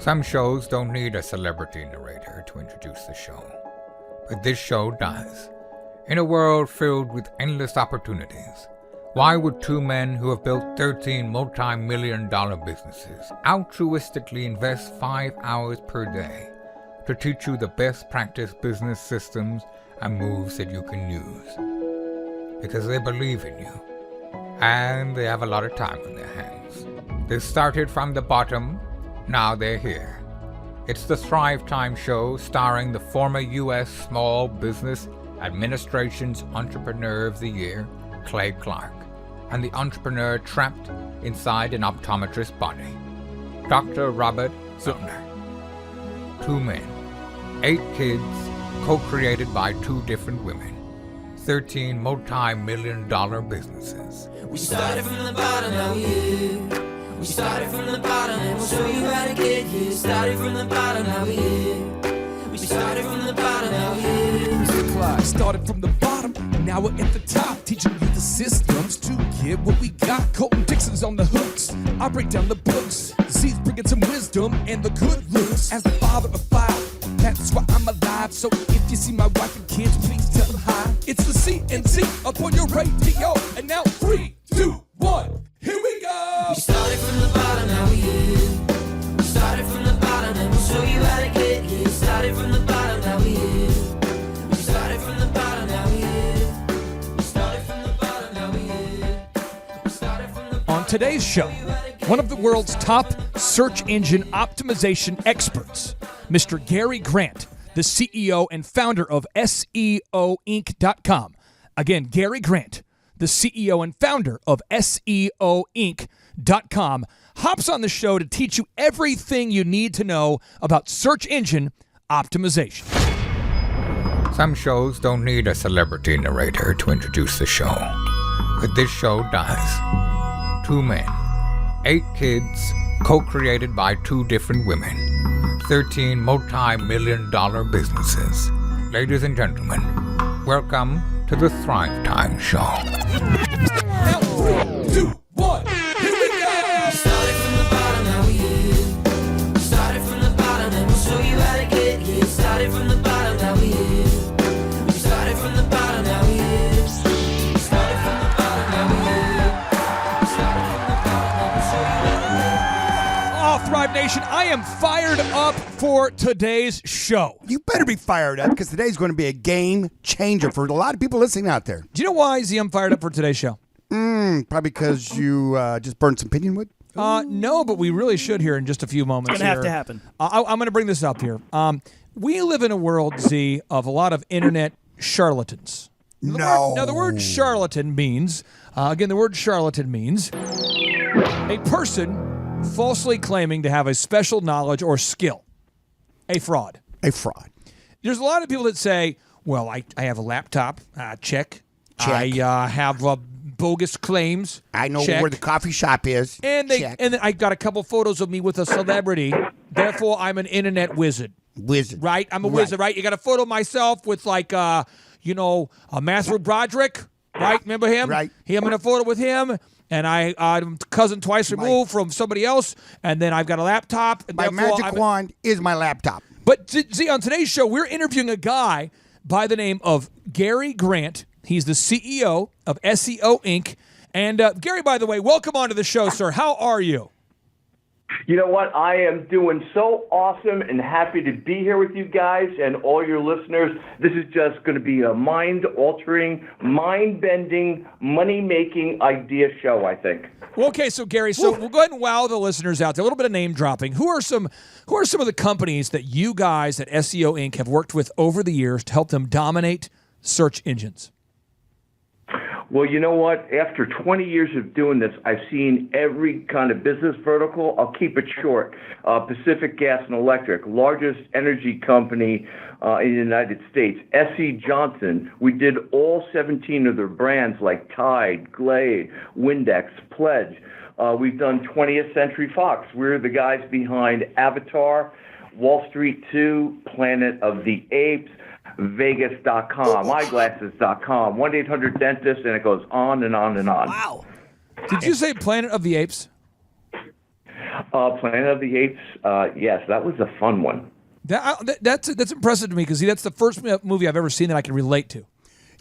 Some shows don't need a celebrity narrator to introduce the show, but this show does. In a world filled with endless opportunities, why would two men who have built 13 multi-million-dollar businesses altruistically invest 5 hours per day to teach you the best practice business systems and moves that you can use? Because they believe in you, and they have a lot of time on their hands. They started from the bottom, now they're here. It's the Thrivetime show starring the former U.S. Small Business Administration's Entrepreneur of the Year, Clay Clark, and the entrepreneur trapped inside an optometrist's body, Dr. Robert Zuttner. 2 men, 8 kids, co-created by 2 different women, 13 multi-million-dollar businesses. We started from the bottom, now we're here. We started from the bottom, and we'll show you how to get here. Started from the bottom, now we're here. We started from the bottom, now we're here. Started from the bottom, now we're at the top, teaching you the systems to get what we got. Colton Dixon's on the hooks, I break down the books. Z's bringing some wisdom and the good looks. As the father of 5, that's why I'm alive. So if you see my wife and kids, please tell them hi. It's the CNC up on your radio, and now 3, 2, 1, here we go. We started from the bottom, now we're here. We started from the bottom, and we'll show you how to get here. Started from the bottom, now we're here. We started from the bottom, now we're here. We started from the bottom, now we're here. We started from the bottom. On today's show, one of the world's top search engine optimization experts, Mr. Gary Grant, the CEO and founder of SEOinc.com. Again, Gary Grant, the CEO and founder of SEOinc.com, hops on the show to teach you everything you need to know about search engine optimization. Some shows don't need a celebrity narrator to introduce the show, but this show does. 2 men, 8 kids, co-created by 2 different women, 13 multi-million-dollar businesses. Ladies and gentlemen, welcome to the Thrivetime Show. Now, 3, 2, 1, here we go! We started from the bottom, now we're here. We started from the bottom, and we'll show you how to get here. Started from the bottom, now we're here. We started from the bottom, now we're here. We started from the bottom, now we're here. We started from the bottom, now we'll show you how to get here. Oh, Thrive Nation, I am fired up for today's show. You better be fired up because today's going to be a game changer for a lot of people listening out there. Do you know why, Z, I'm fired up for today's show? Probably because you just burned some pinion wood. No, but we really should here in just a few moments. It's going to have to happen. I'm going to bring this up here. We live in a world, Z, of a lot of internet charlatans. Now, the word charlatan means, the word charlatan means a person falsely claiming to have a special knowledge or skill. A fraud. A fraud. There's a lot of people that say, well, I have a laptop. Check. Check. I have bogus claims. I know check. where the coffee shop is. And then I got a couple photos of me with a celebrity. Therefore, I'm an internet wizard. Wizard. Right? I'm a wizard, right? You got a photo of myself with a Matthew Broderick, right? Remember him? Right. I'm in a photo with him. And I'm cousin twice removed from somebody else. And then I've got a laptop. And my magic wand is my laptop. But see, on today's show, we're interviewing a guy by the name of Gary Grant. He's the CEO of SEO Inc. And Gary, by the way, welcome onto the show, sir. How are you? You know what? I am doing so awesome and happy to be here with you guys and all your listeners. This is just going to be a mind-altering, mind-bending, money-making idea show, I think. Well, okay, so Gary, we'll go ahead and wow the listeners out there. A little bit of name dropping. Who are some of the companies that you guys at SEO Inc. have worked with over the years to help them dominate search engines? Well, you know what? After 20 years of doing this, I've seen every kind of business vertical. I'll keep it short. Pacific Gas and Electric, largest energy company in the United States. S.C. Johnson, we did all 17 of their brands like Tide, Glade, Windex, Pledge. We've done 20th Century Fox. We're the guys behind Avatar, Wall Street 2, Planet of the Apes, Vegas.com, eyeglasses.com, 1-800-DENTIST, and it goes on and on and on. Wow. Did you say Planet of the Apes? Planet of the Apes, yes, that was a fun one. That's impressive to me because that's the first movie I've ever seen that I can relate to.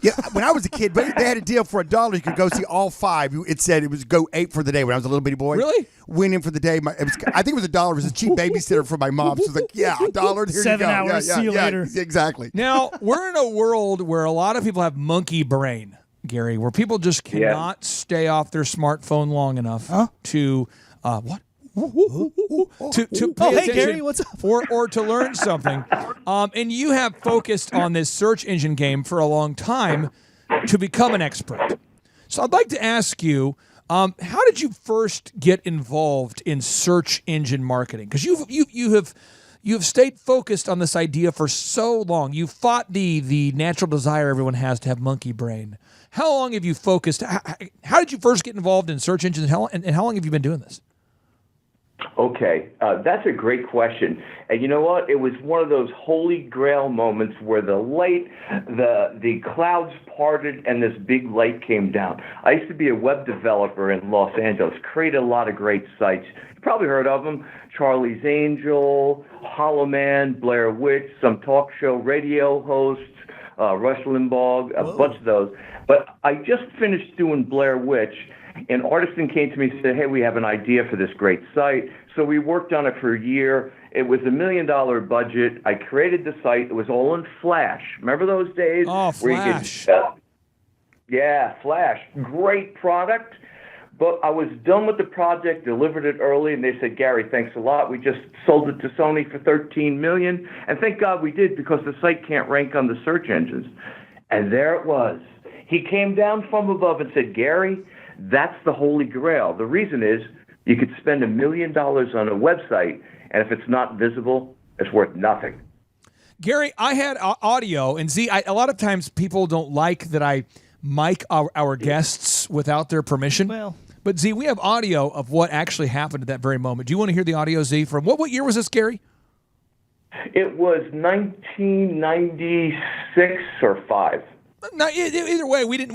Yeah, when I was a kid, they had a deal for $1. You could go see all 5. It said it was go 8 for the day when I was a little bitty boy. Really? Went in for the day. I think it was $1. It was a cheap babysitter for my mom. So it was like, yeah, $1. Here 7 you go. hours. Yeah, See you later. Exactly. Now, we're in a world where a lot of people have monkey brain, Gary, where people just cannot stay off their smartphone long enough to what? to pay attention, Gary, what's up? or to learn something. And you have focused on this search engine game for a long time to become an expert. So I'd like to ask you, how did you first get involved in search engine marketing? Because you have stayed focused on this idea for so long. You fought the natural desire everyone has to have monkey brain. How long have you focused? How did you first get involved in search engines, and how long have you been doing this? Okay, that's a great question. And you know what? It was one of those holy grail moments where the clouds parted and this big light came down. I used to be a web developer in Los Angeles, created a lot of great sites. You probably heard of them: Charlie's Angel, Hollow Man, Blair Witch, some talk show radio hosts, Rush Limbaugh, a bunch of those. But I just finished doing Blair Witch. An artisan came to me and said, hey, we have an idea for this great site. So we worked on it for a year. It was $1 million budget. I created the site. It was all in Flash. Remember those days? Oh, Flash. Flash. Flash. Great product. But I was done with the project, delivered it early, and they said, Gary, thanks a lot. We just sold it to Sony for $13 million. And thank God we did, because the site can't rank on the search engines. And there it was. He came down from above and said, Gary, that's the holy grail. The reason is you could spend $1 million on a website, and if it's not visible, it's worth nothing. Gary, I had audio, and a lot of times people don't like that I mic our guests without their permission. Well, but Z, we have audio of what actually happened at that very moment. Do you want to hear the audio, Z? From what year was this, Gary? It was 1996 or 5. No, either way, we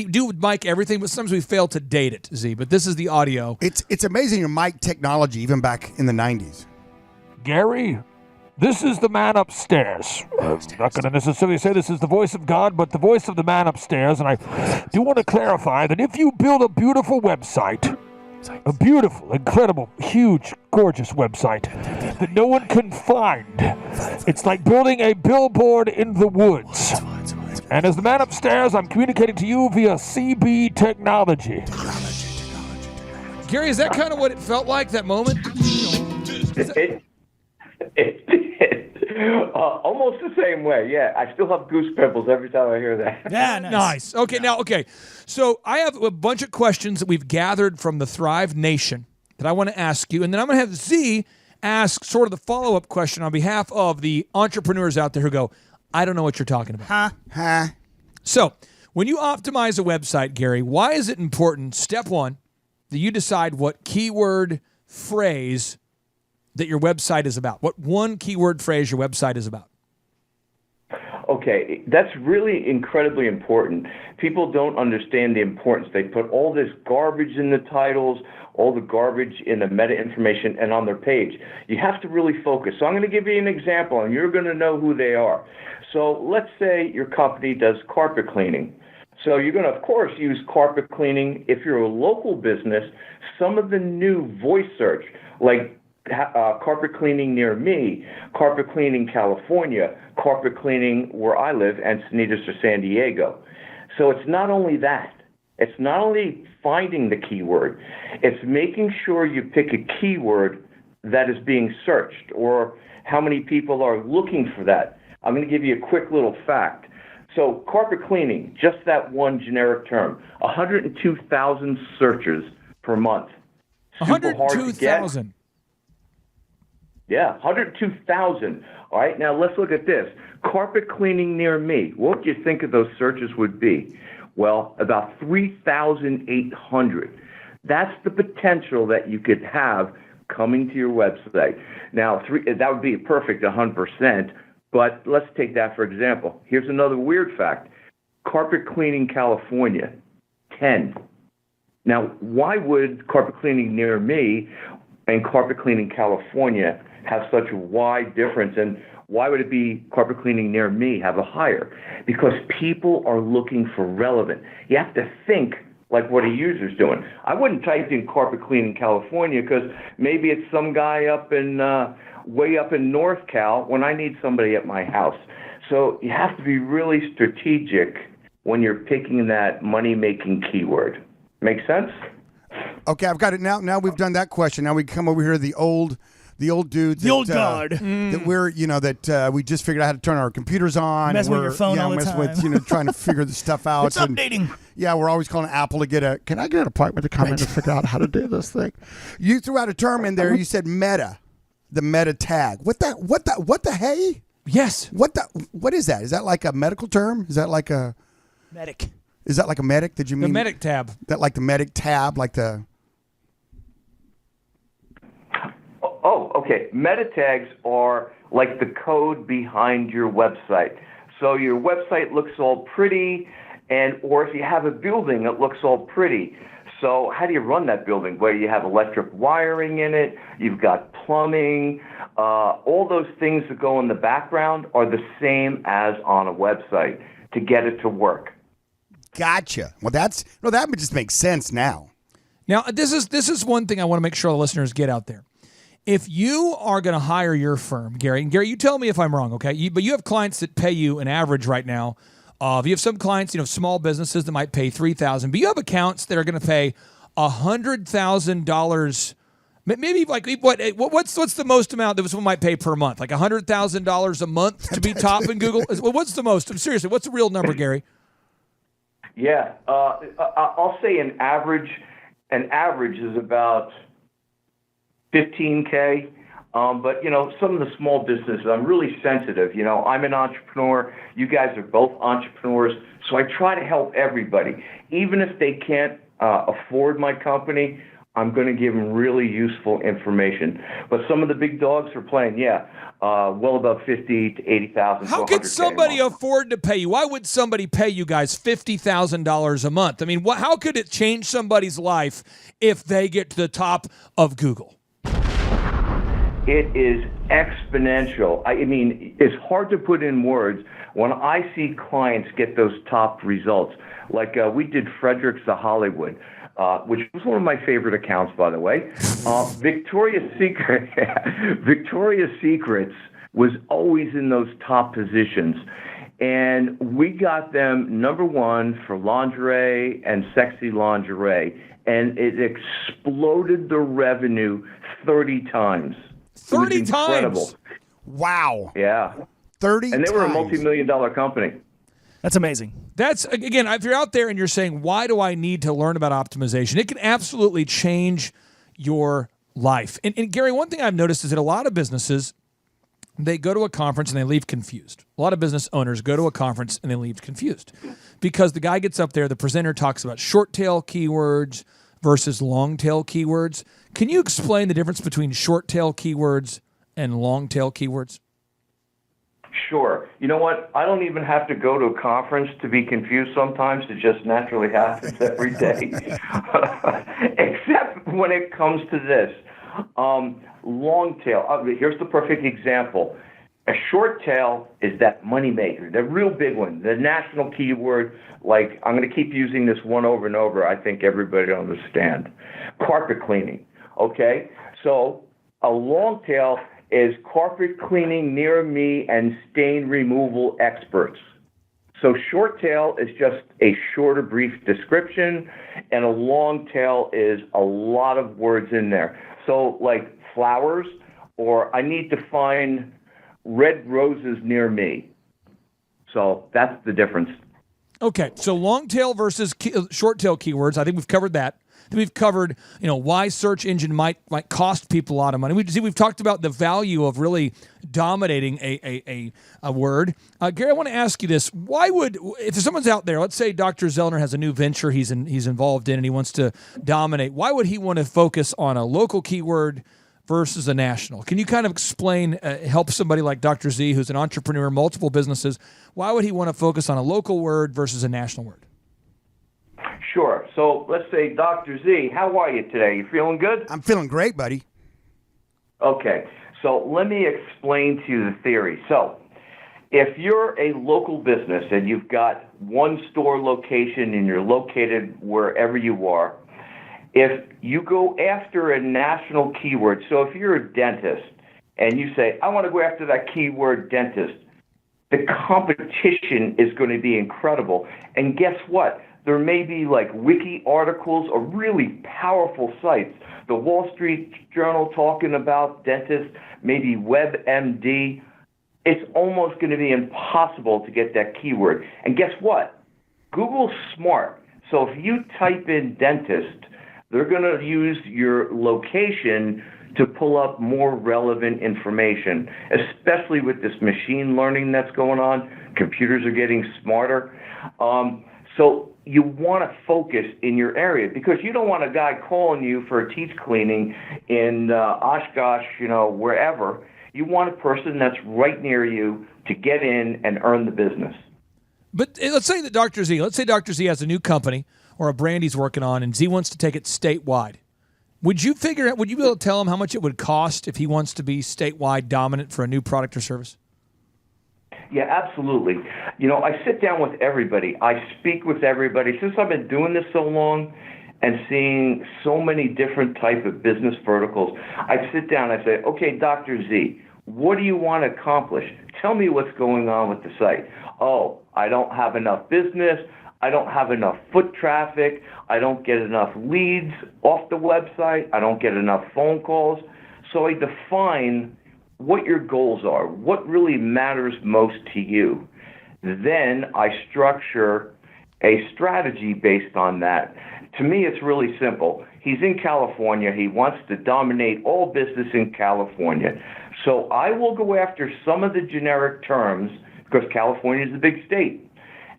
do mic everything, but sometimes we fail to date it, Z. But this is the audio. It's amazing your mic technology, even back in the 90s. Gary, this is the man upstairs. I'm not going to necessarily say this is the voice of God, but the voice of the man upstairs. And I do want to clarify that if you build a beautiful website, a beautiful, incredible, huge, gorgeous website that no one can find, it's like building a billboard in the woods. And as the man upstairs, I'm communicating to you via CB technology. Gary, is that kind of what it felt like, that moment? It almost the same way, yeah. I still have goose pimples every time I hear that. yeah, Nice. Okay. So I have a bunch of questions that we've gathered from the Thrive Nation that I want to ask you, and then I'm going to have Z ask sort of the follow-up question on behalf of the entrepreneurs out there who go, I don't know what you're talking about. Huh? So when you optimize a website, Gary, why is it important, step one, that you decide what keyword phrase that your website is about? What one keyword phrase your website is about? Okay, that's really incredibly important. People don't understand the importance. They put all this garbage in the titles, all the garbage in the meta information, and on their page. You have to really focus. So I'm going to give you an example, and you're going to know who they are. So let's say your company does carpet cleaning. So you're going to, of course, use carpet cleaning. If you're a local business, some of the new voice search, like carpet cleaning near me, carpet cleaning California, carpet cleaning where I live, and Encinitas or San Diego. So it's not only that. It's not only finding the keyword. It's making sure you pick a keyword that is being searched, or how many people are looking for that. I'm going to give you a quick little fact. So carpet cleaning, just that one generic term, 102,000 searches per month. Super hard to get. 102,000. Yeah, 102,000. All right, now let's look at this. Carpet cleaning near me. What do you think of those searches would be? Well, about 3,800. That's the potential that you could have coming to your website. Now, that would be a perfect 100%, but let's take that for example. Here's another weird fact. Carpet cleaning California, 10. Now, why would carpet cleaning near me and carpet cleaning California have such a wide difference? And why would it be carpet cleaning near me have a higher? Because people are looking for relevant. You have to think like what a user's doing. I wouldn't type in carpet cleaning California because maybe it's some guy up in way up in North Cal when I need somebody at my house. So you have to be really strategic when you're picking that money-making keyword. Make sense? Okay, I've got it now. Now we've done that question. Now we come over here to the old dudes. The old guard. That we're, that we just figured out how to turn our computers on. Messing and with your phone all the messing time. with, trying to figure the stuff out. It's updating. Yeah, we're always calling Apple to can I get an appointment to come in and figure out how to do this thing? You threw out a term in there. You said meta, the meta tag. What the hey? Yes. What is that? Is that like a medical term? Is that like a Medic. Is that like a medic? Did you mean The medic tab? That like the medic tab, like the. Oh, okay. Meta tags are like the code behind your website. So your website looks all pretty, or if you have a building, it looks all pretty. So how do you run that building? Where you have electric wiring in it, you've got plumbing, all those things that go in the background are the same as on a website to get it to work. Gotcha. Well, that just makes sense now. Now, this is one thing I want to make sure the listeners get out there. If you are going to hire your firm, Gary, and Gary, you tell me if I'm wrong, okay? But you have clients that pay you an average right now. You have some clients, small businesses that might pay $3,000, but you have accounts that are going to pay $100,000. Maybe like what's the most amount that someone might pay per month? Like $100,000 a month to be top in Google? What's the most? Seriously, what's the real number, Gary? Yeah, I'll say an average is about $15K. But some of the small businesses, I'm really sensitive. I'm an entrepreneur. You guys are both entrepreneurs, so I try to help everybody. Even if they can't afford my company, I'm going to give them really useful information. But some of the big dogs are playing, well above $50,000 to $80,000. How could somebody afford to pay you? Why would somebody pay you guys $50,000 a month? I mean, how could it change somebody's life if they get to the top of Google? It is exponential. I mean, it's hard to put in words. When I see clients get those top results, like we did Frederick's of Hollywood, which was one of my favorite accounts, by the way. Victoria's Secrets was always in those top positions. And we got them number one for lingerie and sexy lingerie. And it exploded the revenue 30 times. 30 times? Wow. Yeah. 30 And they were a times. multi-million-dollar company. That's amazing. That's, again, if you're out there and you're saying, why do I need to learn about optimization? It can absolutely change your life. And Gary, one thing I've noticed is that a lot of businesses, they go to a conference and they leave confused. A lot of business owners go to a conference and they leave confused because the guy gets up there, the presenter talks about short tail keywords versus long tail keywords. Can you explain the difference between short tail keywords and long tail keywords? Sure. You know what? I don't even have to go to a conference to be confused sometimes. It just naturally happens every day. Except when it comes to this. Long tail. Here's the perfect example. A short tail is that money maker, the real big one, the national keyword. Like, I'm going to keep using this one over and over. I think everybody will understand. Carpet cleaning. Okay? So a long tail is carpet cleaning near me and stain removal experts. So short tail is just a shorter, brief description, and a long tail is a lot of words in there. So like flowers, or I need to find red roses near me. So that's the difference. Okay, so long tail versus short tail keywords. I think we've covered that. We've covered, why search engine might cost people a lot of money. We've talked about the value of really dominating a word. Gary, I want to ask you this: why would, if someone's out there, let's say Dr. Zellner has a new venture he's involved in and he wants to dominate, why would he want to focus on a local keyword versus a national? Can you kind of explain, help somebody like Dr. Z, who's an entrepreneur, multiple businesses, why would he want to focus on a local word versus a national word? Sure. So let's say, Dr. Z, how are you today? You feeling good? I'm feeling great, buddy. Okay, so let me explain to you the theory. So, if you're a local business and you've got one store location and you're located wherever you are, if you go after a national keyword, so if you're a dentist and you say, I want to go after that keyword dentist, the competition is going to be incredible. And guess what? There may be like wiki articles or really powerful sites. The Wall Street Journal talking about dentists, maybe WebMD. It's almost going to be impossible to get that keyword. And guess what? Google's smart. So if you type in dentist, they're going to use your location to pull up more relevant information, especially with this machine learning that's going on. Computers are getting smarter. So you want to focus in your area because you don't want a guy calling you for a teeth cleaning in Oshkosh, wherever. You want a person that's right near you to get in and earn the business. But let's say that Dr. Z has a new company or a brand he's working on, and Z wants to take it statewide. Would you be able to tell him how much it would cost if he wants to be statewide dominant for a new product or service? Yeah, absolutely. I sit down with everybody. I speak with everybody. Since I've been doing this so long and seeing so many different type of business verticals, I sit down and I say, okay, Dr. Z, what do you want to accomplish? Tell me what's going on with the site. Oh, I don't have enough business. I don't have enough foot traffic. I don't get enough leads off the website. I don't get enough phone calls. So I define what your goals are, what really matters most to you. Then I structure a strategy based on that. To me, it's really simple. He's in California. He wants to dominate all business in California. So I will go after some of the generic terms because California is a big state.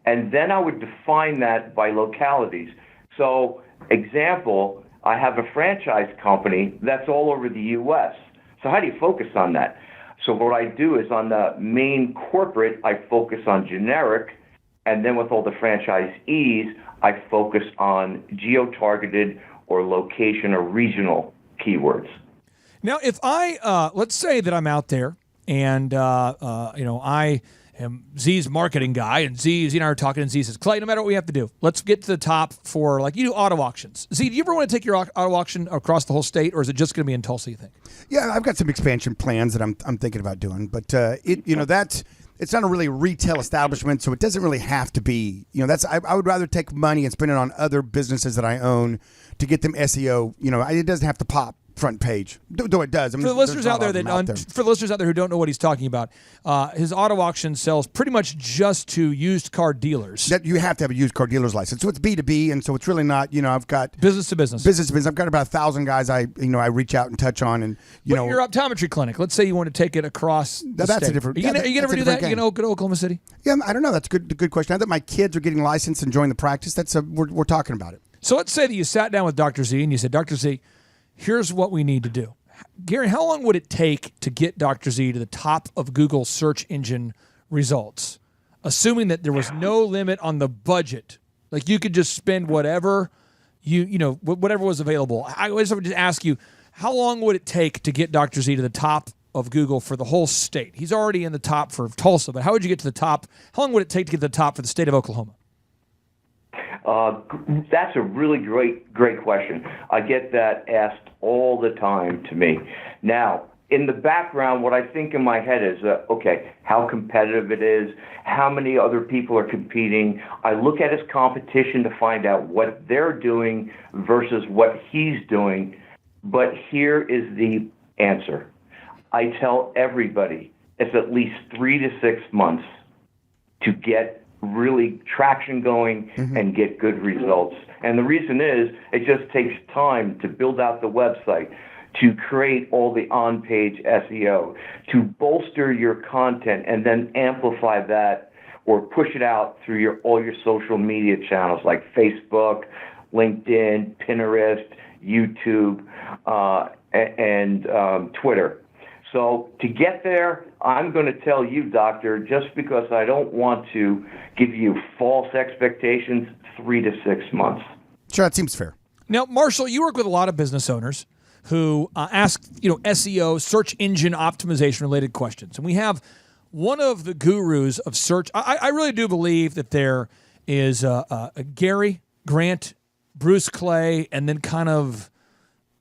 And then I would define that by localities. So, example, I have a franchise company that's all over the U.S. So how do you focus on that? So what I do is on the main corporate, I focus on generic, and then with all the franchisees, I focus on geo-targeted or location or regional keywords. Now, if I, let's say that I'm out there and, I am Z's marketing guy, and Z and I are talking, and Z says, Clay, no matter what we have to do, let's get to the top for, like, you do auto auctions. Z, do you ever want to take your auto auction across the whole state, or is it just going to be in Tulsa, you think? Yeah, I've got some expansion plans that I'm thinking about doing, but it's not a really retail establishment, so it doesn't really have to be. I would rather take money and spend it on other businesses that I own to get them SEO. It doesn't have to pop front page, though it does. For the listeners out there for the listeners out there who don't know what he's talking about, his auto auction sells pretty much just to used car dealers. That you have to have a used car dealer's license, so it's B2B, and so it's really not. I've got business to business. Business to business. I've got about 1,000 guys I reach out and touch on, and your optometry clinic. Let's say you want to take it across. That's state. a different. Are you going to ever do that? Game. You going to go to Oklahoma City? Yeah, I don't know. That's a good question. Now that my kids are getting licensed and joining the practice, we're talking about it. So let's say that you sat down with Dr. Z and you said, Dr. Z, here's what we need to do. Gary, how long would it take to get Dr. Z to the top of Google search engine results, assuming that there was no limit on the budget? Like you could just spend whatever whatever was available. I always would just ask you, how long would it take to get Dr. Z to the top of Google for the whole state? He's already in the top for Tulsa, but how would you get to the top? How long would it take to get to the top for the state of Oklahoma? That's a really great question. I get that asked all the time to me. Now, in the background, what I think in my head is, okay, how competitive it is, how many other people are competing. I look at his competition to find out what they're doing versus what he's doing. But here is the answer. I tell everybody it's at least 3 to 6 months to get really traction going and get good results. And the reason is it just takes time to build out the website, to create all the on-page SEO, to bolster your content and then amplify that or push it out through all your social media channels like Facebook, LinkedIn, Pinterest, YouTube, and Twitter. So to get there, I'm going to tell you, Doctor, just because I don't want to give you false expectations, 3 to 6 months. Sure, that seems fair. Now, Marshall, you work with a lot of business owners who ask SEO, search engine optimization related questions, and we have one of the gurus of search. I really do believe that there is Gary Grant, Bruce Clay, and then kind of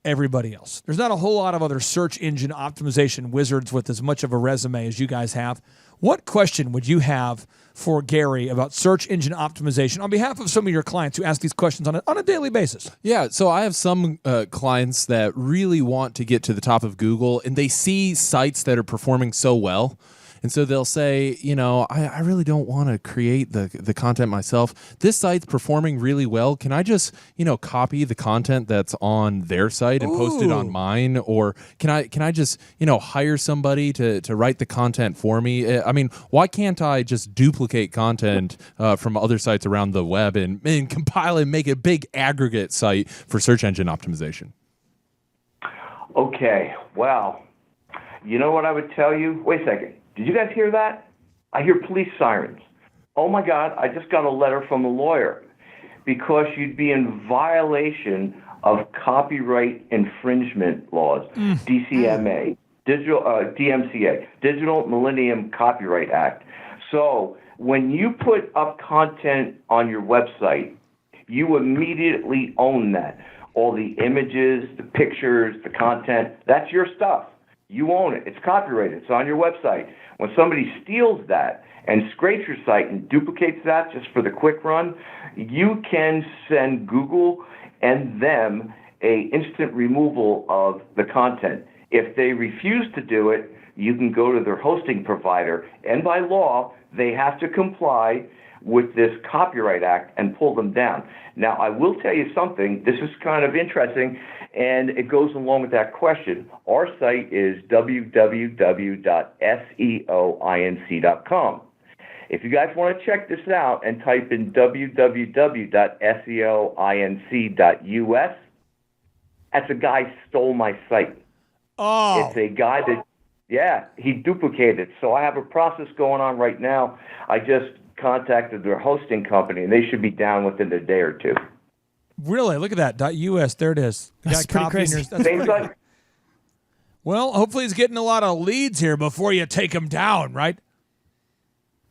everybody else. There's not a whole lot of other search engine optimization wizards with as much of a resume as you guys have. What question would you have for Gary about search engine optimization on behalf of some of your clients who ask these questions on a daily basis? Yeah, so I have some clients that really want to get to the top of Google, and they see sites that are performing so well. And so they'll say, I really don't want to create the content myself. This site's performing really well. Can I just, copy the content that's on their site and post it on mine? Or can I just, hire somebody to write the content for me? I mean, why can't I just duplicate content from other sites around the web and compile and make a big aggregate site for search engine optimization? Okay, well, you know what I would tell you? Wait a second. Did you guys hear that? I hear police sirens. Oh my God, I just got a letter from a lawyer because you'd be in violation of copyright infringement laws, DCMA, DMCA, Digital Millennium Copyright Act. So when you put up content on your website, you immediately own that. All the images, the pictures, the content, that's your stuff. You own it. It's copyrighted. It's on your website. When somebody steals that and scrapes your site and duplicates that just for the quick run, you can send Google and them a instant removal of the content. If they refuse to do it, you can go to their hosting provider, and by law, they have to comply with this Copyright Act and pull them down. Now, I will tell you something. This is kind of interesting, and it goes along with that question. Our site is www.seoinc.com. If you guys want to check this out and type in www.seoinc.us, that's a guy stole my site. Oh. It's a guy that, he duplicated it. So I have a process going on right now. I just contacted their hosting company, and they should be down within a day or two. Really? Look at that. .us. There it is. That's pretty crazy. Well, hopefully he's getting a lot of leads here before you take him down, right?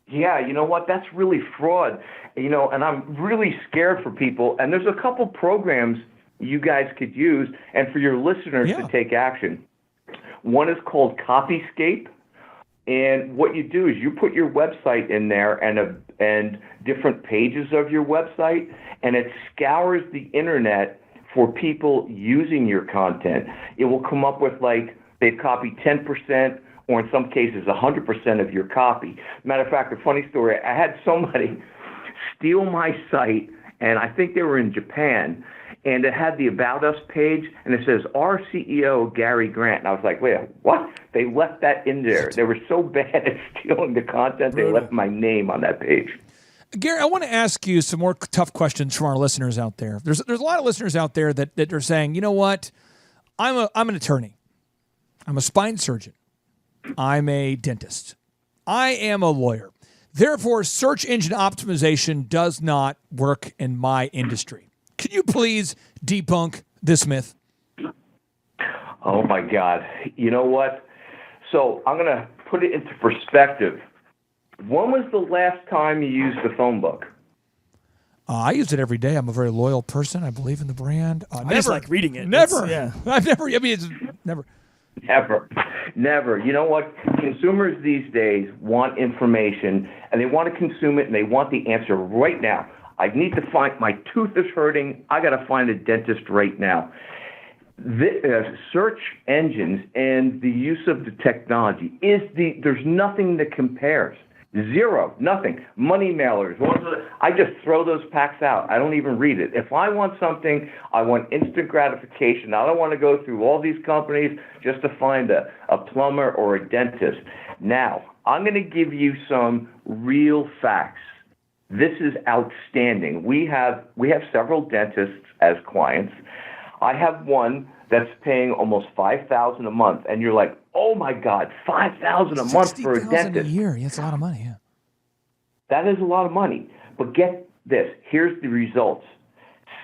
Yeah, you know what? That's really fraud. And I'm really scared for people. And there's a couple programs you guys could use and for your listeners to take action. One is called Copyscape. And what you do is you put your website in there and different pages of your website, and it scours the internet for people using your content. It will come up with they've copied 10%, or in some cases 100% of your copy. Matter of fact, a funny story, I had somebody steal my site, and I think they were in Japan, and it had the About Us page, and it says, our CEO, Gary Grant. And I was like, wait, what? They left that in there. They were so bad at stealing the content, they left my name on that page. Gary, I want to ask you some more tough questions from our listeners out there. There's a lot of listeners out there that are saying, you know what? I'm an attorney. I'm a spine surgeon. I'm a dentist. I am a lawyer. Therefore, search engine optimization does not work in my industry. Can you please debunk this myth? Oh, my God. You know what? So I'm going to put it into perspective. When was the last time you used the phone book? I use it every day. I'm a very loyal person. I believe in the brand. I just like reading it. Never. Yeah. I've never. I mean, it's never. Never. You know what? Consumers these days want information, and they want to consume it, and they want the answer right now. I need to find, my tooth is hurting. I got to find a dentist right now. Search engines and the use of the technology there's nothing that compares. Zero, nothing. Money mailers. I just throw those packs out. I don't even read it. If I want something, I want instant gratification. I don't want to go through all these companies just to find a plumber or a dentist. Now, I'm going to give you some real facts. This is outstanding. We have several dentists as clients. I have one that's paying almost $5,000 a month, and you're like, "Oh my God, $5,000 a month for a dentist? A year? Yeah, it's a lot of money. Yeah, that is a lot of money." But get this: here's the results.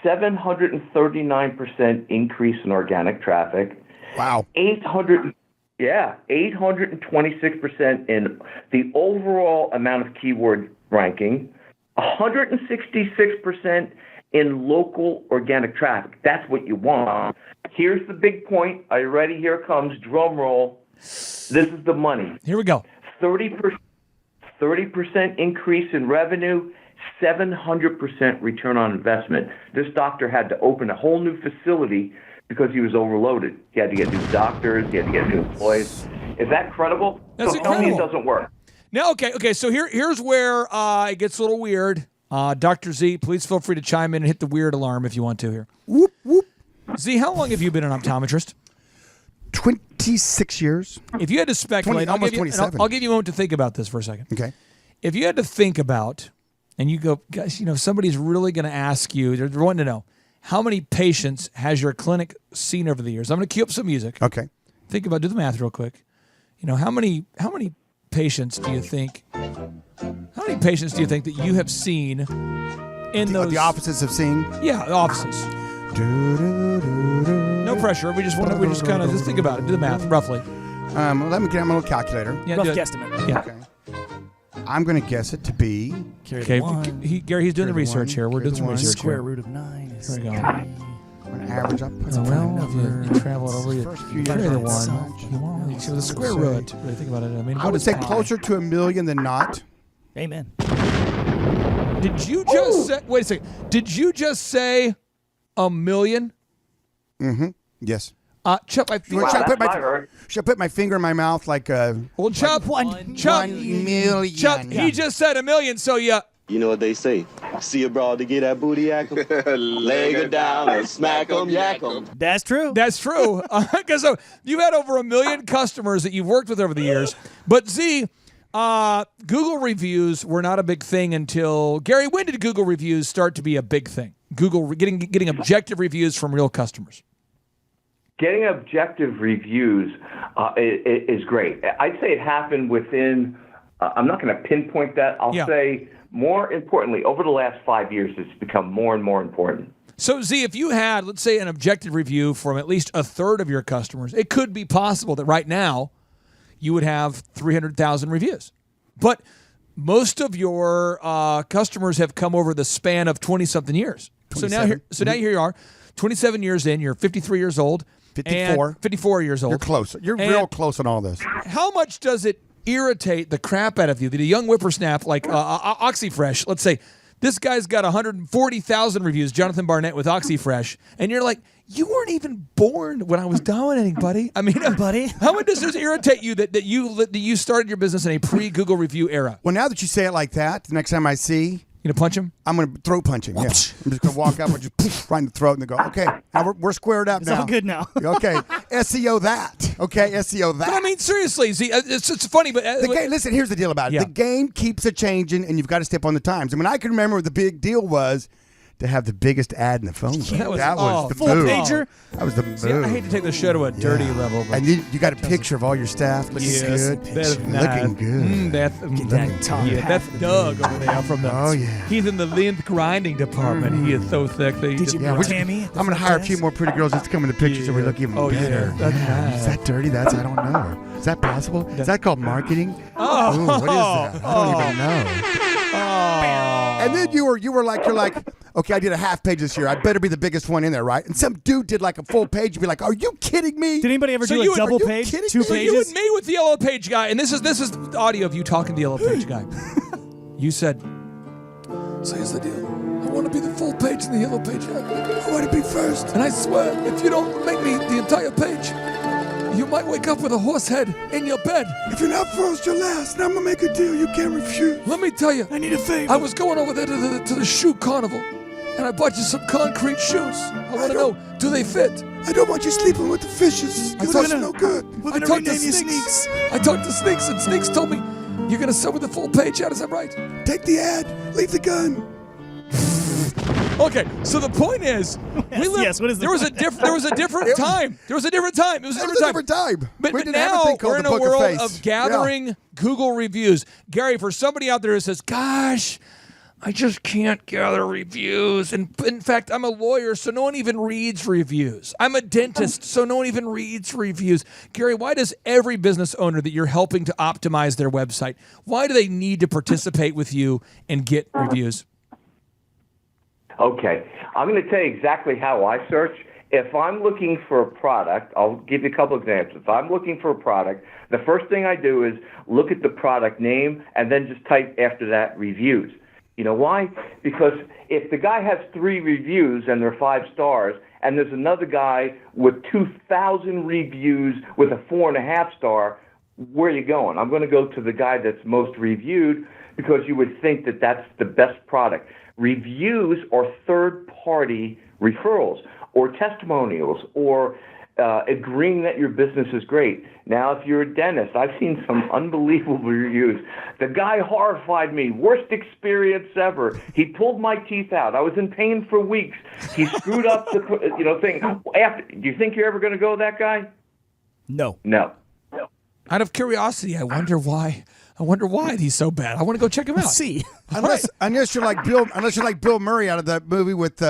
739% increase in organic traffic. Wow. 826% in the overall amount of keyword ranking, 166% in local organic traffic. That's what you want. Here's the big point. Are you ready? Here it comes. Drum roll. This is the money. Here we go. 30% increase in revenue, 700% return on investment. This doctor had to open a whole new facility because he was overloaded. He had to get new doctors. He had to get new employees. Is that credible? That's so tell me it incredible. doesn't work. Now, okay. So here's where it gets a little weird. Dr. Z, please feel free to chime in and hit the weird alarm if you want to here. Whoop, whoop. Z, how long have you been an optometrist? 26 years. If you had to speculate, 20, almost 27. I'll give you a moment to think about this for a second. Okay. If you had to think about, and you go, guys, somebody's really going to ask you, they're wanting to know, how many patients has your clinic seen over the years? I'm going to cue up some music. Okay. Think about, do the math real quick. How many patients do you think? How many patients do you think that you have seen in those? The offices have seen. Yeah, the offices. No pressure. We just kind of just think about it. Do the math roughly. Let me get my little calculator. Yeah, Rough do it. guesstimate. Yeah. Okay. I'm going to guess it to be. Okay. Gary, he's doing the research here. We're doing some research Square here. root of 9 is Here we go. An average up. You travel it over. First few Carry years the not one. so much. You want so the square root. Really think about it. I mean, I what would is say pi? closer to 1 million than not. Amen. Did you just say? Wait a second. Did you just say 1 million? Mm-hmm. Yes. Chuck, I feel. Should I Wow, put that's what I heard. should I put my finger in my mouth like Well, Chuck, Chuck, 1 million? Chuck, he just said 1 million. So yeah. You know what they say? See a broad to get that booty yak 'em, lay her down and smack 'em, yak 'em. That's true. That's true. Because so you've had over 1 million customers that you've worked with over the years. But Z, Google reviews were not a big thing until Gary. When did Google reviews start to be a big thing? Google getting objective reviews from real customers. Getting objective reviews is great. I'd say it happened within, I'm not going to pinpoint that. I'll say more importantly, over the last 5 years, it's become more and more important. So, Z, if you had, let's say, an objective review from at least a third of your customers, it could be possible that right now you would have 300,000 reviews. But most of your customers have come over the span of 20-something years. So now here you are, 27 years in, you're 53 years old. 54. And 54 years old. You're close. You're And real close on all this. How much does it irritate the crap out of you that a young whippersnapper like OxyFresh, let's say, this guy's got 140,000 reviews, Jonathan Barnett with OxyFresh, and you're like, you weren't even born when I was dominating, buddy. I mean, buddy. How much does this irritate you that you started your business in a pre-Google review era? Well, now that you say it like that, the next time I see, you gonna punch him? I'm going to throat punch him. Yeah. I'm just going to walk up and just poof, right in the throat and go, okay, now we're squared up It's now. all good now. Okay, SEO that. Okay, SEO that. But I mean, seriously, Z, it's funny, but The game, listen, here's the deal about it. Yeah. The game keeps it changing, and you've got to step on the times. I mean, I can remember the big deal was to have the biggest ad in the phone book. That was- the full move. pager. That was the move. See, I hate to take the show to a dirty level, but And you got a picture of all your staff looking good. That's Looking good. That's Doug over there from the. Oh, yeah. He's in the length grinding department. He is so thick. That he Did just, you Yeah, meet we're Tammy? I'm going to hire a few more pretty girls just to come in the picture so we look even Oh, yeah. better. That's Yeah. nice. Is that dirty? I don't know. Is that possible? Is that called marketing? Ooh, what is that? I don't even know. And then you're like, okay, I did a half page this year. I better be the biggest one in there, right? And some dude did like a full page. You'd be like, are you kidding me? Did anybody ever So do you- a double are you page? kidding 2 me? So you pages? and me with the yellow page guy, and this is the audio of you talking to the yellow page guy. You said, "So here's the deal. I want to be the full page and the yellow page guy. I want to be first. And I swear, if you don't make me the entire page, you might wake up with a horse head in your bed. If you're not first, you're last. And I'm going to make a deal you can't refuse. Let me tell you, I need a favor. I was going over there to the shoe carnival, and I bought you some concrete shoes. I want to know, do they fit? I don't want you sleeping with the fishes. I That's thought- no good. We're I gonna talked to rename you Sneaks. I talked to Sneaks, and Sneaks told me, you're going to sell with the full page out, is that right? Take the ad. Leave the gun. Okay, so the point is, we lived, yes, what is the there was a different time. There was a different time. It was a It was different a time. different time. But We didn't have a now thing called we're in the a Poker world Face. of gathering Google reviews. Gary, for somebody out there who says, "Gosh, I just can't gather reviews. And in fact, I'm a lawyer, so no one even reads reviews. I'm a dentist, so no one even reads reviews. Gary, why does every business owner that you're helping to optimize their website, why do they need to participate with you and get reviews? Okay, I'm going to tell you exactly how I search. If I'm looking for a product, I'll give you a couple examples. If I'm looking for a product, the first thing I do is look at the product name and then just type after that reviews. You know why? Because if the guy has 3 reviews and they're 5 stars, and there's another guy with 2,000 reviews with a 4.5 star, where are you going? I'm going to go to the guy that's most reviewed because you would think that that's the best product. Reviews are third-party referrals or testimonials or agreeing that your business is great. Now, if you're a dentist, I've seen some unbelievable reviews. The guy horrified me. Worst experience ever. He pulled my teeth out. I was in pain for weeks. He screwed up the thing. Do you think you're ever going to go with that guy? No. No. Out of curiosity, I wonder why he's so bad. I want to go check him out. See, Unless you're like Bill Murray out of that movie with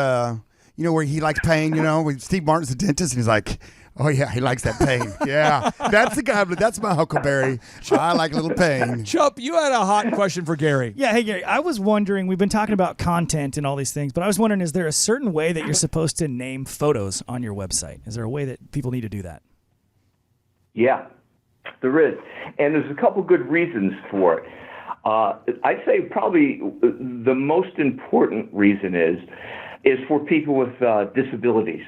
where he likes pain, with Steve Martin's the dentist, and he's like, oh yeah, he likes that pain. Yeah, that's the guy. That's my Huckleberry. I like a little pain. Chup, you had a hot question for Gary. Yeah, hey Gary, I was wondering, we've been talking about content and all these things, but I was wondering, is there a certain way that you're supposed to name photos on your website? Is there a way that people need to do that? Yeah, there is. And there's a couple good reasons for it. I'd say probably the most important reason is for people with disabilities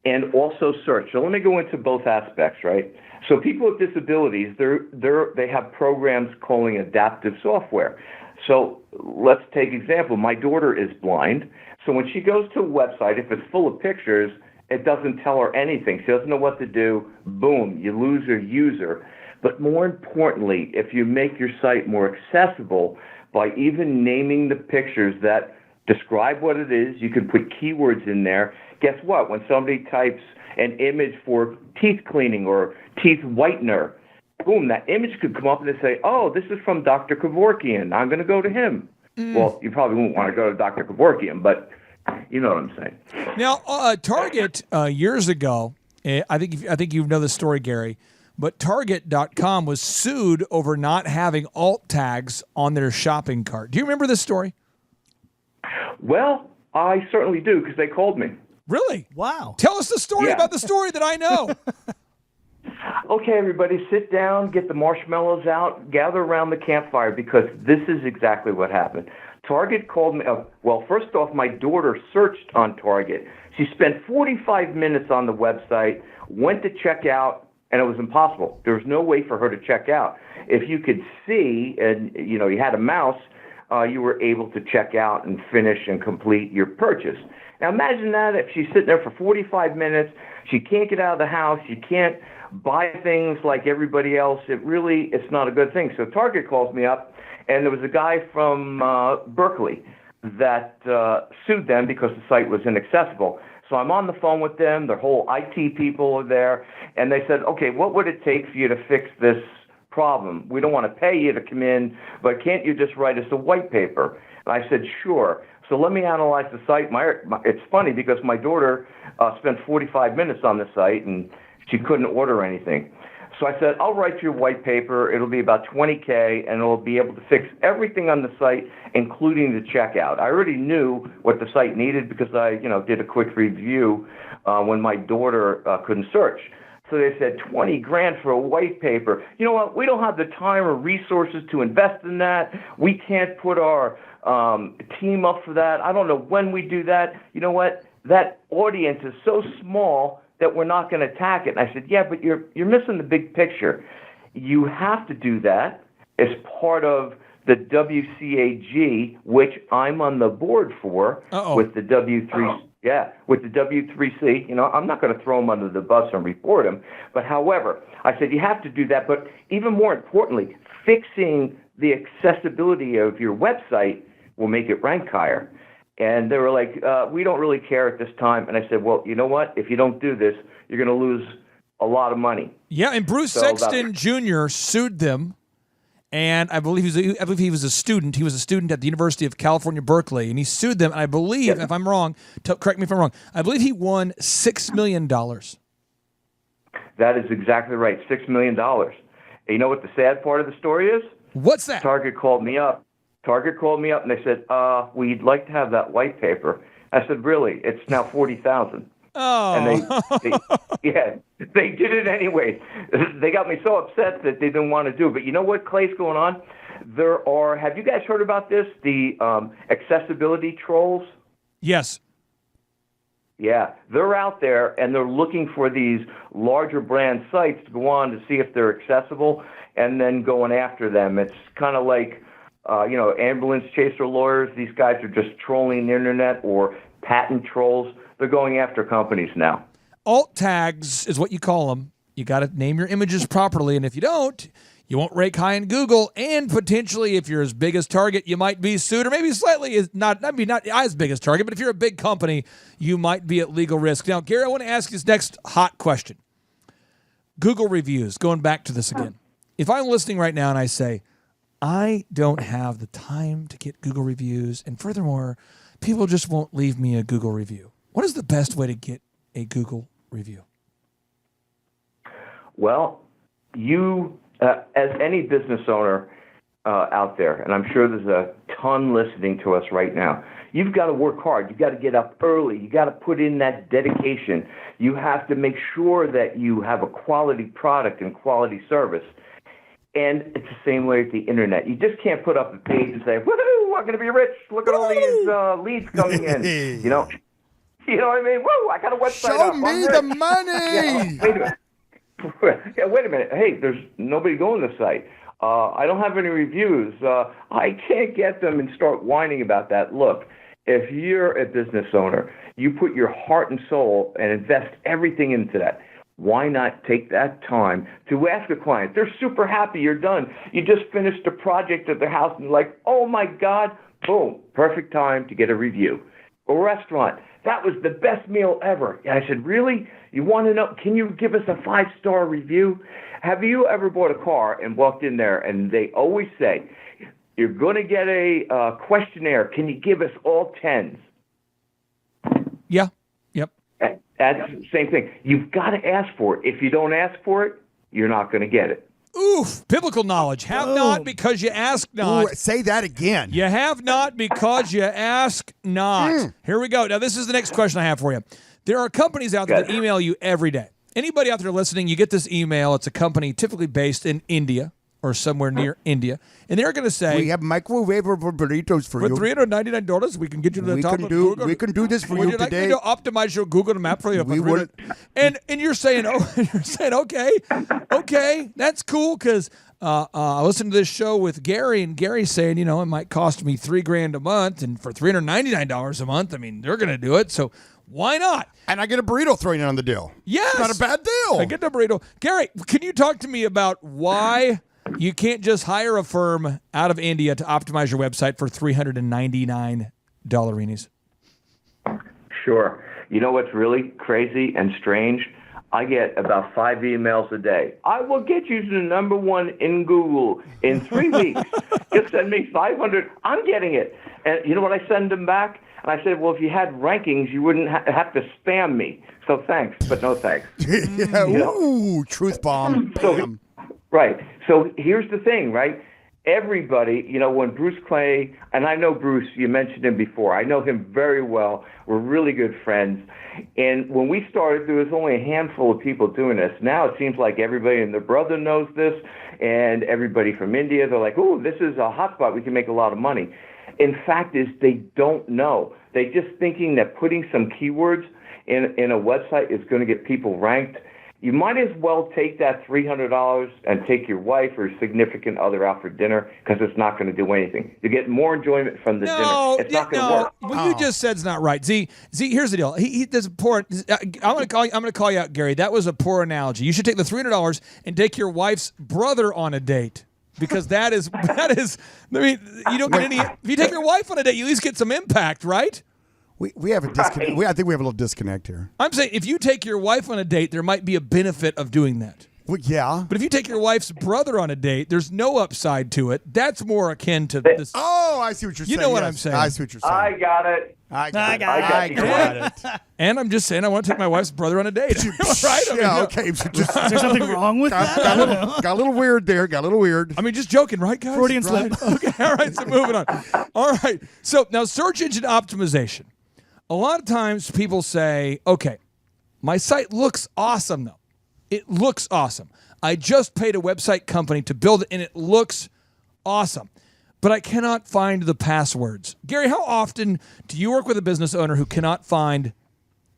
and also search. So let me go into both aspects, right? So people with disabilities, they have programs calling adaptive software. So let's take example. My daughter is blind. So when she goes to a website, if it's full of pictures, it doesn't tell her anything. She doesn't know what to do. Boom, you lose your user. But more importantly, if you make your site more accessible by even naming the pictures that describe what it is, you can put keywords in there. Guess what? When somebody types an image for teeth cleaning or teeth whitener, boom, that image could come up and they say, oh, this is from Dr. Kevorkian. I'm going to go to him. Well, you probably won't want to go to Dr. Kevorkian, but you know what I'm saying. Now, Target years ago, I think you know the story, Gary, but Target.com was sued over not having alt tags on their shopping cart. Do you remember this story? Well, I certainly do because they called me. Really? Wow. Tell us the story about the story that I know. Okay, everybody, sit down, get the marshmallows out, gather around the campfire because this is exactly what happened. Target called me. Well, first off, my daughter searched on Target. She spent 45 minutes on the website, went to check out, and it was impossible. There was no way for her to check out. If you could see and you had a mouse, you were able to check out and finish and complete your purchase. Now imagine that if she's sitting there for 45 minutes, she can't get out of the house, she can't buy things like everybody else. It's not a good thing. So Target calls me up, and there was a guy from Berkeley that sued them because the site was inaccessible. So I'm on the phone with them, their whole IT people are there, and they said, okay, what would it take for you to fix this problem? We don't want to pay you to come in, but can't you just write us a white paper? And I said, sure. So let me analyze the site. It's funny because my daughter spent 45 minutes on the site and she couldn't order anything. So I said, I'll write you a white paper. It'll be about $20K and it'll be able to fix everything on the site, including the checkout. I already knew what the site needed because I, did a quick review when my daughter couldn't search. So they said $20,000 for a white paper. You know what? We don't have the time or resources to invest in that. We can't put our team up for that. I don't know when we do that. You know what? That audience is so small that we're not going to attack it. And I said, yeah, but you're missing the big picture. You have to do that as part of the WCAG, which I'm on the board for with the W3. Yeah, with the W3C, I'm not going to throw them under the bus and report them. But however, I said you have to do that. But even more importantly, fixing the accessibility of your website will make it rank higher. And they were like, we don't really care at this time. And I said, well, you know what? If you don't do this, you're going to lose a lot of money. Yeah, and Bruce Sexton Jr. sued them. And I believe he was a student. He was a student at the University of California, Berkeley, and he sued them. And I believe, if I'm wrong, correct me if I'm wrong, I believe he won $6 million. That is exactly right, $6 million. And you know what the sad part of the story is? What's that? Target called me up, and they said, we'd like to have that white paper. I said, really? It's now $40,000. Oh. And they did it anyway. They got me so upset that they didn't want to do it. But you know what, Clay's going on? Have you guys heard about this? The accessibility trolls? Yes. Yeah, they're out there and they're looking for these larger brand sites to go on to see if they're accessible and then going after them. It's kind of like, ambulance chaser lawyers. These guys are just trolling the internet, or patent trolls. They're going after companies now. Alt tags is what you call them. You got to name your images properly, and if you don't, you won't rank high in Google. And potentially, if you're as big as Target, you might be sued, or maybe slightly not as big as Target. But if you're a big company, you might be at legal risk. Now, Gary, I want to ask you this next hot question. Google reviews. Going back to this again. If I'm listening right now and I say, I don't have the time to get Google reviews, and furthermore, people just won't leave me a Google review. What is the best way to get a Google review? Well, you, as any business owner out there, and I'm sure there's a ton listening to us right now, you've got to work hard. You've got to get up early. You got to put in that dedication. You have to make sure that you have a quality product and quality service. And it's the same way with the internet. You just can't put up a page and say, woohoo, I'm going to be rich. Look at all these leads coming in. You know what I mean? Woo, I got a website Show up. me the money. Yeah, wait a minute. Hey, there's nobody going to the site. I don't have any reviews. I can't get them, and start whining about that. Look, if you're a business owner, you put your heart and soul and invest everything into that. Why not take that time to ask a client? They're super happy you're done. You just finished a project at their house and like, oh my God, boom, perfect time to get a review. A restaurant, that was the best meal ever. And I said, really? You want to know, can you give us a 5-star review? Have you ever bought a car and walked in there and they always say, you're going to get a questionnaire. Can you give us all 10s? Yeah. Yep. That's the same thing. You've got to ask for it. If you don't ask for it, you're not going to get it. Oof. Biblical knowledge. Have not because you ask not. Ooh, say that again. You have not because you ask not. Here we go. Now, this is the next question I have for you. There are companies out there that email you every day. Anybody out there listening, you get this email. It's a company typically based in India or somewhere near India. And they're going to say, we have microwavable burritos for you. For $399, we can get you to the top of Google. We can do this for Would you Like today. me to optimize your Google map for you? We would. And you're saying, okay, that's cool because I listened to this show with Gary, and Gary's saying, it might cost me $3,000 a month, and for $399 a month, I mean, they're going to do it. So why not? And I get a burrito thrown in on the deal. Yes. It's not a bad deal. I get the burrito. Gary, can you talk to me about why you can't just hire a firm out of India to optimize your website for $399? Sure. You know what's really crazy and strange? I get about 5 emails a day. I will get you to the number one in Google in 3 weeks. Just send me 500. I'm getting it. And you know what I send them back? And I said, well, if you had rankings, you wouldn't have to spam me. So thanks, but no thanks. Yeah, ooh, truth bomb. Bam. Right. So here's the thing, right? Everybody, when Bruce Clay, and I know Bruce, you mentioned him before. I know him very well. We're really good friends. And when we started, there was only a handful of people doing this. Now it seems like everybody and their brother knows this, and everybody from India, they're like, oh, this is a hotspot. We can make a lot of money. In fact is they don't know. They're just thinking that putting some keywords in a website is going to get people ranked. You might as well take that $300 and take your wife or significant other out for dinner, because it's not going to do anything. You get more enjoyment from the dinner. It's not going to work. What you just said's not right. Z, here's the deal. He does poor. I'm going to call you out, Gary. That was a poor analogy. You should take the $300 and take your wife's brother on a date. Because that is. I mean, you don't get any. If you take your wife on a date, you at least get some impact, right? We have a disconnect. I think we have a little disconnect here. I'm saying if you take your wife on a date, there might be a benefit of doing that. Well, yeah. But if you take your wife's brother on a date, there's no upside to it. That's more akin to this. Oh, I see what you're saying. You know what Yes. I'm saying. I see what you're saying. I got it. I got it. And I'm just saying I want to take my wife's brother on a date. Right? I mean, Yeah, okay. So just, Is there something wrong with that? got a little weird there. Got a little weird. I mean, just joking, right, guys? Freudian slip. Okay, all right, so moving on. All right, so now search engine optimization. A lot of times people say, okay, my site looks awesome, though. It looks awesome. I just paid a website company to build it, and it looks awesome. But I cannot find the passwords. Gary, how often do you work with a business owner who cannot find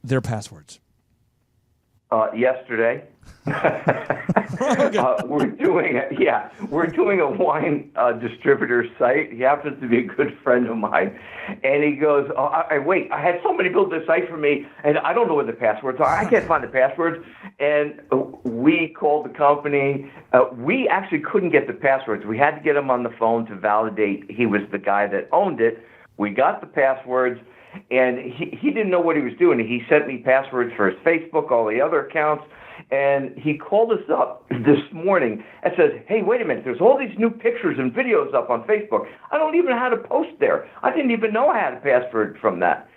their passwords? Yesterday. We're doing a wine distributor site. He happens to be a good friend of mine, and he goes, wait, I had somebody build this site for me, and I don't know where the passwords are. I can't find the passwords. And we called the company. We actually couldn't get the passwords. We had to get him on the phone to validate he was the guy that owned it. We got the passwords. And he didn't know what he was doing. He sent me passwords for his Facebook, all the other accounts, and he called us up this morning and says, hey, wait a minute, there's all these new pictures and videos up on Facebook. I don't even know how to post there. I didn't even know I had a password from that.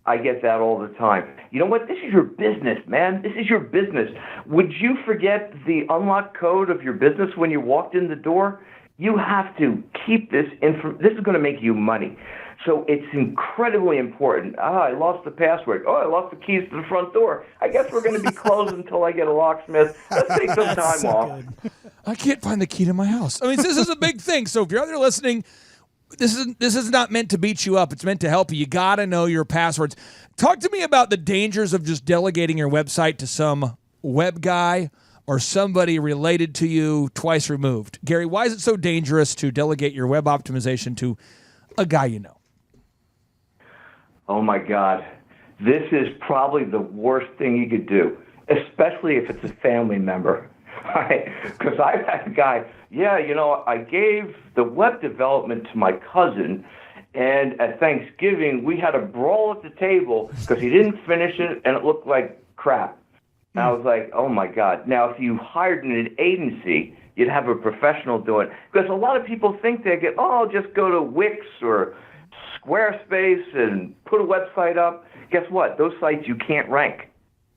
I get that all the time. You know what? This is your business, man. This is your business. Would you forget the unlock code of your business when you walked in the door? You have to keep this this is going to make you money. So it's incredibly important. I lost the password. Oh, I lost the keys to the front door. I guess we're going to be closed until I get a locksmith. Let's take some time off. I can't find the key to my house. I mean, this is a big thing. So if you're out there listening, this is not meant to beat you up. It's meant to help you. You got to know your passwords. Talk to me about the dangers of just delegating your website to some web guy or somebody related to you twice removed. Gary, why is it so dangerous to delegate your web optimization to a guy you know? Oh, my God. This is probably the worst thing you could do, especially if it's a family member. Because I've had a guy, I gave the web development to my cousin, and at Thanksgiving, we had a brawl at the table because he didn't finish it, and it looked like crap. And I was like, oh, my God. Now, if you hired an agency, you'd have a professional do it. Because a lot of people think I'll just go to Wix or Squarespace and put a website up. Guess what? Those sites you can't rank.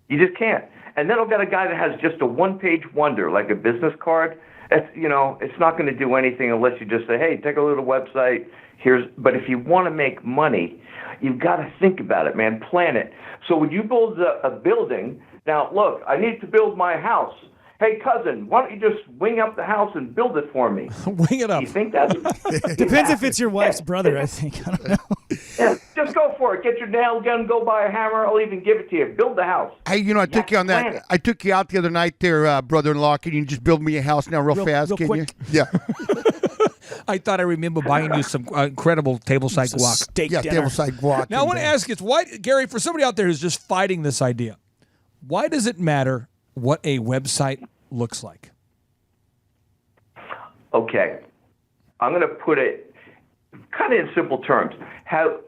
You just can't. And then I've got a guy that has just a one-page wonder, like a business card. It's not going to do anything unless you just say, hey, take a little website. But if you want to make money, you've got to think about it, man. Plan it. So when you build a building, now look, I need to build my house. Hey, cousin, why don't you just wing up the house and build it for me? Wing it up. You think that's... Depends if it's your wife's brother, I think. I don't know. Yeah, just go for it. Get your nail gun, go buy a hammer. I'll even give it to you. Build the house. Hey, I took you on that. Planet. I took you out the other night there, brother-in-law. Can you just build me a house now real fast? real Can quick. you? Yeah. I thought I remember buying you some incredible tableside guac. Steak Yeah, dinner. table-side guac. Now, I want to ask you, why, Gary, for somebody out there who's just fighting this idea, why does it matter what a website looks like? Okay. I'm going to put it kind of in simple terms. Have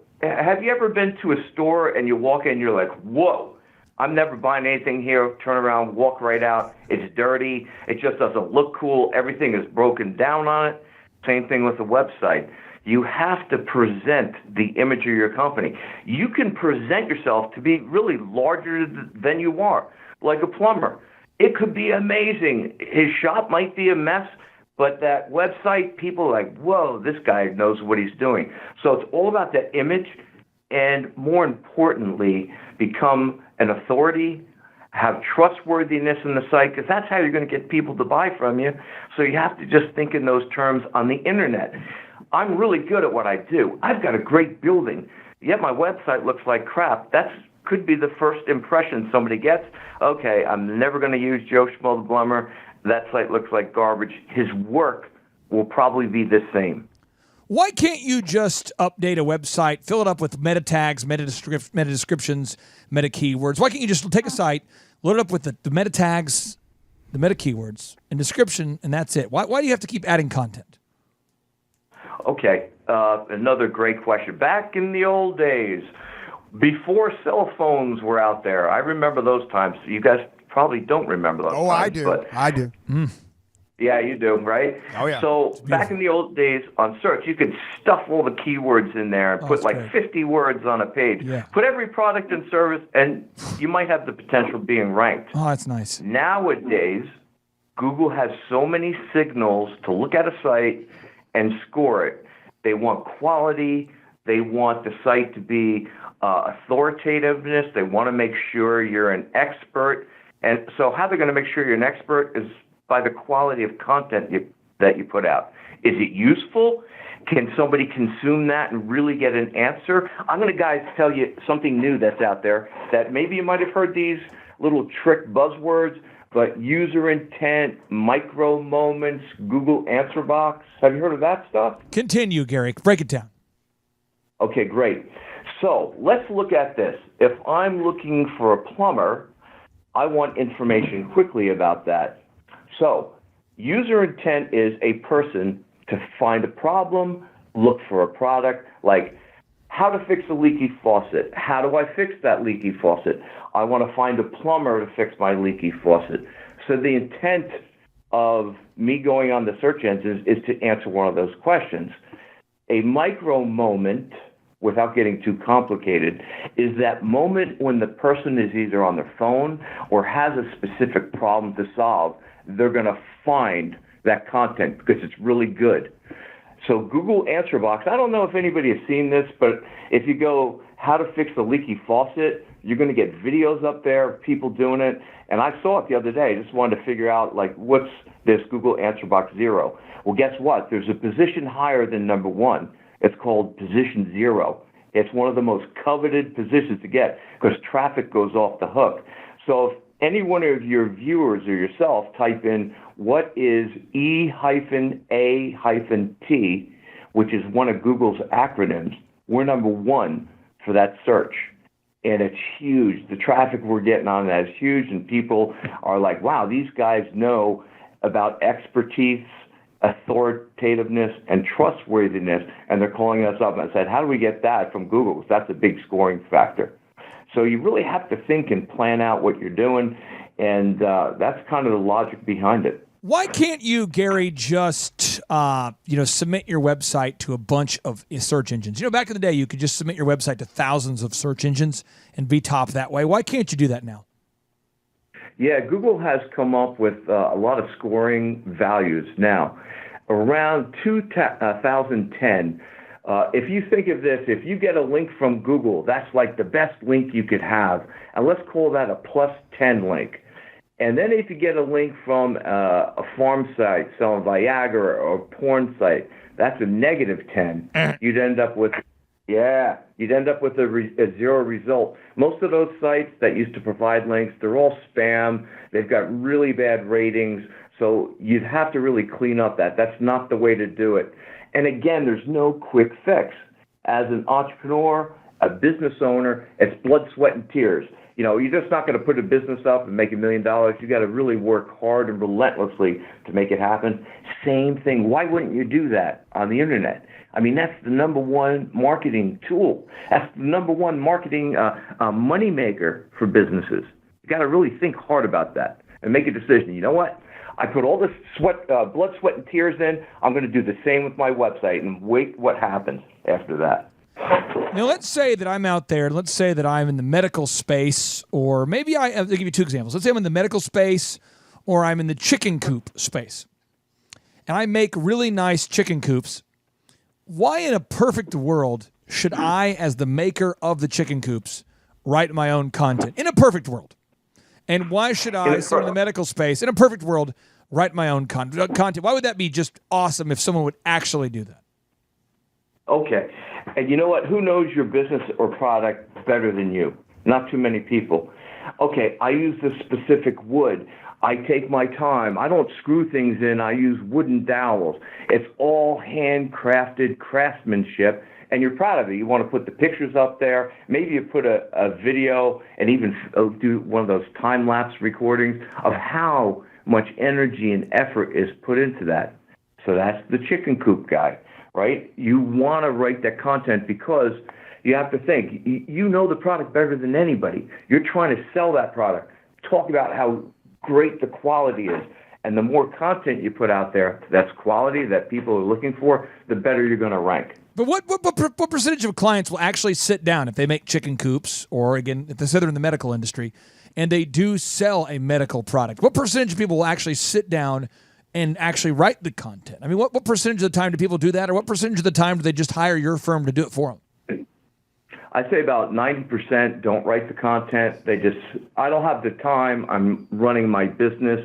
you ever been to a store and you walk in and you're like, whoa, I'm never buying anything here. Turn around, walk right out. It's dirty. It just doesn't look cool. Everything is broken down on it. Same thing with the website. You have to present the image of your company. You can present yourself to be really larger than you are, like a plumber. It could be amazing. His shop might be a mess, but that website, people are like, whoa, this guy knows what he's doing. So it's all about that image and, more importantly, become an authority, have trustworthiness in the site, because that's how you're going to get people to buy from you. So you have to just think in those terms on the Internet. I'm really good at what I do. I've got a great building, yet my website looks like crap. That's could be the first impression somebody gets. Okay, I'm never going to use Joe Schmo the Plumber. That site looks like garbage. His work will probably be the same. Why can't you just update a website, fill it up with meta tags, meta descriptions, meta keywords? Why can't you just take a site, load it up with the meta tags, the meta keywords, and description, and that's it? Why do you have to keep adding content? Okay, another great question. Back in the old days, before cell phones were out there, I remember those times. You guys probably don't remember those. Oh, I times, do. But I do. yeah, you do, right? Oh, yeah. So back in the old days on search, you could stuff all the keywords in there and put that's like great. 50 words on a page. Yeah. Put every product and service, and you might have the potential of being ranked. Oh, that's nice. Nowadays, Google has so many signals to look at a site and score it. They want quality. They want the site to be authoritativeness. They want to make sure you're an expert. And so how they're going to make sure you're an expert is by the quality of content that you put out. Is it useful? Can somebody consume that and really get an answer? I'm going to, guys, tell you something new that's out there that maybe you might have heard these little trick buzzwords, but user intent, micro moments, Google answer box. Have you heard of that stuff? Continue, Gary. Break it down. Okay, great. So let's look at this. If I'm looking for a plumber, I want information quickly about that. So user intent is a person to find a problem, look for a product, like how to fix a leaky faucet. How do I fix that leaky faucet? I want to find a plumber to fix my leaky faucet. So the intent of me going on the search engines is to answer one of those questions. A micro moment, without getting too complicated, is that moment when the person is either on their phone or has a specific problem to solve. They're going to find that content because it's really good. So Google Answer Box, I don't know if anybody has seen this, but if you go how to fix a leaky faucet, you're going to get videos up there of people doing it. And I saw it the other day. I just wanted to figure out, like, what's this Google Answer Box 0? Well, guess what? There's a position higher than number 1. It's called position 0. It's one of the most coveted positions to get because traffic goes off the hook. So if any one of your viewers or yourself type in what is E-A-T, which is one of Google's acronyms, we're number 1 for that search. And it's huge. The traffic we're getting on that is huge, and people are like, wow, these guys know about expertise, authoritativeness, and trustworthiness, and they're calling us up. And I said, how do we get that from Google? Because that's a big scoring factor. So you really have to think and plan out what you're doing, and that's kind of the logic behind it. Why can't you, Gary, just submit your website to a bunch of search engines? You know, back in the day, you could just submit your website to thousands of search engines and be top that way. Why can't you do that now? Yeah, Google has come up with a lot of scoring values now. Around 2010, if you think of this, if you get a link from Google, that's like the best link you could have. And let's call that a +10 link. And then if you get a link from a farm site selling Viagra or a porn site, that's a -10. You'd end up with a 0 result. Most of those sites that used to provide links, they're all spam. They've got really bad ratings. So you'd have to really clean up that. That's not the way to do it. And again, there's no quick fix. As an entrepreneur, a business owner, it's blood, sweat, and tears. You know, you're just not going to put a business up and make $1 million. You got to really work hard and relentlessly to make it happen. Same thing. Why wouldn't you do that on the internet? I mean, that's the number 1 marketing tool. That's the number 1 marketing money maker for businesses. You got to really think hard about that and make a decision. You know what? I put all this blood, sweat, and tears in. I'm going to do the same with my website and wait what happens after that. Now, let's say that I'm out there. Let's say that I'm in the medical space, or maybe I'll give you 2 examples. Let's say I'm in the medical space, or I'm in the chicken coop space, and I make really nice chicken coops. Why in a perfect world should I, as the maker of the chicken coops, write my own content? In a perfect world. And why should I, someone in the medical space, in a perfect world, write my own content? Why would that be just awesome if someone would actually do that? Okay. And you know what? Who knows your business or product better than you? Not too many people. Okay, I use this specific wood. I take my time. I don't screw things in. I use wooden dowels. It's all handcrafted craftsmanship, and you're proud of it. You want to put the pictures up there. Maybe you put a video and even do one of those time-lapse recordings of how much energy and effort is put into that. So that's the chicken coop guy, right? You want to write that content because you have to think. You know the product better than anybody. You're trying to sell that product. talk about how great the quality is. And the more content you put out there that's quality, that people are looking for, the better you're going to rank. But what percentage of clients will actually sit down if they make chicken coops, or again, if they say they're in the medical industry, and they do sell a medical product? What percentage of people will actually sit down and actually write the content? I mean, what percentage of the time do people do that, or what percentage of the time do they just hire your firm to do it for them? I'd say about 90% don't write the content. I don't have the time. I'm running my business.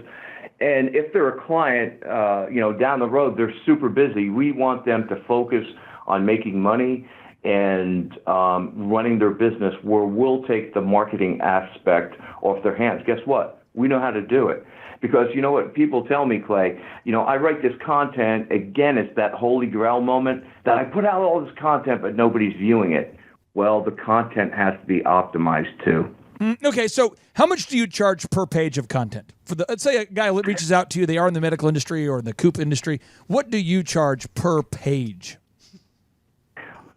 And if they're a client, down the road, they're super busy. We want them to focus on making money and running their business, where we'll take the marketing aspect off their hands. Guess what? We know how to do it. Because you know what people tell me, Clay, I write this content. Again, it's that holy grail moment that I put out all this content, but nobody's viewing it. Well, the content has to be optimized too. Okay, so how much do you charge per page of content? Let's say a guy reaches out to you, they are in the medical industry or in the coop industry. What do you charge per page?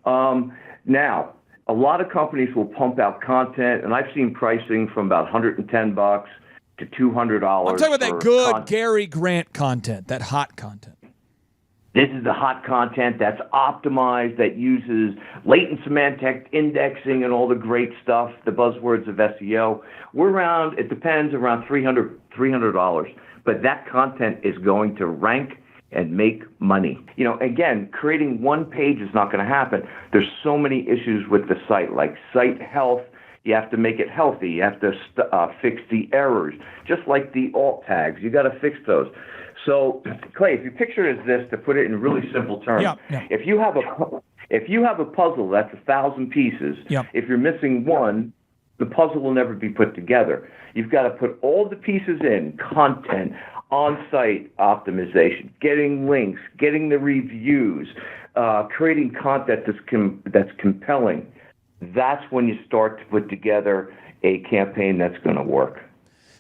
Now, a lot of companies will pump out content, and I've seen pricing from about $110 to $200. I'm talking about that good Gary Grant content, that hot content. This is the hot content that's optimized, that uses latent semantic indexing and all the great stuff, the buzzwords of SEO. We're around, it depends, around $300. But that content is going to rank and make money. Again, creating one page is not going to happen. There's so many issues with the site, like site health. You have to make it healthy. You have to fix the errors, just like the alt tags. You got to fix those. So, Clay, if you picture it as this, to put it in really simple terms, if you have a puzzle that's 1,000 pieces, if you're missing one, the puzzle will never be put together. You've got to put all the pieces in: content, on-site optimization, getting links, getting the reviews, creating content that's compelling. That's when you start to put together a campaign that's going to work.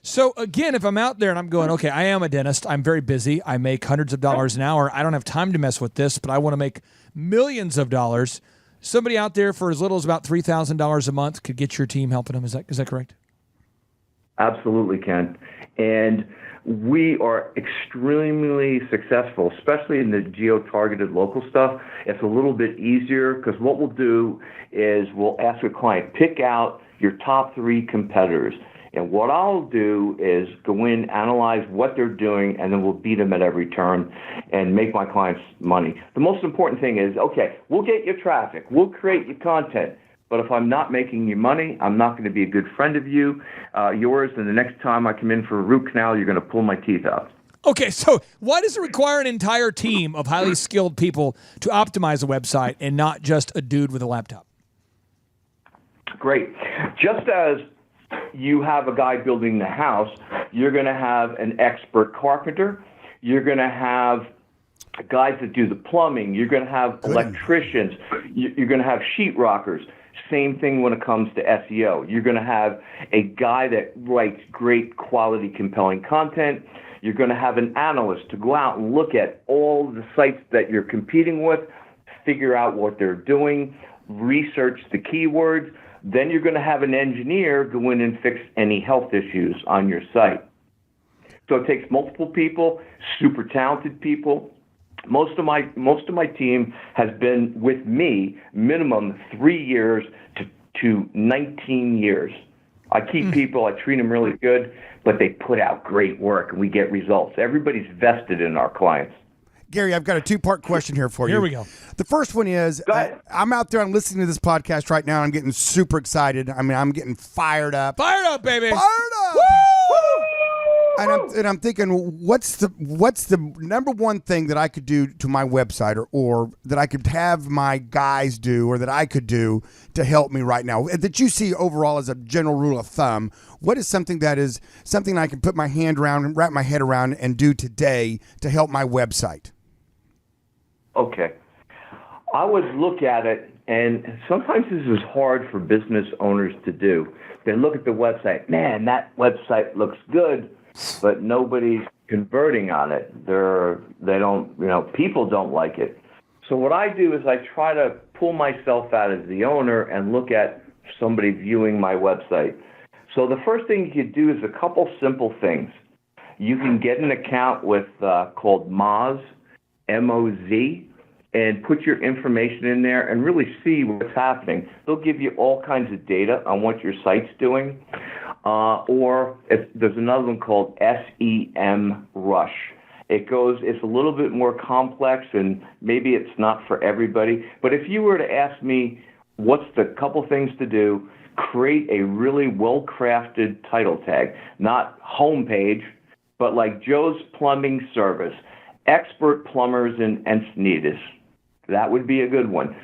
So again, if I'm out there and I'm going, okay, I am a dentist, I'm very busy, I make hundreds of dollars an hour, I don't have time to mess with this, but I want to make millions of dollars. Somebody out there for as little as about $3,000 a month could get your team helping them. Is that correct? Absolutely, Ken. And we are extremely successful, especially in the geo-targeted local stuff. It's a little bit easier because what we'll do is we'll ask a client, pick out your top 3 competitors. And what I'll do is go in, analyze what they're doing, and then we'll beat them at every turn and make my clients money. The most important thing is, okay, we'll get you traffic, we'll create your content, but if I'm not making you money, I'm not going to be a good friend of yours, and the next time I come in for a root canal, you're going to pull my teeth out. Okay, so why does it require an entire team of highly skilled people to optimize a website and not just a dude with a laptop? Great. Just as you have a guy building the house, you're going to have an expert carpenter, you're going to have guys that do the plumbing, you're going to have electricians, you're going to have sheetrockers. Same thing when it comes to SEO. You're going to have a guy that writes great quality, compelling content. You're going to have an analyst to go out and look at all the sites that you're competing with, figure out what they're doing, research the keywords. Then you're going to have an engineer go in and fix any health issues on your site. So it takes multiple people, super talented people. Most of my team has been with me minimum 3 years to 19 years. I keep people, I treat them really good, but they put out great work and we get results. Everybody's vested in our clients. Gary, I've got a 2-part question here for you. Here we go. The first one is, I'm out there, I'm listening to this podcast right now, I'm getting super excited. I mean, I'm getting fired up. Fired up, baby. Fired up. Woo! And I'm thinking, what's the number one thing that I could do to my website or that I could have my guys do or that I could do to help me right now? That you see overall as a general rule of thumb, what is something I can put my hand around and wrap my head around and do today to help my website? Okay. I would look at it, and sometimes this is hard for business owners to do. They look at the website, man, that website looks good, but nobody's converting on it. People don't like it. So what I do is I try to pull myself out as the owner and look at somebody viewing my website. So the first thing you could do is a couple simple things. You can get an account with called Moz, M-O-Z, and put your information in there and really see what's happening. They'll give you all kinds of data on what your site's doing. Or if there's another one called SEM Rush. It's a little bit more complex, and maybe it's not for everybody. But if you were to ask me what's the couple things to do, create a really well-crafted title tag, not homepage, but like Joe's Plumbing Service, Expert Plumbers in Encinitas. That would be a good one.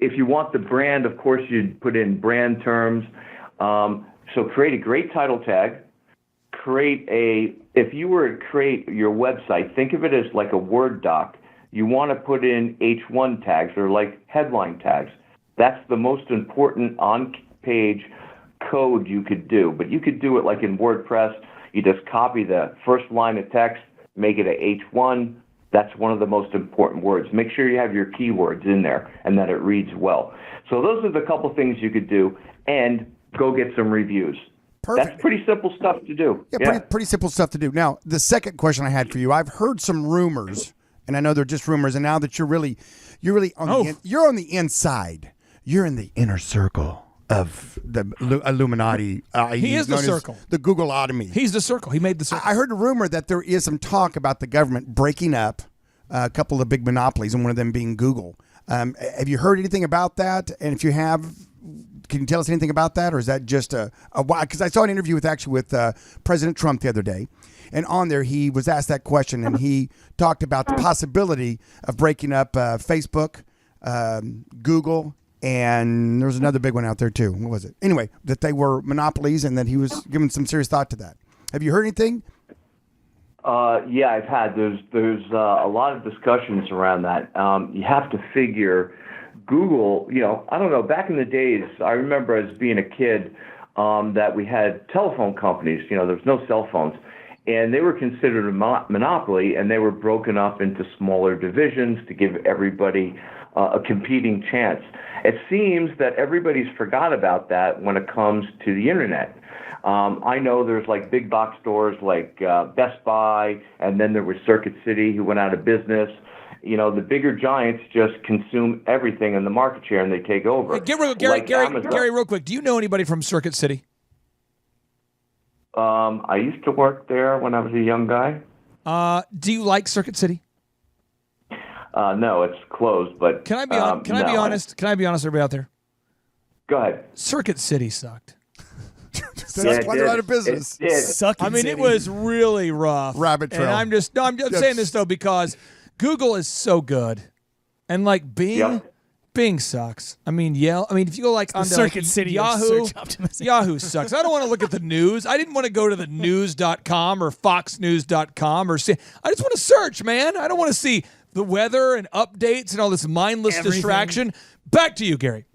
If you want the brand, of course, you'd put in brand terms. So create a great title tag. If you were to create your website, think of it as like a Word doc. You want to put in H1 tags or like headline tags. That's the most important on-page code you could do. But you could do it like in WordPress. You just copy the first line of text, make it a H1. That's one of the most important words. Make sure you have your keywords in there and that it reads well. So those are the couple things you could do, and go get some reviews. Perfect. That's pretty simple stuff to do. Yeah, pretty simple stuff to do. Now, the second question I had for you, I've heard some rumors, and I know they're just rumors, and now that you're on you're on the inside. You're in the inner circle of the Illuminati. He is the circle. The Googleotomy. He's the circle. He made the circle. I heard a rumor that there is some talk about the government breaking up a couple of big monopolies, and one of them being Google. Have you heard anything about that? And if you have, can you tell us anything about that, or is that just because I saw an interview with President Trump the other day, and on there he was asked that question, and he talked about the possibility of breaking up Facebook, Google, and there was another big one out there too. What was it? Anyway, that they were monopolies, and that he was giving some serious thought to that. Have you heard anything? Yeah, I've had. There's a lot of discussions around that. You have to figure Google, I don't know, back in the days, I remember as being a kid that we had telephone companies, there was no cell phones, and they were considered a monopoly, and they were broken up into smaller divisions to give everybody a competing chance. It seems that everybody's forgot about that when it comes to the internet. I know there's like big box stores like Best Buy, and then there was Circuit City who went out of business. The bigger giants just consume everything in the market share, and they take over. Hey, Gary, real quick, do you know anybody from Circuit City? I used to work there when I was a young guy. Do you like Circuit City? No, it's closed. But can I be honest? Can I be honest, everybody out there? Go ahead. Circuit City sucked. That's why they're out of business. It was really rough. Rabbit trail. And I'm just saying this though because Google is so good, and like Bing sucks. I mean, if you go like on Circuit City Yahoo, search optimization. Yahoo sucks. I don't want to look at the news. I didn't want to go to the news.com or foxnews.com or see. I just want to search, man. I don't want to see the weather and updates and all this mindless distraction. Back to you, Gary.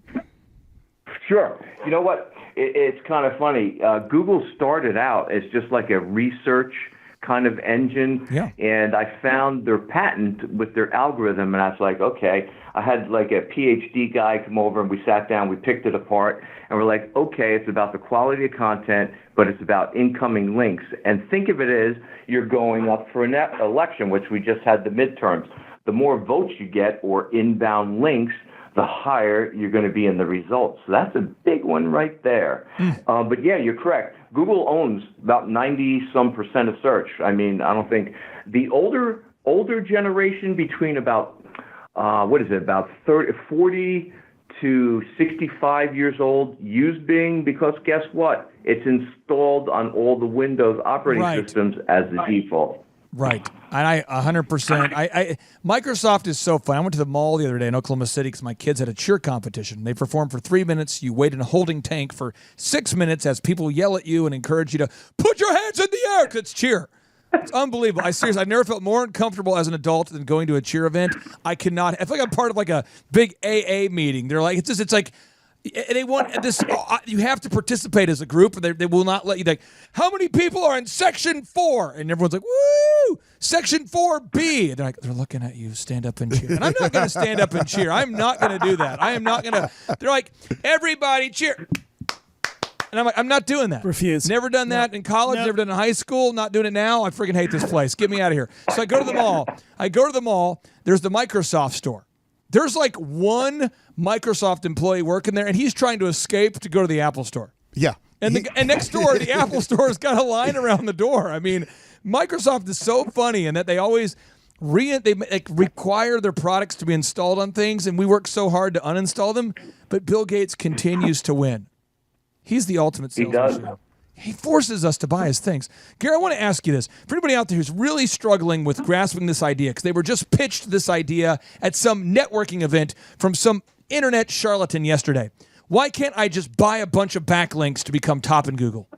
Sure. You know what? It's kind of funny. Google started out as just like a research kind of engine, and I found their patent with their algorithm, and I was like, okay. I had like a PhD guy come over, and we sat down, we picked it apart, and we're like, okay, it's about the quality of content, but it's about incoming links. And think of it as you're going up for an election, which we just had the midterms. The more votes you get or inbound links, the higher you're going to be in the results. So that's a big one right there. But yeah, you're correct. Google owns about 90-some% of search. I mean, I don't think the older generation between about, about 40 to 65 years old use Bing because guess what? It's installed on all the Windows operating systems as the default. Right. And I 100%. Microsoft is so fun. I went to the mall the other day in Oklahoma City because my kids had a cheer competition. They performed for 3 minutes. You wait in a holding tank for 6 minutes as people yell at you and encourage you to put your hands in the air because it's cheer. It's unbelievable. I've never felt more uncomfortable as an adult than going to a cheer event. I feel like I'm part of like a big AA meeting. They're like, it's like, they want this. You have to participate as a group, or they will not let you. Like, how many people are in Section 4? And everyone's like, "Woo! Section 4B." And they're looking at you. Stand up and cheer. And I'm not going to stand up and cheer. I'm not going to do that. I am not going to. They're like, everybody cheer. And I'm like, I'm not doing that. Refuse. Never done that in college, never done it in high school, not doing it now. I freaking hate this place. Get me out of here. So I go to the mall. There's the Microsoft store. There's like one Microsoft employee working there, and he's trying to escape to go to the Apple store. Yeah. And next door, the Apple store has got a line around the door. I mean, Microsoft is so funny in that they always require their products to be installed on things, and we work so hard to uninstall them, but Bill Gates continues to win. He's the ultimate salesman. He forces us to buy his things. Gary, I want to ask you this. For anybody out there who's really struggling with grasping this idea, because they were just pitched this idea at some networking event from some internet charlatan yesterday, why can't I just buy a bunch of backlinks to become top in Google?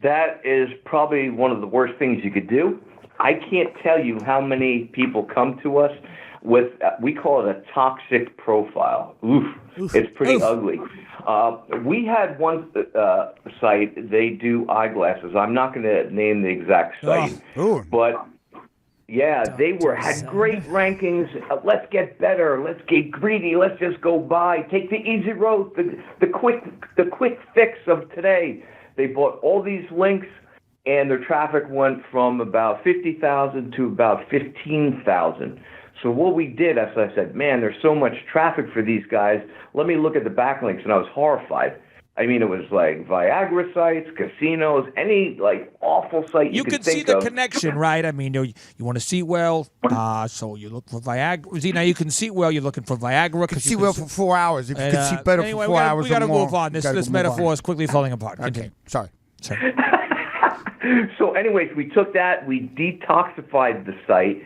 That is probably one of the worst things you could do. I can't tell you how many people come to us with, we call it a toxic profile. Oof. It's pretty ugly. We had one site, they do eyeglasses. I'm not going to name the exact site, but yeah, they had great rankings. Let's get better. Let's get greedy. Let's just go buy. Take the easy road, the quick fix of today. They bought all these links, and their traffic went from about 50,000 to about 15,000. So what we did, as I said, man, there's so much traffic for these guys. Let me look at the backlinks, and I was horrified. I mean, it was like Viagra sites, casinos, any like awful site you could think see the of. connection, right? I mean, you want to see well, so you look for Viagra. See, now you can see well, you're looking for Viagra. You can see well for 4 hours. If you can see better anyway, for 4 hours we got to or more, move on. This metaphor is quickly falling apart. Okay, sorry. So anyways, we took that, we detoxified the site.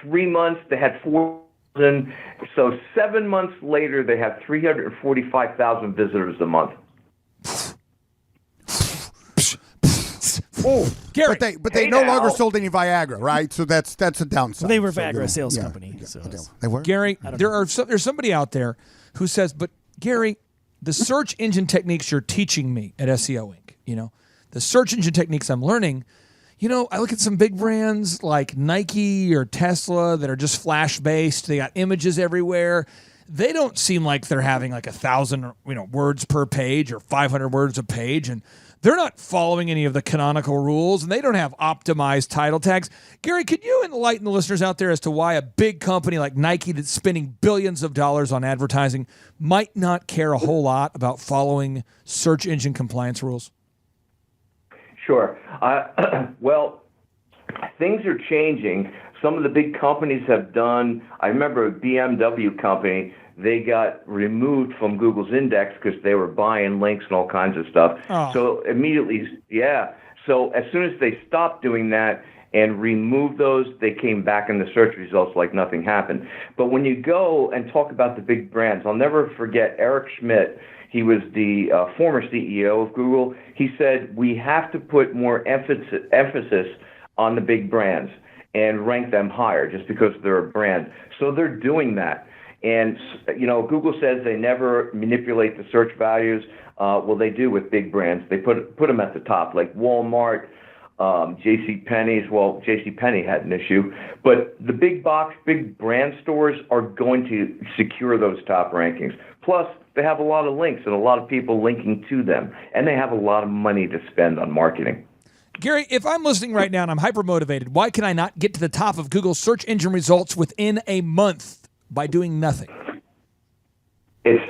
3 months, they had 4,000. So 7 months later, they had 345,000 visitors a month. Oh, Gary, but they no longer sold any Viagra, right? So that's a downside. They were Viagra sales company. So they were. Gary, there's somebody out there who says, but Gary, the search engine techniques you're teaching me at SEO Inc., the search engine techniques I'm learning, I look at some big brands like Nike or Tesla that are just flash-based. They got images everywhere. They don't seem like they're having like 1,000, words per page or 500 words a page, and they're not following any of the canonical rules, and they don't have optimized title tags. Gary, could you enlighten the listeners out there as to why a big company like Nike that's spending billions of dollars on advertising might not care a whole lot about following search engine compliance rules? Sure. Well, things are changing. Some of the big companies have done, I remember a BMW company, they got removed from Google's index because they were buying links and all kinds of stuff. Oh. So immediately, so as soon as they stopped doing that and removed those, they came back in the search results like nothing happened. But when you go and talk about the big brands, I'll never forget Eric Schmidt. He was the former CEO of Google. He said, we have to put more emphasis on the big brands and rank them higher just because they're a brand. So they're doing that. And, Google says they never manipulate the search values. Well, they do with big brands. They put them at the top, like Walmart, JCPenney's. Well, JCPenney had an issue. But the big box, big brand stores are going to secure those top rankings. Plus, they have a lot of links and a lot of people linking to them. And they have a lot of money to spend on marketing. Gary, if I'm listening right now and I'm hyper-motivated, why can I not get to the top of Google's search engine results within a month by doing nothing? It's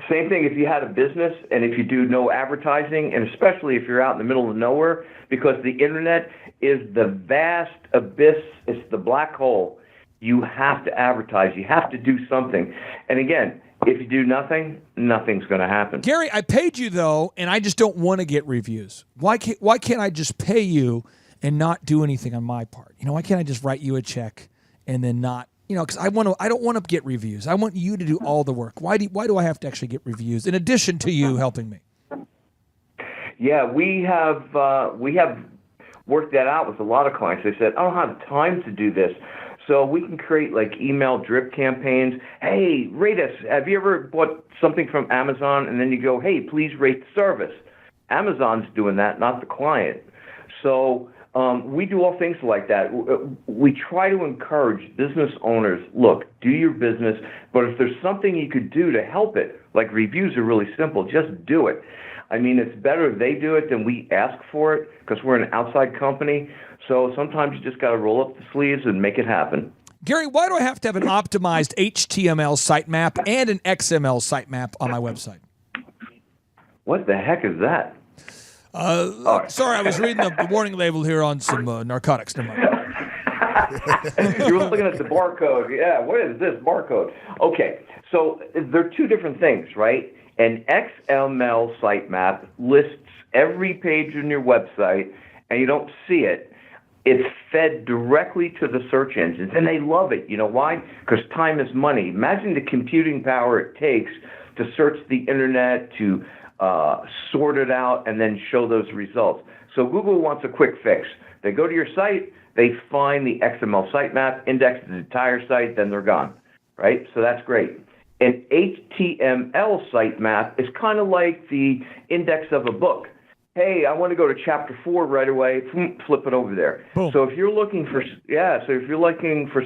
same thing if you had a business and if you do no advertising, and especially if you're out in the middle of nowhere, because the internet is the vast abyss. It's the black hole. You have to advertise. You have to do something. And again, if you do nothing, nothing's going to happen. Gary, I paid you, though, and I just don't want to get reviews. Why can't I just pay you and not do anything on my part? Why can't I just write you a check and then not, because I don't want to get reviews. I want you to do all the work. Why do I have to actually get reviews in addition to you helping me? Yeah, we have worked that out with a lot of clients. They said, I don't have time to do this. So we can create like email drip campaigns. Hey, rate us. Have you ever bought something from Amazon and then you go, hey, please rate the service? Amazon's doing that, not the client. So We do all things like that. We try to encourage business owners, look, do your business, but if there's something you could do to help it, like reviews are really simple, just do it. I mean, it's better if they do it than we ask for it because we're an outside company. So sometimes you just got to roll up the sleeves and make it happen. Gary, why do I have to have an optimized HTML sitemap and an XML sitemap on my website? What the heck is that? Sorry, I was reading the warning label here on some narcotics. Never mind. You were looking at the barcode. Yeah, what is this barcode? Okay, so they're two different things, right? An XML sitemap lists every page on your website, and you don't see it. It's fed directly to the search engines, and they love it. You know why? Because time is money. Imagine the computing power it takes to search the internet, to sort it out, and then show those results. So Google wants a quick fix. They go to your site, they find the XML sitemap, index the entire site, then they're gone, right? So that's great. An HTML sitemap is kind of like the index of a book. Hey, I want to go to chapter 4 right away. Flip it over there. Boom. So if you're looking for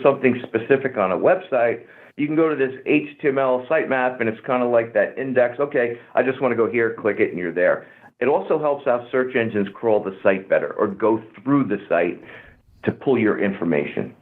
something specific on a website, you can go to this HTML sitemap, and it's kind of like that index. Okay, I just want to go here, click it, and you're there. It also helps out search engines crawl the site better or go through the site to pull your information.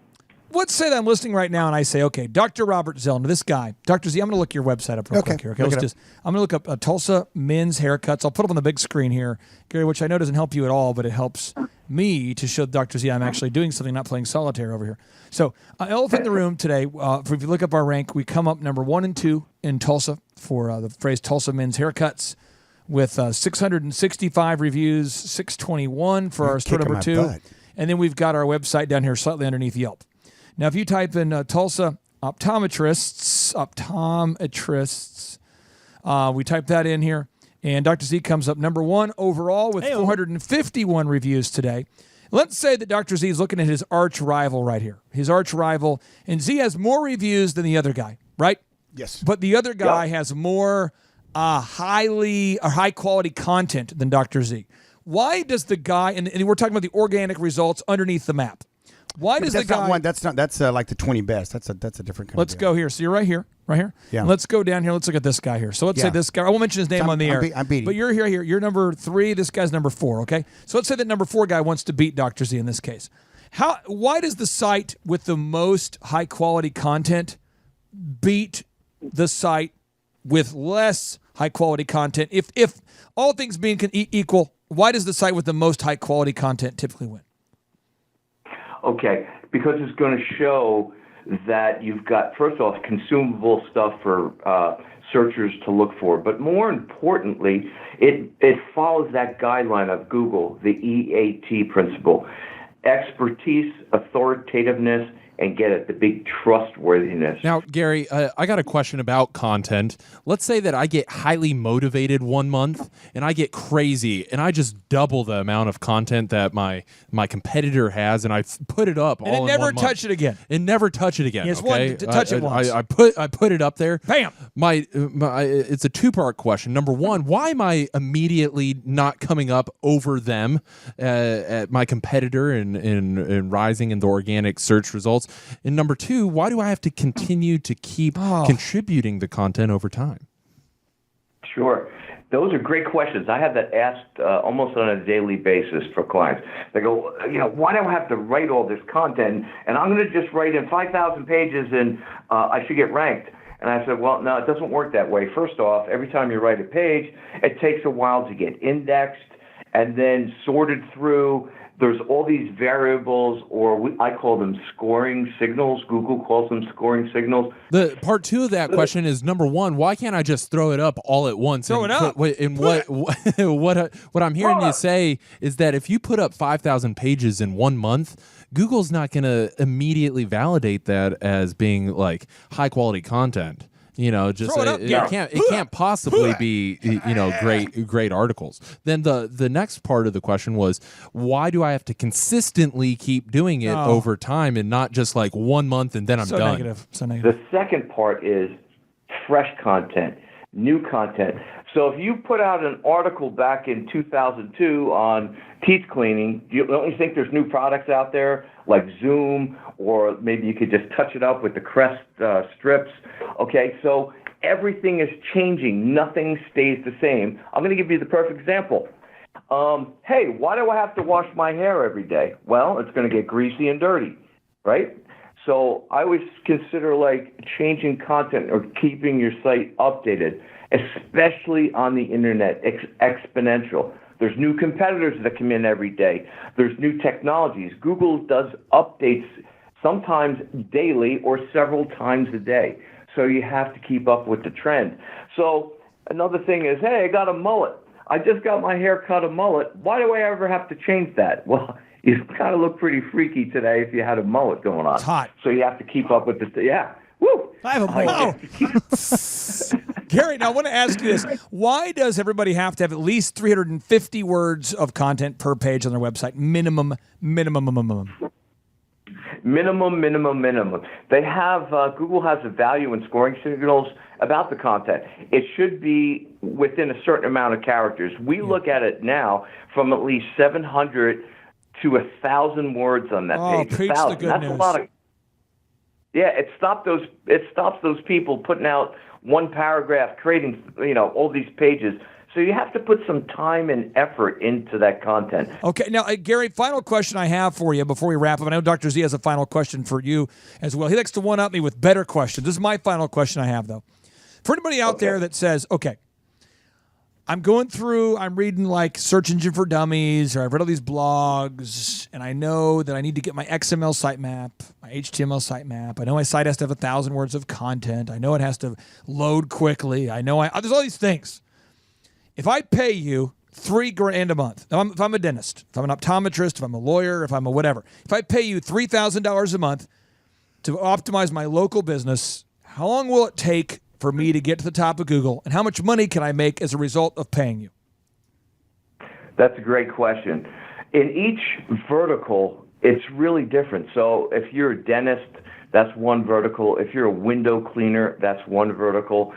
Let's say that I'm listening right now and I say, okay, Dr. Robert Zellner, this guy, Dr. Z, I'm going to look your website up real quick here. Okay, I'm going to look up Tulsa men's haircuts. I'll put them on the big screen here, Gary, which I know doesn't help you at all, but it helps me to show Dr. Z I'm actually doing something, not playing solitaire over here. So, elephant in the room today, if you look up our rank, we come up number 1 and 2 in Tulsa for the phrase Tulsa men's haircuts with 665 reviews, 621 for our store number 2. And then we've got our website down here slightly underneath Yelp. Now, if you type in Tulsa optometrists, we type that in here, and Dr. Z comes up number 1 overall with 451 reviews today. Let's say that Dr. Z is looking at his arch rival right here, and Z has more reviews than the other guy, right? Yes. But the other guy has more high quality content than Dr. Z. Why does the guy, and we're talking about the organic results underneath the map. Why does the guy? That's like the 20 best. That's a different kind. Let's go here. So you're right here. Yeah. Let's go down here. Let's look at this guy here. So let's say this guy. I won't mention his name on the air. I'm beating. But you're here. You're number 3. This guy's number 4. Okay. So let's say that number 4 guy wants to beat Dr. Z in this case. Why does the site with the most high quality content beat the site with less high quality content? If all things being equal, why does the site with the most high quality content typically win? Okay, because it's going to show that you've got, first off, consumable stuff for searchers to look for. But more importantly, it follows that guideline of Google, the EAT principle. Expertise, authoritativeness, and get it, the big trustworthiness. Now, Gary, I got a question about content. Let's say that I get highly motivated one month and I get crazy and I just double the amount of content that my competitor has, and I put it up all in 1 month. And never touch it again. And never touch it again. Yes, okay? touch it once. I put it up there. Bam! It's a 2-part question. Number 1, why am I immediately not coming up over them at my competitor in rising in the organic search results? And number 2, why do I have to continue to keep contributing the content over time? Sure. Those are great questions. I have that asked almost on a daily basis for clients. They go, why do I have to write all this content? And I'm going to just write in 5,000 pages and I should get ranked. And I said, well, no, it doesn't work that way. First off, every time you write a page, it takes a while to get indexed and then sorted through. There's all these variables, or I call them scoring signals. Google calls them scoring signals. The part 2 of that question is, number 1, why can't I just throw it up all at once? Throw it up. What I'm hearing you say is that if you put up 5,000 pages in 1 month, Google's not going to immediately validate that as being like high quality content. It can't possibly be great articles. Then the next part of the question was, why do I have to consistently keep doing it over time and not just like 1 month and then I'm done? So negative. The second part is fresh content, new content. So if you put out an article back in 2002 on teeth cleaning, don't you think there's new products out there like Zoom, or maybe you could just touch it up with the Crest strips? Okay, so everything is changing. Nothing stays the same. I'm going to give you the perfect example. Hey, why do I have to wash my hair every day? Well, it's going to get greasy and dirty, right? So I always consider like changing content or keeping your site updated, especially on the internet, exponential. There's new competitors that come in every day. There's new technologies. Google does updates sometimes daily or several times a day. So you have to keep up with the trend. So another thing is, hey, I got a mullet. I just got my hair cut a mullet. Why do I ever have to change that? Well, you kind of look pretty freaky today if you had a mullet going on. It's hot. So you have to keep up with the, yeah. Woo! I have a mullet. Gary, now I want to ask you this. Why does everybody have to have at least 350 words of content per page on their website? Minimum. Minimum. They have, Google has a value in scoring signals about the content. It should be within a certain amount of characters. We look at it now from at least 700 to 1,000 words on that page. Preach 1,000. the good That's news. a lot of. Yeah, it stops those people putting out one paragraph, creating all these pages. So you have to put some time and effort into that content. Okay, now, Gary, final question I have for you before we wrap up. I know Dr. Z has a final question for you as well. He likes to one-up me with better questions. This is my final question I have, though. For anybody out there that says, okay, I'm going through, I'm reading like Search Engine for Dummies, or I've read all these blogs, and I know that I need to get my XML sitemap, my HTML sitemap. I know my site has to have 1,000 words of content. I know it has to load quickly. I know there's all these things. If I pay you $3,000 a month, if I'm a dentist, if I'm an optometrist, if I'm a lawyer, if I'm a whatever, if I pay you $3,000 a month to optimize my local business, how long will it take for me to get to the top of Google, and how much money can I make as a result of paying you? That's a great question. In each vertical, it's really different. So if you're a dentist, that's one vertical. If you're a window cleaner, that's one vertical.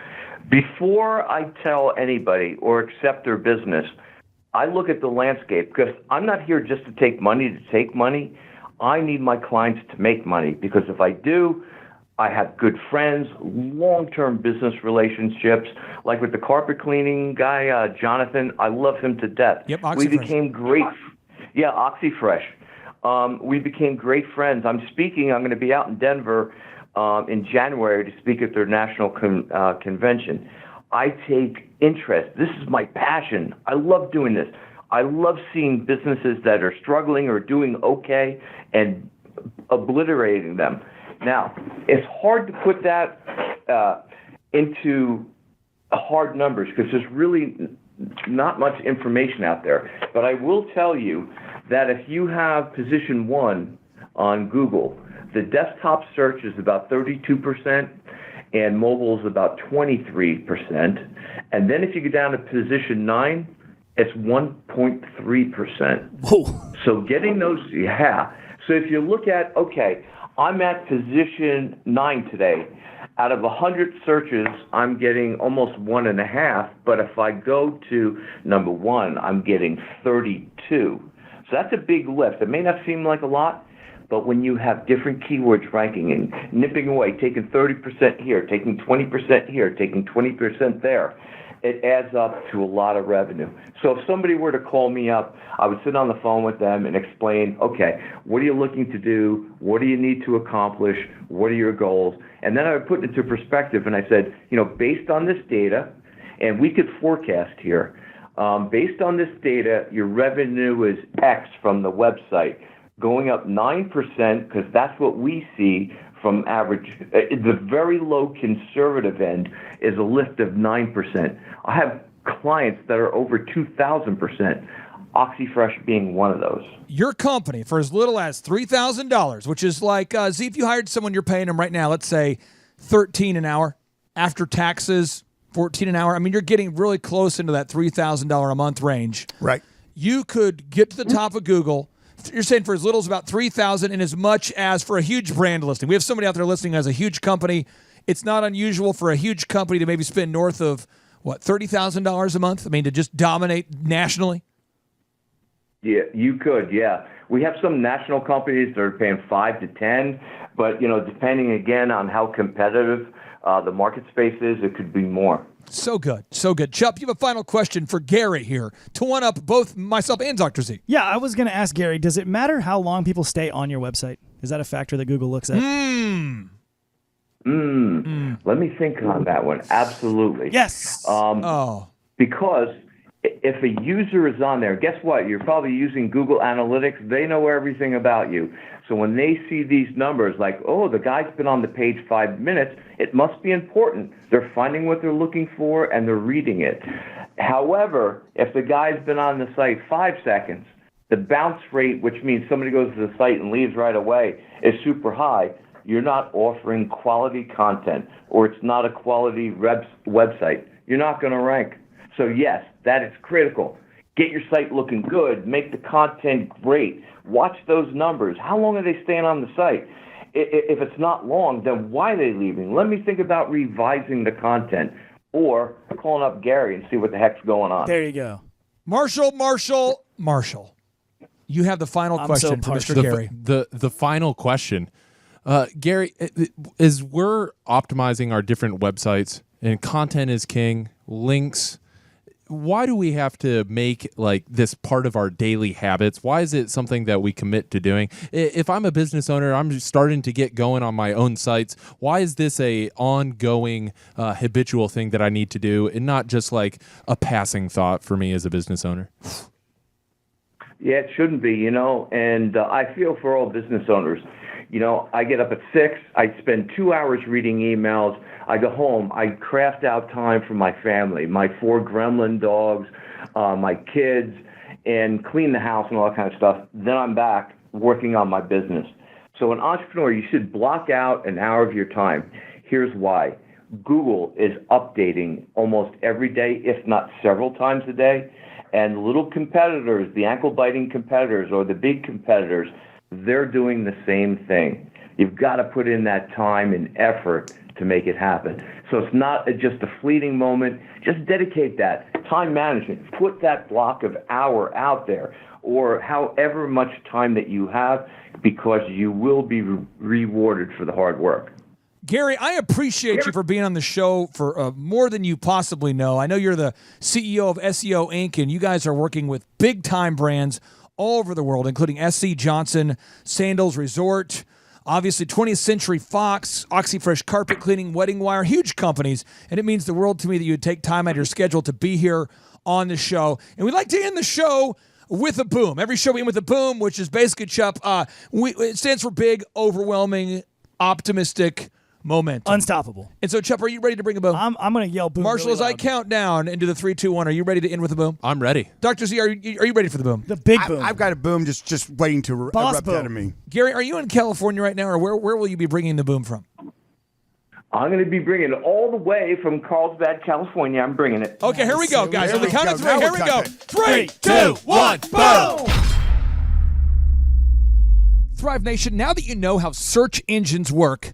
Before I tell anybody or accept their business, I look at the landscape, because I'm not here just to take money to take money. I need my clients to make money, because if I do, I have good friends, long-term business relationships, like with the carpet cleaning guy, Jonathan. I love him to death. Yep, we Oxyfresh. became great. Yeah, Oxyfresh. We became great friends. I'm going to be out in Denver in January to speak at their national convention. I take interest. This is my passion. I love doing this. I love seeing businesses that are struggling or doing okay and obliterating them. Now, it's hard to put that into hard numbers, because there's really not much information out there. But I will tell you that if you have position 1 on Google, the desktop search is about 32%, and mobile is about 23%. And then if you go down to position 9, it's 1.3%. Whoa. So getting those, So if you look at, okay, I'm at position 9 today. Out of 100 searches, I'm getting almost 1.5. But if I go to number 1, I'm getting 32. So that's a big lift. It may not seem like a lot, but when you have different keywords ranking and nipping away, taking 30% here, taking 20% here, taking 20% there, it adds up to a lot of revenue. So if somebody were to call me up, I would sit on the phone with them and explain, okay, what are you looking to do? What do you need to accomplish? What are your goals? And then I would put it into perspective, and I said, based on this data, and we could forecast here, based on this data, your revenue is X from the website, going up 9%, because that's what we see from average. The very low conservative end is a lift of 9%. I have clients that are over 2,000%, Oxyfresh being one of those. Your company, for as little as $3,000, which is like, see, if you hired someone, you're paying them right now, let's say $13 an hour, after taxes, $14 an hour. I mean, you're getting really close into that $3,000 a month range. Right. You could get to the top of Google. You're saying for as little as about $3,000, and as much as for a huge brand listing. We have somebody out there listening who has a huge company. It's not unusual for a huge company to maybe spend north of what, $30,000 a month? I mean, to just dominate nationally? Yeah, you could. Yeah, we have some national companies that are paying 5 to 10, but depending again on how competitive the market space is, it could be more. So good, so good. Chup, you have a final question for Gary here to one up both myself and Dr. Z. Yeah, I was going to ask Gary, does it matter how long people stay on your website? Is that a factor that Google looks at? Let me think on that one. Absolutely. Yes. Because if a user is on there, guess what? You're probably using Google Analytics. They know everything about you. So when they see these numbers like, oh, the guy's been on the page 5 minutes, it must be important. They're finding what they're looking for and they're reading it. However, if the guy's been on the site 5 seconds, the bounce rate, which means somebody goes to the site and leaves right away, is super high. You're not offering quality content, or it's not a quality website. You're not going to rank. So yes, that is critical. Get your site looking good. Make the content great. Watch those numbers. How long are they staying on the site? If it's not long, then why are they leaving? Let me think about revising the content or calling up Gary and see what the heck's going on. There you go. Marshall. You have the final question for Mr. Gary. The final question. Gary, as we're optimizing our different websites and content is king, links, why do we have to make like this part of our daily habits? Why is it something that we commit to doing? If I'm a business owner, I'm just starting to get going on my own sites. Why is this a ongoing habitual thing that I need to do and not just like a passing thought for me as a business owner? Yeah, it shouldn't be, and I feel for all business owners. I get up at 6, I spend 2 hours reading emails, I go home, I craft out time for my family, my 4 gremlin dogs, my kids, and clean the house and all that kind of stuff. Then I'm back working on my business. So an entrepreneur, you should block out an hour of your time. Here's why. Google is updating almost every day, if not several times a day, and little competitors, the ankle-biting competitors or the big competitors, they're doing the same thing. You've got to put in that time and effort to make it happen. So it's not just a fleeting moment. Just dedicate that. Time management. Put that block of hour out there or however much time that you have, because you will be rewarded for the hard work. Gary, I appreciate you for being on the show for more than you possibly know. I know you're the CEO of SEO Inc., and you guys are working with big-time brands all over the world, including SC Johnson, Sandals Resort, obviously 20th Century Fox, OxyFresh Carpet Cleaning, Wedding Wire, huge companies. And it means the world to me that you would take time out of your schedule to be here on the show. And we'd like to end the show with a boom. Every show we end with a boom, which is basically, Chup, it stands for big, overwhelming, optimistic, momentum. Unstoppable. And so, Chup, are you ready to bring a boom? I'm going to yell boom. Marshall, really as I count down into the 3, 2, 1, are you ready to end with a boom? I'm ready. Dr. Z, are you ready for the boom? The big boom. I've got a boom just waiting to Boss erupt boom. out of me. Gary, are you in California right now, or where will you be bringing the boom from? I'm going to be bringing it all the way from Carlsbad, California. I'm bringing it. Okay, here we go, guys. On the count of 3, here we go. 3, 2, 1, boom! Thrive Nation, now that you know how search engines work,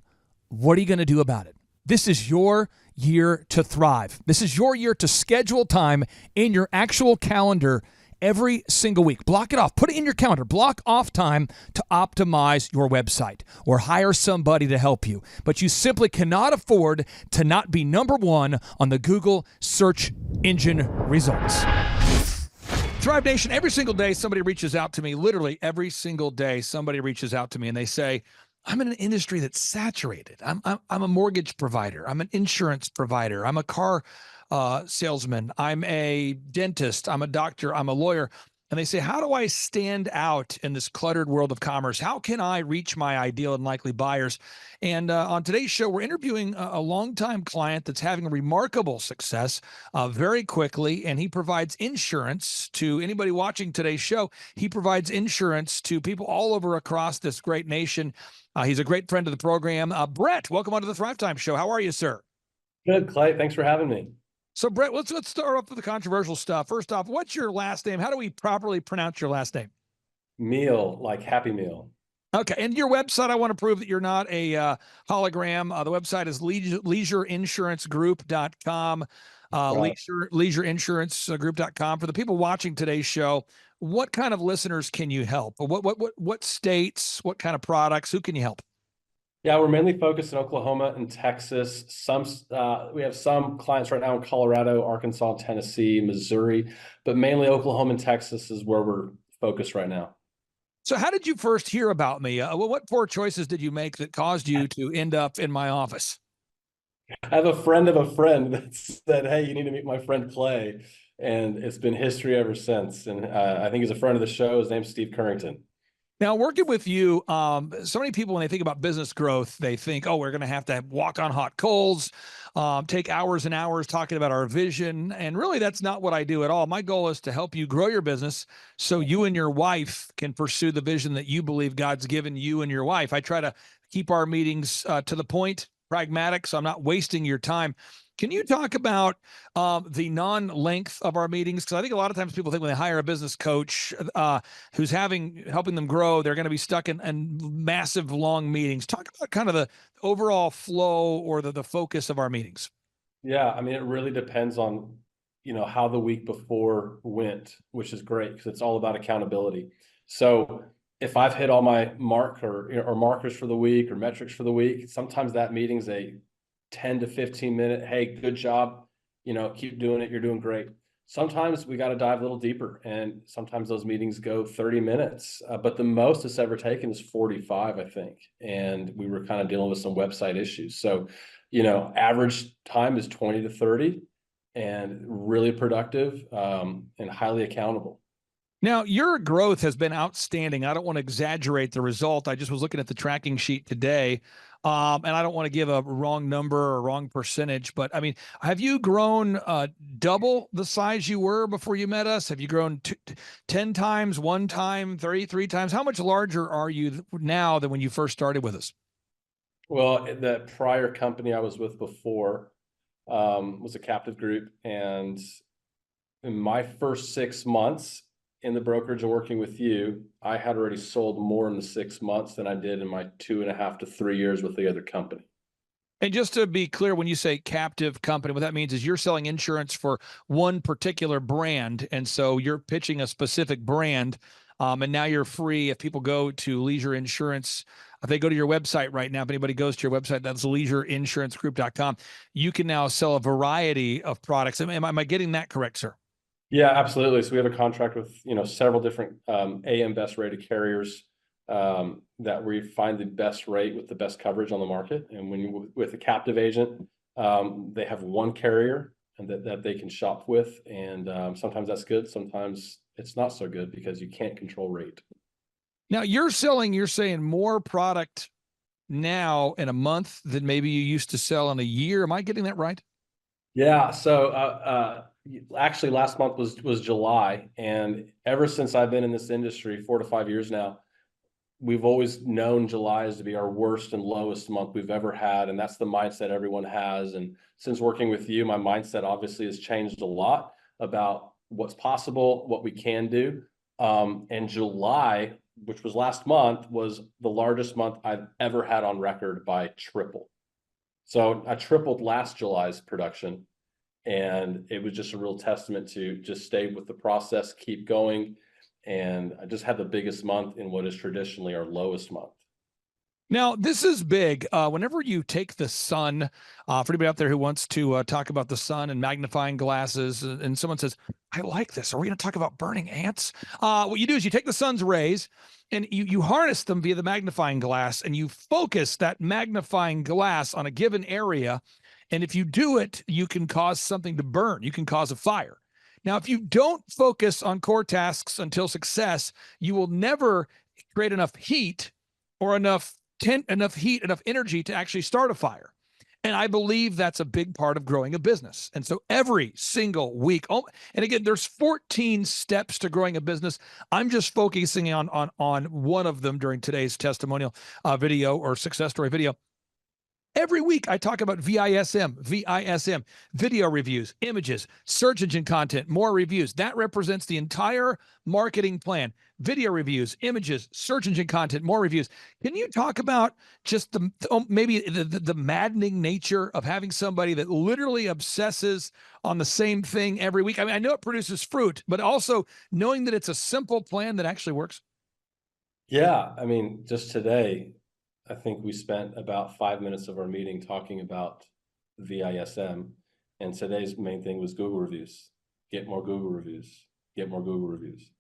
what are you going to do about it? This is your year to thrive. This is your year to schedule time in your actual calendar every single week. Block it off. Put it in your calendar. Block off time to optimize your website or hire somebody to help you. But you simply cannot afford to not be number one on the Google search engine results. Thrive Nation, every single day somebody reaches out to me, literally every single day somebody reaches out to me and they say, I'm in an industry that's saturated. I'm a mortgage provider. I'm an insurance provider. I'm a car salesman. I'm a dentist. I'm a doctor. I'm a lawyer. And they say, how do I stand out in this cluttered world of commerce? How can I reach my ideal and likely buyers? And on today's show, we're interviewing a longtime client that's having remarkable success very quickly. And he provides insurance to anybody watching today's show. He provides insurance to people all over across this great nation. He's a great friend of the program. Brett, welcome onto the Thrivetime Show. How are you, sir? Good, Clay. Thanks for having me. So, Brett, let's start off with the controversial stuff. First off, what's your last name? How do we properly pronounce your last name? Meal, like Happy Meal. Okay, and your website, I want to prove that you're not a hologram. The website is leisureinsurancegroup.com. Right. leisureinsurancegroup.com. For the people watching today's show, what kind of listeners can you help? What states, what kind of products, who can you help? Yeah, we're mainly focused in Oklahoma and Texas. We have some clients right now in Colorado, Arkansas, Tennessee, Missouri, but mainly Oklahoma and Texas is where we're focused right now. So how did you first hear about me? What poor choices did you make that caused you to end up in my office? I have a friend of a friend that said, "Hey, you need to meet my friend Clay," and it's been history ever since. And I think he's a friend of the show. His name's Steve Currington. Now, working with you, so many people, when they think about business growth, they think, oh, we're going to have walk on hot coals, take hours and hours talking about our vision. And really, that's not what I do at all. My goal is to help you grow your business so you and your wife can pursue the vision that you believe God's given you and your wife. I try to keep our meetings to the point, pragmatic, so I'm not wasting your time. Can you talk about the non-length of our meetings? Because I think a lot of times people think when they hire a business coach who's helping them grow, they're going to be stuck in massive long meetings. Talk about kind of the overall flow or the focus of our meetings. Yeah, I mean, it really depends on, how the week before went, which is great because it's all about accountability. So if I've hit all my markers for the week or metrics for the week, sometimes that meeting's a 10 to 15 minute, hey, good job, keep doing it, you're doing great. Sometimes we got to dive a little deeper, and sometimes those meetings go 30 minutes, but the most it's ever taken is 45, I think. And we were kind of dealing with some website issues. So, average time is 20 to 30 and really productive and highly accountable. Now, your growth has been outstanding. I don't want to exaggerate the result. I just was looking at the tracking sheet today, and I don't want to give a wrong number or wrong percentage, but I mean, have you grown double the size you were before you met us? Have you grown 10 times, 1 time, 33 times? How much larger are you now than when you first started with us? Well, the prior company I was with before was a captive group, and in my first 6 months in the brokerage and working with you, I had already sold more in the 6 months than I did in my 2.5 to 3 years with the other company. And just to be clear, when you say captive company, what that means is you're selling insurance for one particular brand. And so you're pitching a specific brand. And now you're free. If people go to Leisure Insurance, if they go to your website right now, if anybody goes to your website, that's leisureinsurancegroup.com, you can now sell a variety of products. Am I getting that correct, sir? Yeah, absolutely. So we have a contract with, several different AM best rated carriers that we find the best rate with the best coverage on the market. And when you with a captive agent, they have one carrier and that they can shop with. And sometimes that's good. Sometimes it's not so good because you can't control rate. Now you're saying more product now in a month than maybe you used to sell in a year. Am I getting that right? Yeah. So actually last month was July. And ever since I've been in this industry 4 to 5 years now, we've always known July is to be our worst and lowest month we've ever had. And that's the mindset everyone has. And since working with you, my mindset obviously has changed a lot about what's possible, what we can do. And July, which was last month, was the largest month I've ever had on record by triple. So I tripled last July's production. And it was just a real testament to just stay with the process, keep going. And I just had the biggest month in what is traditionally our lowest month. Now, this is big. Whenever you take the sun, for anybody out there who wants to talk about the sun and magnifying glasses, and someone says, I like this. Are we going to talk about burning ants? What you do is you take the sun's rays and you harness them via the magnifying glass, and you focus that magnifying glass on a given area. And if you do it, you can cause something to burn. You can cause a fire. Now, if you don't focus on core tasks until success, you will never create enough heat or enough energy to actually start a fire. And I believe that's a big part of growing a business. And so every single week, and again, there's 14 steps to growing a business. I'm just focusing on one of them during today's testimonial video or success story video. Every week I talk about VISM, video reviews, images, search engine content, more reviews. That represents the entire marketing plan. Video reviews, images, search engine content, more reviews. Can you talk about just the maddening nature of having somebody that literally obsesses on the same thing every week? I mean, I know it produces fruit, but also knowing that it's a simple plan that actually works. Yeah, I mean, just today, I think we spent about 5 minutes of our meeting talking about VISM, and today's main thing was Google reviews. Get more Google reviews. Get more Google reviews.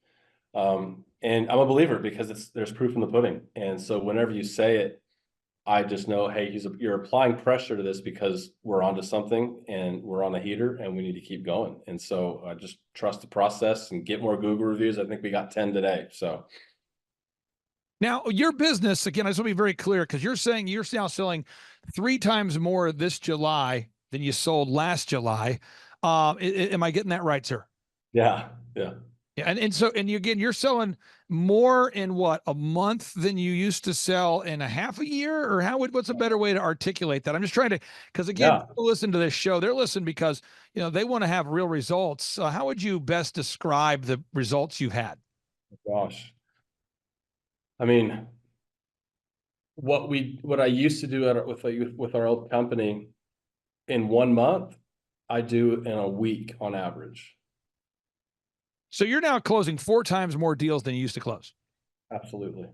And I'm a believer because there's proof in the pudding. And so whenever you say it, I just know, hey, you're applying pressure to this because we're onto something and we're on a heater and we need to keep going. And so I just trust the process and get more Google reviews. I think we got 10 today. So. Now, your business, again, I just want to be very clear because you're saying you're now selling 3 times more this July than you sold last July. Am I getting that right, sir? Yeah. Yeah, and you're selling more in what, a month than you used to sell in a half a year, or what's a better way to articulate that? I'm just trying to, because again, people listen to this show, they're listening because they want to have real results. How would you best describe the results you've had? Gosh, I mean, what I used to do with our old company in 1 month, I do in a week on average. So you're now closing 4 times more deals than you used to close. Absolutely.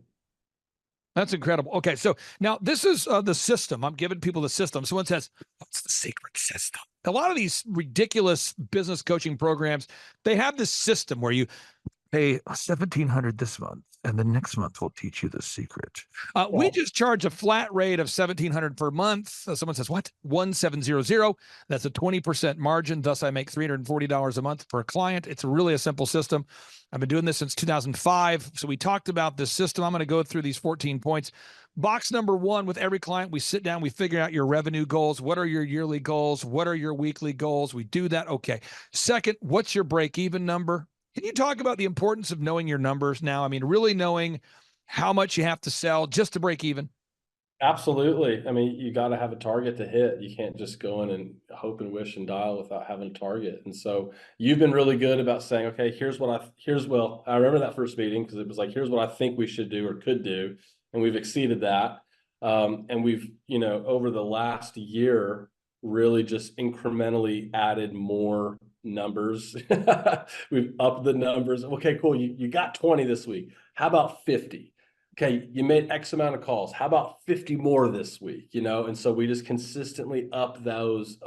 That's incredible. Okay, so now this is the system. I'm giving people the system. Someone says, what's the secret system? A lot of these ridiculous business coaching programs, they have this system where you pay $1,700 this month, and the next month we'll teach you the secret. We just charge a flat rate of $1,700 per month. Someone says, what? $1,700. That's a 20% margin. Thus, I make $340 a month per client. It's really a simple system. I've been doing this since 2005. So we talked about this system. I'm going to go through these 14 points. Box number 1, with every client, we sit down, we figure out your revenue goals. What are your yearly goals? What are your weekly goals? We do that. Okay. Second, what's your break-even number? Can you talk about the importance of knowing your numbers now? I mean, really knowing how much you have to sell just to break even? Absolutely. I mean, you got to have a target to hit. You can't just go in and hope and wish and dial without having a target. And so you've been really good about saying, okay, I remember that first meeting because it was like, here's what I think we should do or could do. And we've exceeded that. And we've, over the last year, really just incrementally added more numbers. We've upped the numbers. Okay, cool. You got 20 this week. How about 50? Okay, you made X amount of calls. How about 50 more this week? And so we just consistently up those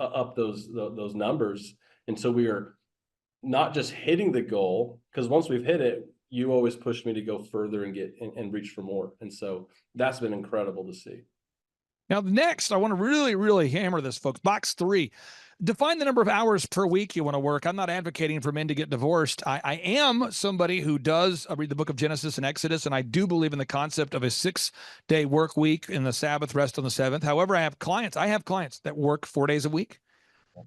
numbers. And so we are not just hitting the goal, because once we've hit it, you always push me to go further and get and reach for more. And so that's been incredible to see. Now, next, I want to really, really hammer this, folks. Box 3, define the number of hours per week you want to work. I'm not advocating for men to get divorced. I am somebody who does read the book of Genesis and Exodus, and I do believe in the concept of a 6-day work week and the Sabbath rest on the 7th. However, I have clients that work 4 days a week.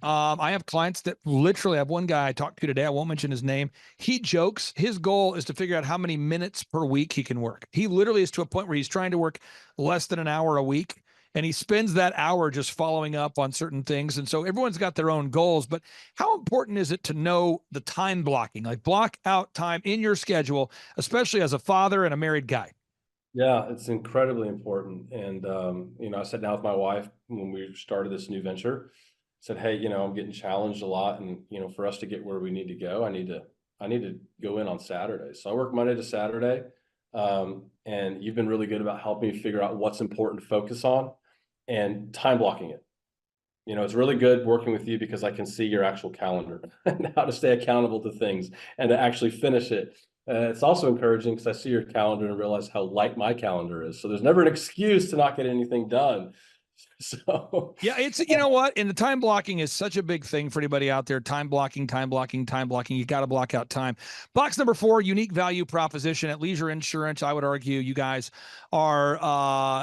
I have clients that literally, I have one guy I talked to today. I won't mention his name. He jokes. His goal is to figure out how many minutes per week he can work. He literally is to a point where he's trying to work less than an hour a week. And he spends that hour just following up on certain things. And so everyone's got their own goals, but how important is it to know the time blocking, like block out time in your schedule, especially as a father and a married guy? Yeah, it's incredibly important. And, I sat down with my wife when we started this new venture, said, hey, I'm getting challenged a lot. And, for us to get where we need to go, I need to go in on Saturdays. So I work Monday to Saturday. And you've been really good about helping me figure out what's important to focus on and time blocking it. It's really good working with you because I can see your actual calendar and how to stay accountable to things and to actually finish it. It's also encouraging because I see your calendar and realize how light my calendar is. So there's never an excuse to not get anything done. So yeah, it's, you know what? And the time blocking is such a big thing for anybody out there. Time blocking. You got to block out time. Box number 4, unique value proposition. At Leisure Insurance, I would argue you guys are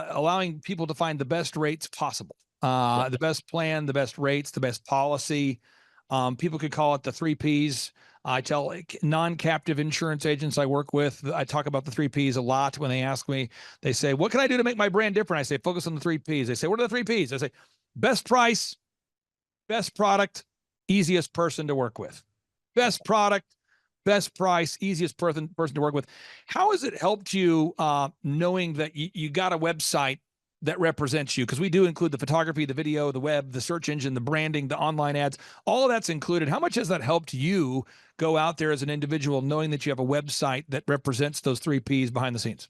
allowing people to find the best rates possible. The best plan, the best rates, the best policy. People could call it the 3 Ps. I tell non-captive insurance agents I work with, I talk about the 3 Ps a lot. When they ask me, they say, what can I do to make my brand different? I say, focus on the 3 Ps. They say, what are the 3 Ps? I say, best price, best product, easiest person to work with. Best product, best price, easiest person to work with. How has it helped you knowing that you got a website that represents you? Because we do include the photography, the video, the web, the search engine, the branding, the online ads, all of that's included. How much has that helped you go out there as an individual knowing that you have a website that represents those 3 Ps behind the scenes?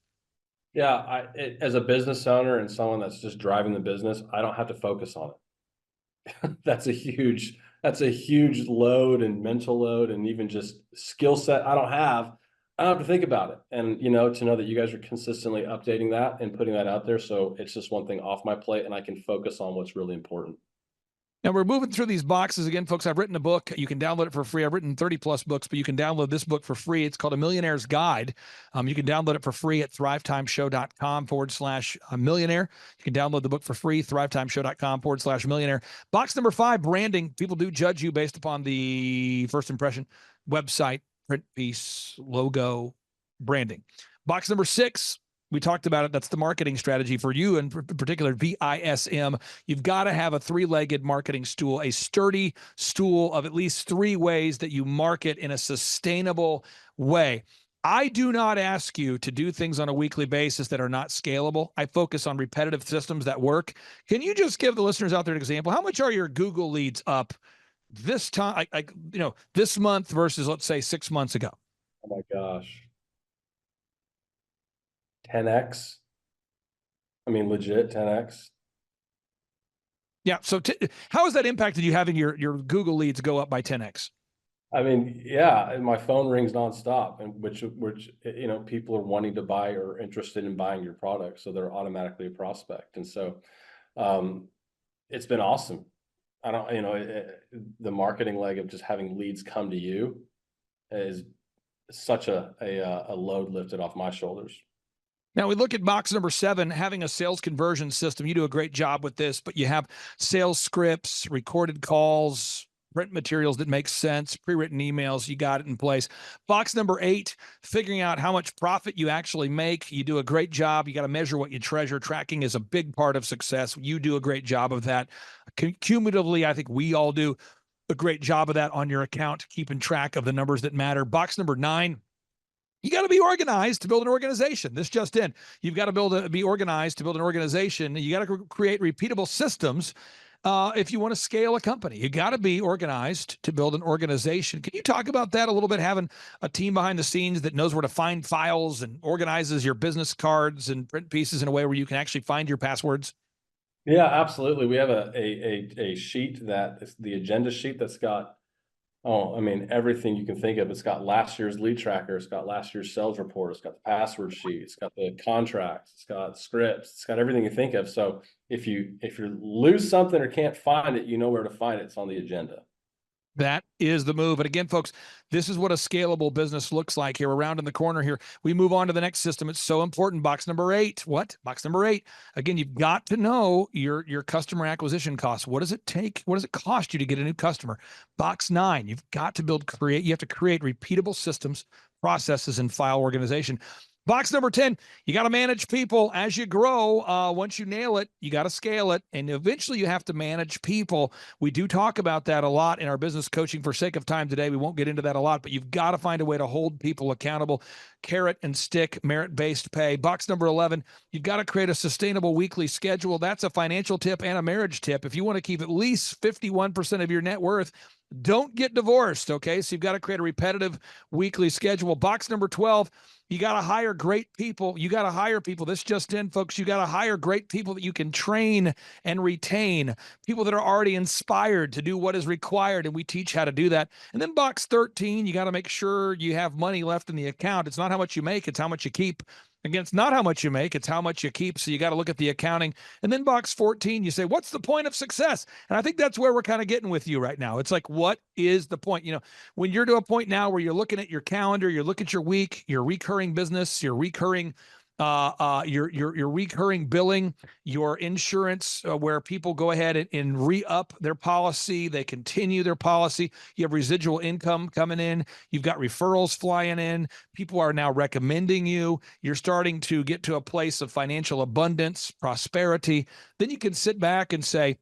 Yeah, as a business owner and someone that's just driving the business, I don't have to focus on it. That's a huge load and mental load and even just skill set I don't have to think about it. And, to know that you guys are consistently updating that and putting that out there. So it's just one thing off my plate and I can focus on what's really important. Now we're moving through these boxes again, folks. I've written a book. You can download it for free. I've written 30 plus books, but you can download this book for free. It's called A Millionaire's Guide. You can download it for free at thrivetimeshow.com/millionaire. You can download the book for free, thrivetimeshow.com/millionaire. Box number 5, branding. People do judge you based upon the first impression, website, print piece, logo, branding. Box number 6, we talked about it. That's the marketing strategy for you, in particular, VISM. You've got to have a 3-legged marketing stool, a sturdy stool of at least 3 ways that you market in a sustainable way. I do not ask you to do things on a weekly basis that are not scalable. I focus on repetitive systems that work. Can you just give the listeners out there an example? How much are your Google leads up this time, this month versus, let's say, 6 months ago? Oh my gosh. 10x. I mean, legit 10x. Yeah. So how has that impacted you having your Google leads go up by 10x? I mean, yeah, and my phone rings nonstop, and which people are wanting to buy or interested in buying your product, so they're automatically a prospect, and so it's been awesome. I don't, the marketing leg of just having leads come to you is such a load lifted off my shoulders. Now we look at box number 7, having a sales conversion system. You do a great job with this, but you have sales scripts, recorded calls, print materials that make sense, pre-written emails. You got it in place. Box number 8, figuring out how much profit you actually make. You do a great job. You got to measure what you treasure. Tracking is a big part of success. You do a great job of that. Cumulatively, I think we all do a great job of that on your account, keeping track of the numbers that matter. Box number 9, you got to be organized to build an organization. This just in. You've got to be organized to build an organization. You got to create repeatable systems if you want to scale a company. You got to be organized to build an organization. Can you talk about that a little bit, having a team behind the scenes that knows where to find files and organizes your business cards and print pieces in a way where you can actually find your passwords? Yeah, absolutely. We have a sheet that is the agenda sheet that's got everything you can think of. It's got last year's lead tracker. It's got last year's sales report. It's got the password sheet. It's got the contracts. It's got scripts. It's got everything you think of. So if you lose something or can't find it, you know where to find it. It's on the agenda. That is the move. And again, folks, this is what a scalable business looks like here. We're around in the corner here. We move on to the next system. It's so important. Box number 8. What? Box number 8. Again, you've got to know your customer acquisition costs. What does it take? What does it cost you to get a new customer? Box 9. You've got to you have to create repeatable systems, processes, and file organization. Box number 10, you got to manage people as you grow. Once you nail it, you got to scale it. And eventually you have to manage people. We do talk about that a lot in our business coaching. For sake of time today, we won't get into that a lot, but you've got to find a way to hold people accountable. Carrot and stick, merit-based pay. Box number 11, you've got to create a sustainable weekly schedule. That's a financial tip and a marriage tip. If you want to keep at least 51% of your net worth, don't get divorced, okay? So you've got to create a repetitive weekly schedule. Box number 12, you got to hire great people. You got to hire people. This just in, folks. You got to hire great people that you can train and retain, people that are already inspired to do what is required, and we teach how to do that. And then box 13, you got to make sure you have money left in the account. It's not how much you make, it's how much you keep. Again, it's not how much you make, it's how much you keep. So you got to look at the accounting. And then box 14, you say, what's the point of success? And I think that's where we're kind of getting with you right now. It's like, what is the point? When you're to a point now where you're looking at your calendar, you look at your week, your recurring business, your recurring your recurring billing, your insurance, where people go ahead and re-up their policy, they continue their policy. You have residual income coming in. You've got referrals flying in. People are now recommending you. You're starting to get to a place of financial abundance, prosperity. Then you can sit back and say,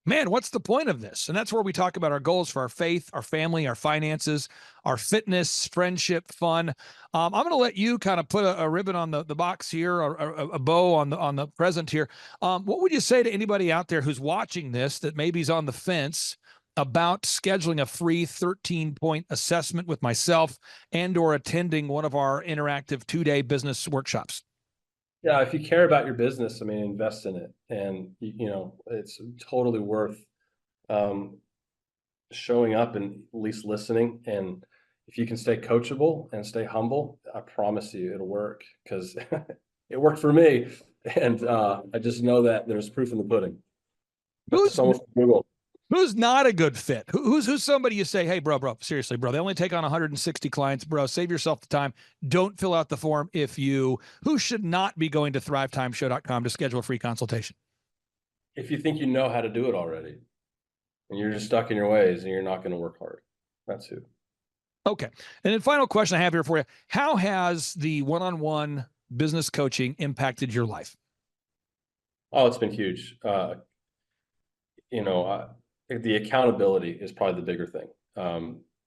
man, what's the point of this? And that's where we talk about our goals for our faith, our family, our finances, our fitness, friendship, fun. I'm going to let you kind of put a ribbon on the box here, or a bow on the present here. What would you say to anybody out there who's watching this that maybe is on the fence about scheduling a free 13-point assessment with myself and or attending one of our interactive 2-day business workshops? Yeah, if you care about your business, I mean, invest in it, and it's totally worth showing up and at least listening. And if you can stay coachable and stay humble, I promise you it'll work, because it worked for me, and I just know that there's proof in the pudding. Someone from Google. Who's not a good fit? Who's somebody you say, hey, bro, seriously, bro, they only take on 160 clients, bro, save yourself the time. Don't fill out the form who should not be going to thrivetimeshow.com to schedule a free consultation? If you think you know how to do it already, and you're just stuck in your ways and you're not going to work hard, that's who. Okay. And then final question I have here for you. How has the one-on-one business coaching impacted your life? Oh, it's been huge. The accountability is probably the bigger thing.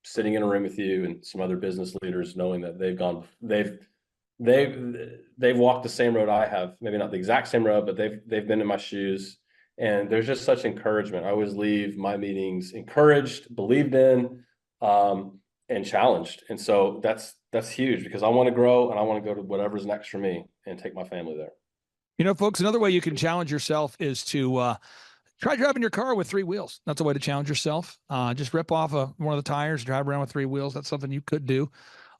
Sitting in a room with you and some other business leaders, knowing that they've walked the same road I have, maybe not the exact same road, but they've been in my shoes, and there's just such encouragement. I always leave my meetings encouraged, believed in, and challenged. And so that's huge, because I want to grow and I want to go to whatever's next for me and take my family there. Folks, another way you can challenge yourself is to try driving your car with 3 wheels. That's a way to challenge yourself. Just rip off one of the tires, drive around with 3 wheels. That's something you could do.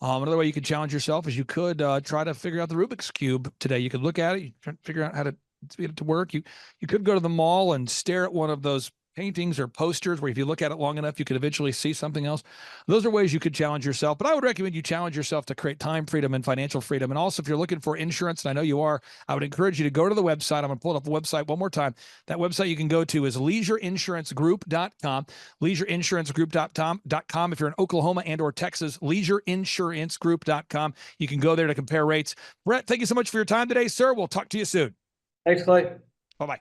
Another way you could challenge yourself is you could try to figure out the Rubik's Cube today. You could look at it, you try to figure out how to get it to work. You could go to the mall and stare at one of those paintings or posters where if you look at it long enough, you could eventually see something else. Those are ways you could challenge yourself, but I would recommend you challenge yourself to create time freedom and financial freedom. And also, if you're looking for insurance, and I know you are, I would encourage you to go to the website. I'm going to pull up the website one more time. That website you can go to is leisureinsurancegroup.com, leisureinsurancegroup.com. If you're in Oklahoma and or Texas, leisureinsurancegroup.com. You can go there to compare rates. Brett, thank you so much for your time today, sir. We'll talk to you soon. Thanks, Clay. Bye-bye.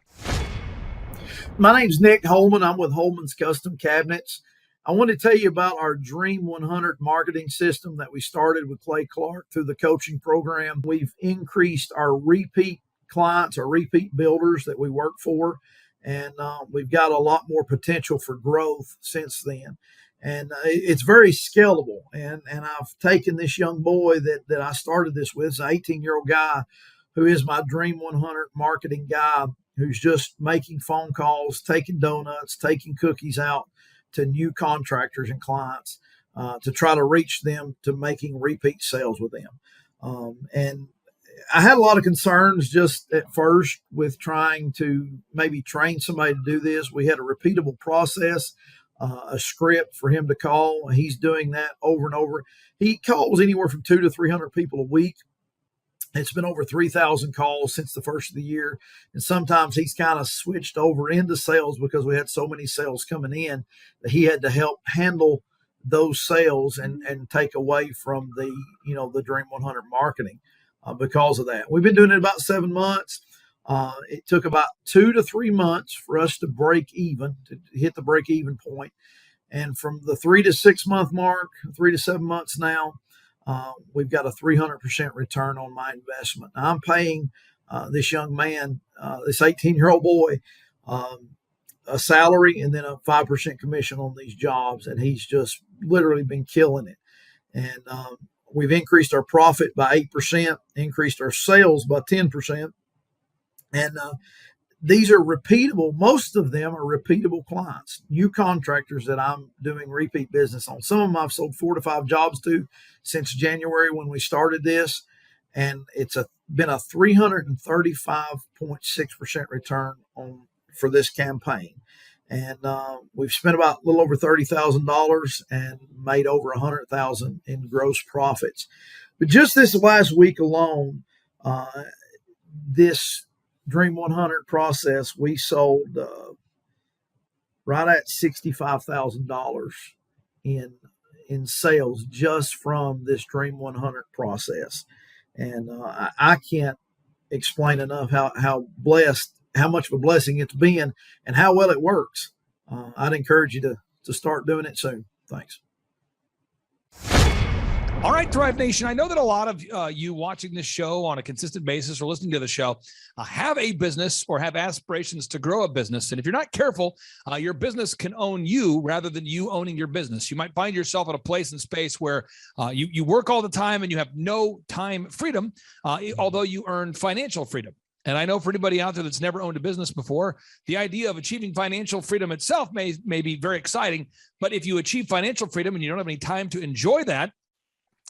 My name's Nick Holman. I'm with Holman's Custom Cabinets. I want to tell you about our Dream 100 marketing system that we started with Clay Clark through the coaching program. We've increased our repeat clients, our repeat builders that we work for, and we've got a lot more potential for growth since then. And it's very scalable. And I've taken this young boy that I started this with, an 18-year-old guy who is my Dream 100 marketing guy, who's just making phone calls, taking donuts, taking cookies out to new contractors and clients to try to reach them to making repeat sales with them. And I had a lot of concerns just at first with trying to maybe train somebody to do this. We had a repeatable process, a script for him to call. He's doing that over and over. He calls anywhere from 200 to 300 people a week. It's been over 3,000 calls since the first of the year. And sometimes he's kind of switched over into sales because we had so many sales coming in that he had to help handle those sales and take away from the Dream 100 marketing because of that. We've been doing it about 7 months. It took about 2 to 3 months for us to break even, to hit the break even point. And from the 3 to 6 month mark, 3 to 7 months now, we've got a 300% return on my investment. Now, I'm paying this young man, this 18-year-old boy, a salary and then a 5% commission on these jobs, and he's just literally been killing it. And we've increased our profit by 8%, increased our sales by 10%, and these are repeatable. Most of them are repeatable clients, new contractors that I'm doing repeat business on. Some of them I've sold 4 to 5 jobs to since January when we started this. And it's been a 335.6% return for this campaign. And we've spent about a little over $30,000 and made over $100,000 in gross profits. But just this last week alone, This Dream 100 process, we sold right at $65,000 in sales just from this Dream 100 process, and I can't explain enough how blessed, how much of a blessing it's been, and how well it works. I'd encourage you to start doing it soon. Thanks. All right, Thrive Nation. I know that a lot of you watching this show on a consistent basis or listening to the show have a business or have aspirations to grow a business. And if you're not careful, your business can own you rather than you owning your business. You might find yourself at a place and space where you work all the time and you have no time freedom, although you earn financial freedom. And I know for anybody out there that's never owned a business before, the idea of achieving financial freedom itself may be very exciting. But if you achieve financial freedom and you don't have any time to enjoy that,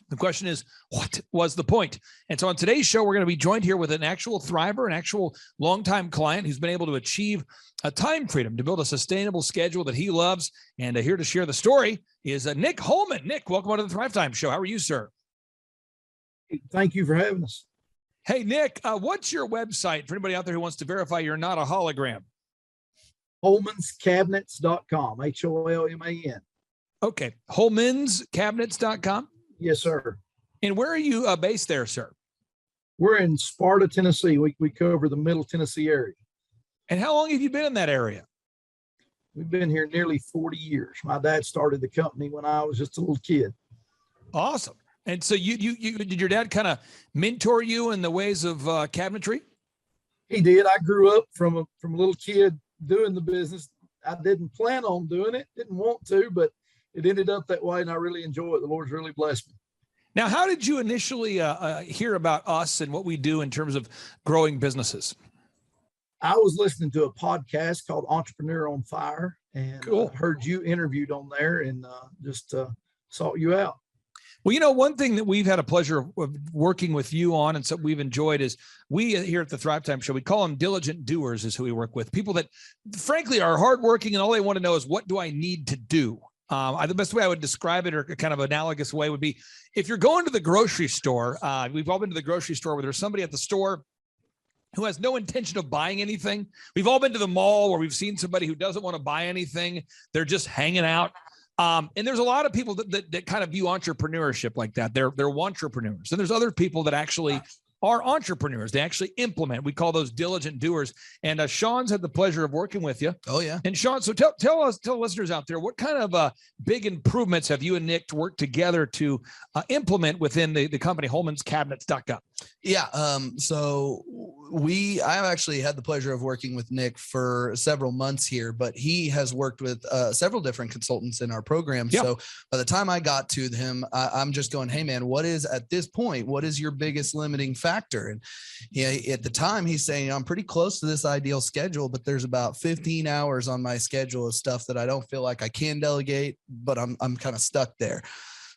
the question is, what was the point? And so on today's show, we're going to be joined here with an actual thriver, an actual longtime client who's been able to achieve a time freedom to build a sustainable schedule that he loves. And here to share the story is Nick Holman. Nick, welcome on to the Thrivetime Show. How are you, sir? Thank you for having us. Hey, Nick, what's your website for anybody out there who wants to verify you're not a hologram? HolmansCabinets.com, HOLMAN. Okay, HolmansCabinets.com? Yes, sir. And where are you based there, sir? We're in Sparta, Tennessee. We cover the Middle Tennessee area. And how long have you been in that area? We've been here nearly 40 years. My dad started the company when I was just a little kid. Awesome. And so you did your dad kind of mentor you in the ways of cabinetry? He did. I grew up from a little kid doing the business. I didn't plan on doing it, didn't want to, but it ended up that way, and I really enjoy it. The Lord's really blessed me. Now, how did you initially hear about us and what we do in terms of growing businesses? I was listening to a podcast called Entrepreneur on Fire, and cool. Heard you interviewed on there, and just sought you out. Well, you know, one thing that we've had a pleasure of working with you on and so we've enjoyed is we here at the Thrivetime Show, we call them diligent doers is who we work with. People that frankly are hardworking and all they want to know is, what do I need to do? The best way I would describe it, or kind of analogous way, would be if you're going to the grocery store, we've all been to the grocery store where there's somebody at the store who has no intention of buying anything. We've all been to the mall where we've seen somebody who doesn't want to buy anything. They're just hanging out. And there's a lot of people that kind of view entrepreneurship like that. They're entrepreneurs. And there's other people that actually are entrepreneurs. They actually implement. We call those diligent doers. And Sean's had the pleasure of working with you. Oh, yeah. And Sean, so tell listeners out there, what kind of big improvements have you and Nick worked together to implement within the company HolmansCabinets.com? Yeah. So I've actually had the pleasure of working with Nick for several months here, but he has worked with several different consultants in our program. Yeah. So by the time I got to him, I'm just going, hey man, what is your biggest limiting factor? And at the time he's saying, I'm pretty close to this ideal schedule, but there's about 15 hours on my schedule of stuff that I don't feel like I can delegate, but I'm kind of stuck there.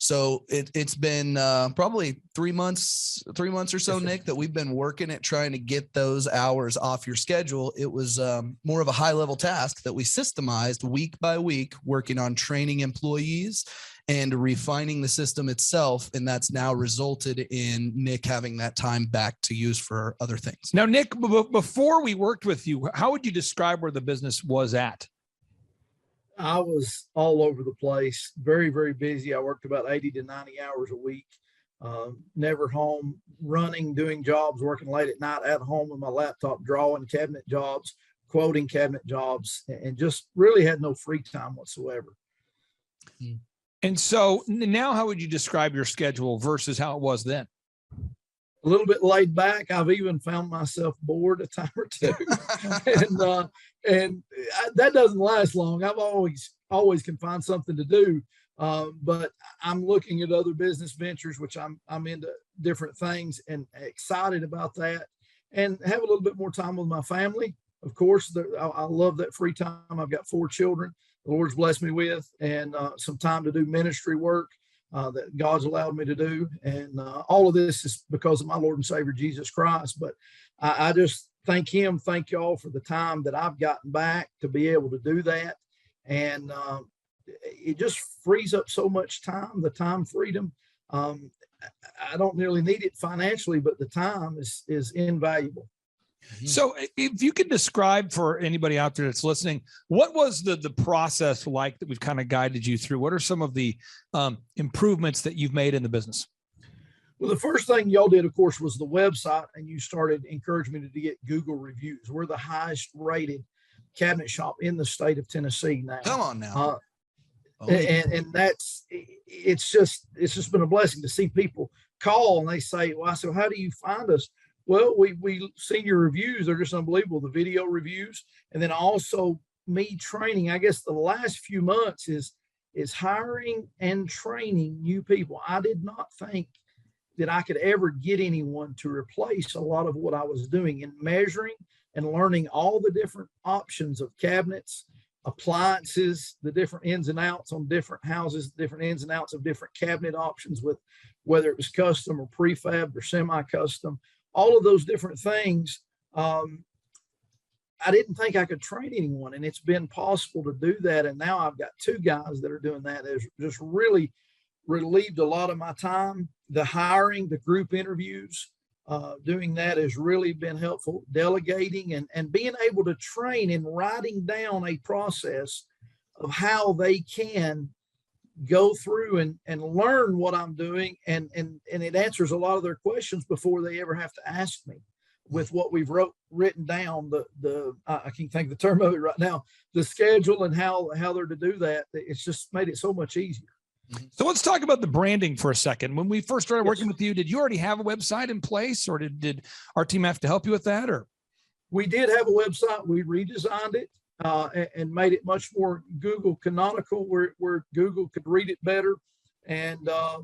So it's been probably 3 months or so, Nick, that we've been working at trying to get those hours off your schedule. It was more of a high level task that we systemized week by week, working on training employees and refining the system itself. And that's now resulted in Nick having that time back to use for other things. Now, Nick, before we worked with you, how would you describe where the business was at? I was all over the place, very, very busy. I worked about 80 to 90 hours a week, never home, running, doing jobs, working late at night at home with my laptop, drawing cabinet jobs, quoting cabinet jobs, and just really had no free time whatsoever. And so now how would you describe your schedule versus how it was then? A little bit laid back. I've even found myself bored a time or two, and that doesn't last long. I've always can find something to do, but I'm looking at other business ventures, which I'm into different things and excited about that, and have a little bit more time with my family. Of course, I love that free time. I've got 4 children the Lord's blessed me with, and some time to do ministry work that God's allowed me to do. And all of this is because of my Lord and Savior, Jesus Christ. But I just thank him. Thank y'all for the time that I've gotten back to be able to do that. And it just frees up so much time, the time freedom. I don't nearly need it financially, but the time is invaluable. So if you could describe for anybody out there that's listening, what was the process like that we've kind of guided you through? What are some of the improvements that you've made in the business? Well, the first thing y'all did, of course, was the website, and you started encouraging me to get Google reviews. We're the highest rated cabinet shop in the state of Tennessee now. Come on now. And it's just been a blessing to see people call and they say, well, I said, how do you find us? Well, we seen your reviews. They're just unbelievable. The video reviews. And then also me training, I guess the last few months is hiring and training new people. I did not think that I could ever get anyone to replace a lot of what I was doing in measuring and learning all the different options of cabinets, appliances, the different ins and outs on different houses, different ins and outs of different cabinet options, with whether it was custom or prefab or semi-custom, all of those different things. I didn't think I could train anyone, and it's been possible to do that. And now I've got 2 guys that are doing that. It's just really relieved a lot of my time. The hiring, the group interviews, doing that has really been helpful. Delegating and being able to train and writing down a process of how they can go through and learn what I'm doing. And it answers a lot of their questions before they ever have to ask me, with what we've written down, I can't think of the term of it right now, the schedule and how they're to do that. It's just made it so much easier. So let's talk about the branding for a second. When we first started working with you, did you already have a website in place, or did our team have to help you with that? Or we did have a website. We redesigned it and made it much more Google canonical, where Google could read it better. And of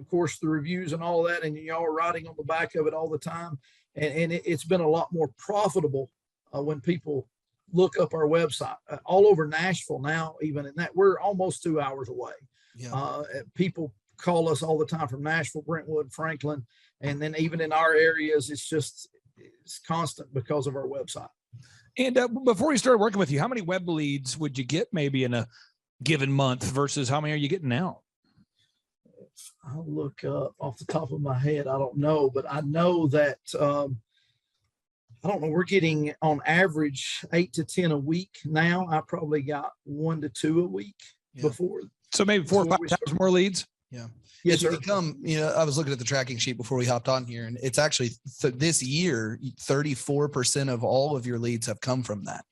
course, the reviews and all of that, and y'all are writing on the back of it all the time. And it's been a lot more profitable when people look up our website all over Nashville now, even in that we're almost 2 hours away. Yeah. People call us all the time from Nashville, Brentwood, Franklin, and then even in our areas, it's constant because of our website. And before we started working with you, how many web leads would you get maybe in a given month versus how many are you getting now? I'll look up off the top of my head. I don't know, but I know that I don't know. We're getting on average 8 to 10 a week now. I probably got 1 to 2 a week before. So maybe 4 or 5 times more leads. Yeah. Yes, it's become, I was looking at the tracking sheet before we hopped on here, and it's actually this year, 34% of all of your leads have come from that.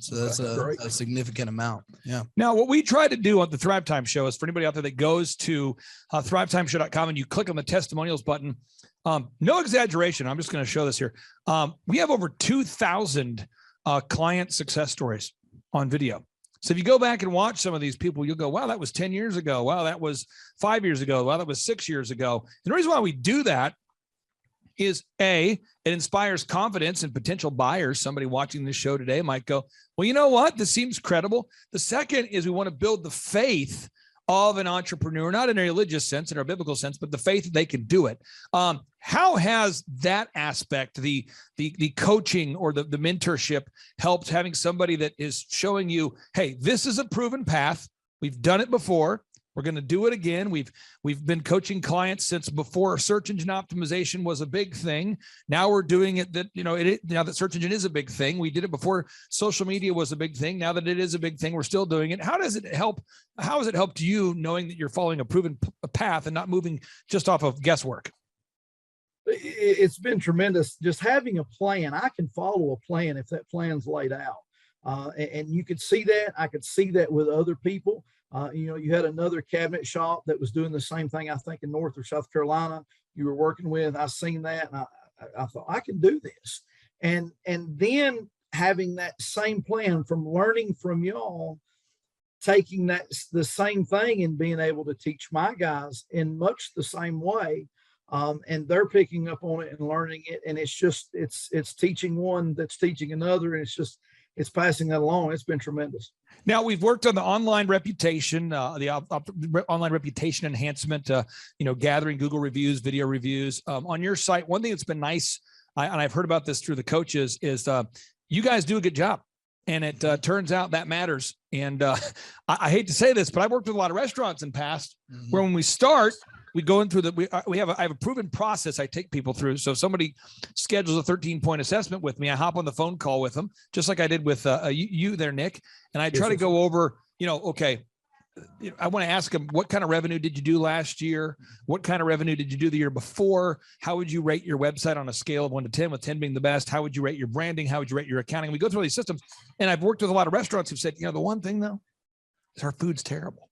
So that's a significant amount. Yeah. Now, what we try to do on the Thrivetime show is for anybody out there that goes to thrivetimeshow.com and you click on the testimonials button, no exaggeration. I'm just going to show this here. We have over 2,000 client success stories on video. So if you go back and watch some of these people, you'll go, wow, that was 10 years ago. Wow, that was 5 years ago. Wow, that was 6 years ago. And the reason why we do that is A, it inspires confidence in potential buyers. Somebody watching this show today might go, well, you know what? This seems credible. The second is we want to build the faith of an entrepreneur, not in a religious sense, in a biblical sense, but the faith that they can do it. How has that aspect, the coaching or the mentorship, helped, having somebody that is showing you, hey, this is a proven path. We've done it before. We're going to do it again. We've been coaching clients since before search engine optimization was a big thing. Now we're doing it now that search engine is a big thing. We did it before social media was a big thing. Now that it is a big thing, we're still doing it. How does it help? How has it helped you knowing that you're following a proven path and not moving just off of guesswork? It's been tremendous. Just having a plan. I can follow a plan if that plan's laid out. And you could see that. I could see that with other people. You had another cabinet shop that was doing the same thing, I think, in North or South Carolina you were working with. I seen that, and I thought, I can do this. And then having that same plan from learning from y'all, taking the same thing and being able to teach my guys in much the same way. And they're picking up on it and learning it. And it's teaching one that's teaching another. And it's passing that along. It's been tremendous. Now we've worked on the online reputation, online reputation enhancement, gathering Google reviews, video reviews on your site. One thing that's been nice, and I've heard about this through the coaches, is you guys do a good job. And it turns out that matters. And I hate to say this, but I've worked with a lot of restaurants in the past where when we start, we go in through I have a proven process I take people through. So if somebody schedules a 13-point assessment with me, I hop on the phone call with them, just like I did with you there, Nick. And I try to go over, okay, I want to ask them, what kind of revenue did you do last year? What kind of revenue did you do the year before? How would you rate your website on a scale of 1 to 10, with 10 being the best? How would you rate your branding? How would you rate your accounting? We go through all these systems, and I've worked with a lot of restaurants who've said, the one thing though is our food's terrible.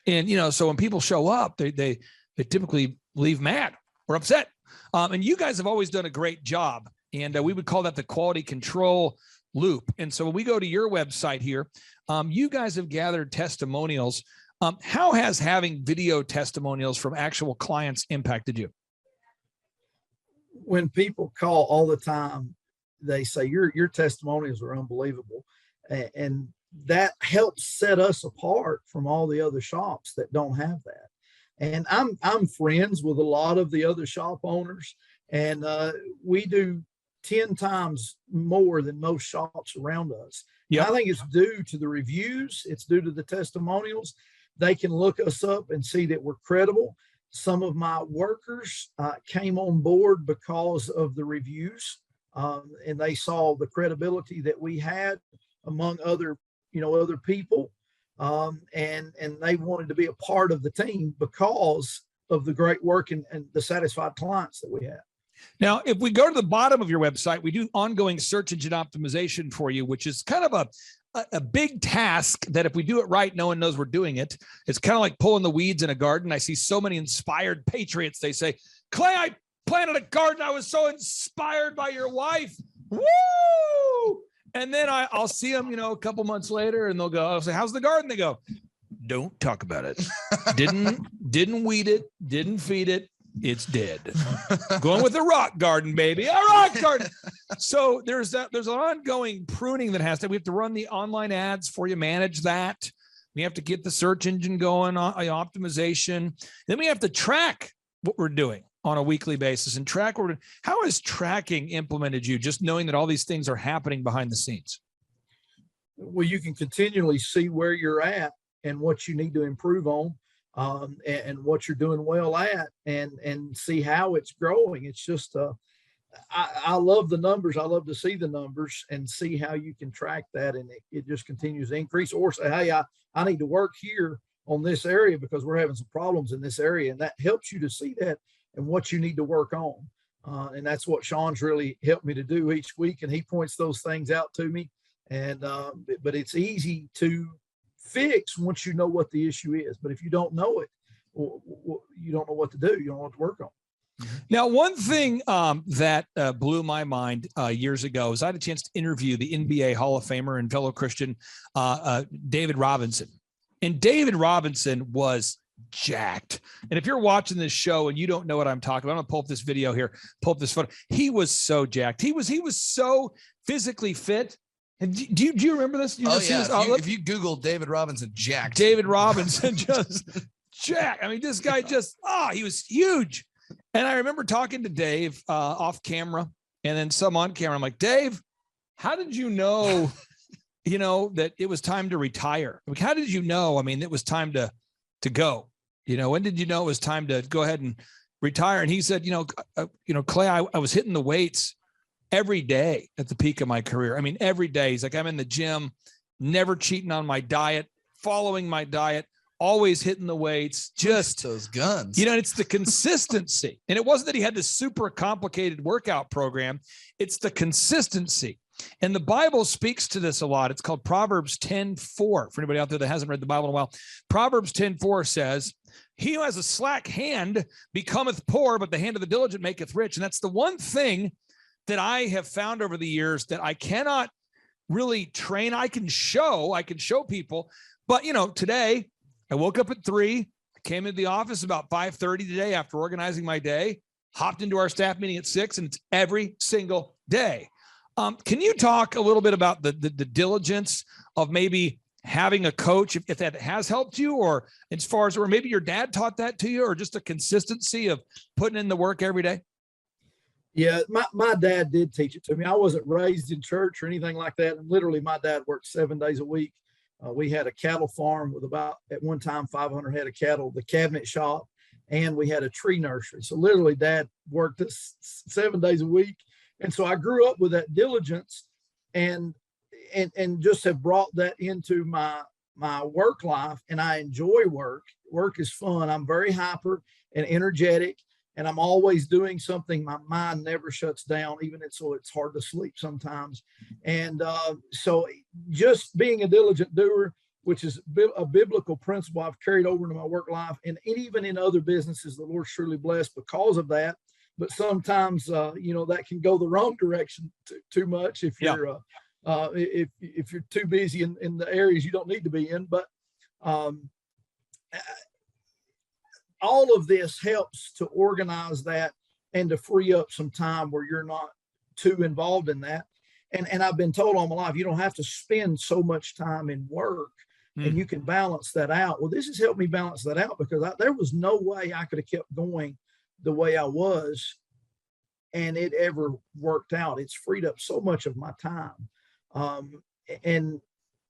And, so when people show up, they typically leave mad or upset. And you guys have always done a great job. And we would call that the quality control loop. And so when we go to your website here, you guys have gathered testimonials. How has having video testimonials from actual clients impacted you? When people call all the time, they say your testimonials are unbelievable. And that helps set us apart from all the other shops that don't have that. And I'm friends with a lot of the other shop owners, and we do 10 times more than most shops around us. Yep. I think it's due to the reviews. It's due to the testimonials. They can look us up and see that we're credible. Some of my workers came on board because of the reviews, and they saw the credibility that we had among other people. And they wanted to be a part of the team because of the great work and the satisfied clients that we have. Now, if we go to the bottom of your website, we do ongoing search engine optimization for you, which is kind of a big task that if we do it right, no one knows we're doing it. It's kind of like pulling the weeds in a garden. I see so many inspired patriots. They say, Clay, I planted a garden. I was so inspired by your wife. Woo! And then I'll see them, a couple months later, and I'll say, how's the garden? They go, don't talk about it. Didn't weed it. Didn't feed it. It's dead. Going with the rock garden, baby. A rock garden. So there's an ongoing pruning that we have to run the online ads for you, manage that. We have to get the search engine going, optimization. Then we have to track what we're doing on a weekly basis and track what we're doing. How has tracking implemented you, just knowing that all these things are happening behind the scenes? Well, you can continually see where you're at and what you need to improve on. And what you're doing well at, and see how it's growing. It's just, I love the numbers. I love to see the numbers and see how you can track that, and it just continues to increase. Or say, hey, I need to work here on this area because we're having some problems in this area, and that helps you to see that and what you need to work on. And that's what Sean's really helped me to do each week, and he points those things out to me. And but it's easy to fix once you know what the issue is. But if you don't know it, you don't know what to do. You don't know what to work on. Now, one thing that blew my mind years ago is I had a chance to interview the NBA Hall of Famer and fellow Christian David Robinson. And David Robinson was jacked. And if you're watching this show and you don't know what I'm talking about, I'm gonna pull up this video here, pull up this photo. He was so jacked. He was so physically fit. And do you remember this? If you Google David Robinson jacked. David Robinson just jacked. I mean, this guy he was huge. And I remember talking to Dave off camera and then some on camera. I'm like, Dave, how did you know, that it was time to retire? Like, how did you know? I mean, it was time to go. When did you know it was time to go ahead and retire? And he said, Clay, I was hitting the weights every day at the peak of my career. I mean, every day. He's like, I'm in the gym, never cheating on my diet, following my diet, always hitting the weights, just those guns. It's the consistency. And it wasn't that he had this super complicated workout program. It's the consistency. And the Bible speaks to this a lot. It's called Proverbs 10:4. For anybody out there that hasn't read the Bible in a while, Proverbs 10:4 says, he who has a slack hand becometh poor, but the hand of the diligent maketh rich. And that's the one thing that I have found over the years that I cannot really train. I can show people, but today I woke up at 3, came into the office about 5:30 today after organizing my day, hopped into our staff meeting at 6, and it's every single day. Can you talk a little bit about the diligence of maybe having a coach, if that has helped you, or as far as, or maybe your dad taught that to you, or just a consistency of putting in the work every day? Yeah, my dad did teach it to me. I wasn't raised in church or anything like that. And literally, my dad worked 7 days a week. We had a cattle farm with about, at one time, 500 head of cattle, the cabinet shop. and we had a tree nursery. So literally Dad worked us 7 days a week. And so I grew up with that diligence and just have brought that into my work life, and I enjoy work. Work is fun. I'm very hyper and energetic, and I'm always doing something. My mind never shuts down, so it's hard to sleep sometimes. And so just being a diligent doer, which is a biblical principle I've carried over into my work life, and even in other businesses, the Lord's truly blessed because of that. But sometimes, that can go the wrong direction too much if you're if you're too busy in the areas you don't need to be in. But all of this helps to organize that and to free up some time where you're not too involved in that. And I've been told all my life, you don't have to spend so much time in work, and you can balance that out. Well, this has helped me balance that out, because there was no way I could have kept going the way I was and it ever worked out. It's freed up so much of my time, and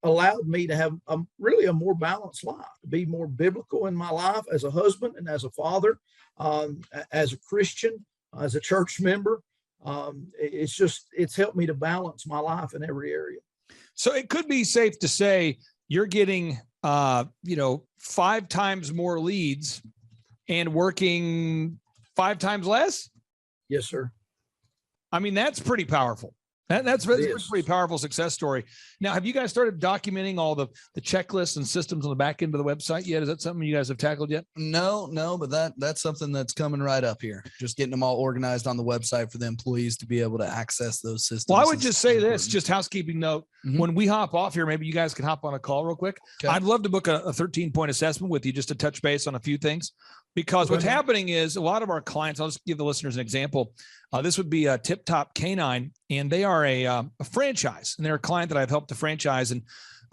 allowed me to have really a more balanced life, to be more biblical in my life as a husband and as a father, as a Christian, as a church member. It's helped me to balance my life in every area. So it could be safe to say you're getting, 5 times more leads and working 5 times less. Yes, sir. I mean, that's pretty powerful. That's a pretty powerful success story. Now, have you guys started documenting all the checklists and systems on the back end of the website yet? Is that something you guys have tackled yet? No, but that's something that's coming right up here. Just getting them all organized on the website for the employees to be able to access those systems. Well, I would just say this, just housekeeping note. When we hop off here, maybe you guys can hop on a call real quick. Okay. I'd love to book a 13-point assessment with you just to touch base on a few things. Because what's happening is a lot of our clients, I'll just give the listeners an example. This would be a Tip Top Canine, and they are a franchise, and they're a client that I've helped to franchise. And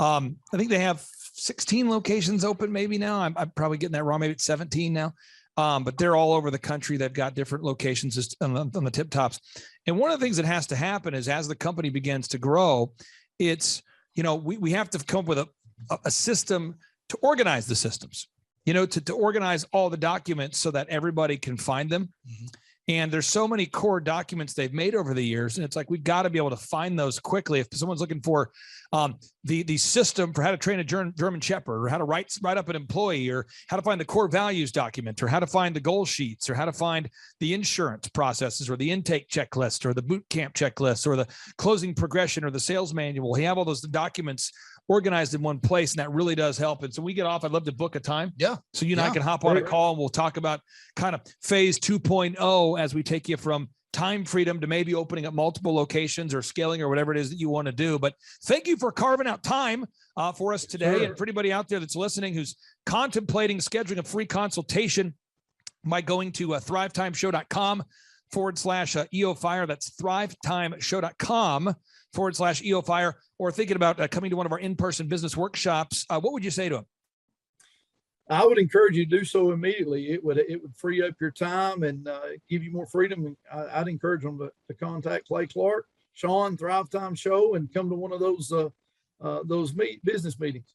I think they have 16 locations open maybe now. I'm probably getting that wrong. Maybe it's 17 now. But they're all over the country. They've got different locations on the Tip Tops. And one of the things that has to happen is as the company begins to grow, it's, we have to come up with a system to organize the systems. To organize all the documents so that everybody can find them. And there's so many core documents they've made over the years. And it's like, we've got to be able to find those quickly. If someone's looking for the system for how to train a German Shepherd, or how to write up an employee, or how to find the core values document, or how to find the goal sheets, or how to find the insurance processes, or the intake checklist, or the boot camp checklist, or the closing progression, or the sales manual. We have all those documents organized in one place, and that really does help. And so we get off, I'd love to book a time. Yeah. So you and I can hop on a call, and we'll talk about kind of phase 2.0 as we take you from time freedom to maybe opening up multiple locations or scaling or whatever it is that you want to do. But thank you for carving out time for us today. And for anybody out there that's listening who's contemplating scheduling a free consultation by going to thrivetimeshow.com/EOFire. That's thrivetimeshow.com/EOFire, or thinking about coming to one of our in-person business workshops. What would you say to them? I would encourage you to do so immediately. It would free up your time and give you more freedom. And I'd encourage them to contact Clay Clark, Sean, Thrivetime Show, and come to one of those business meetings.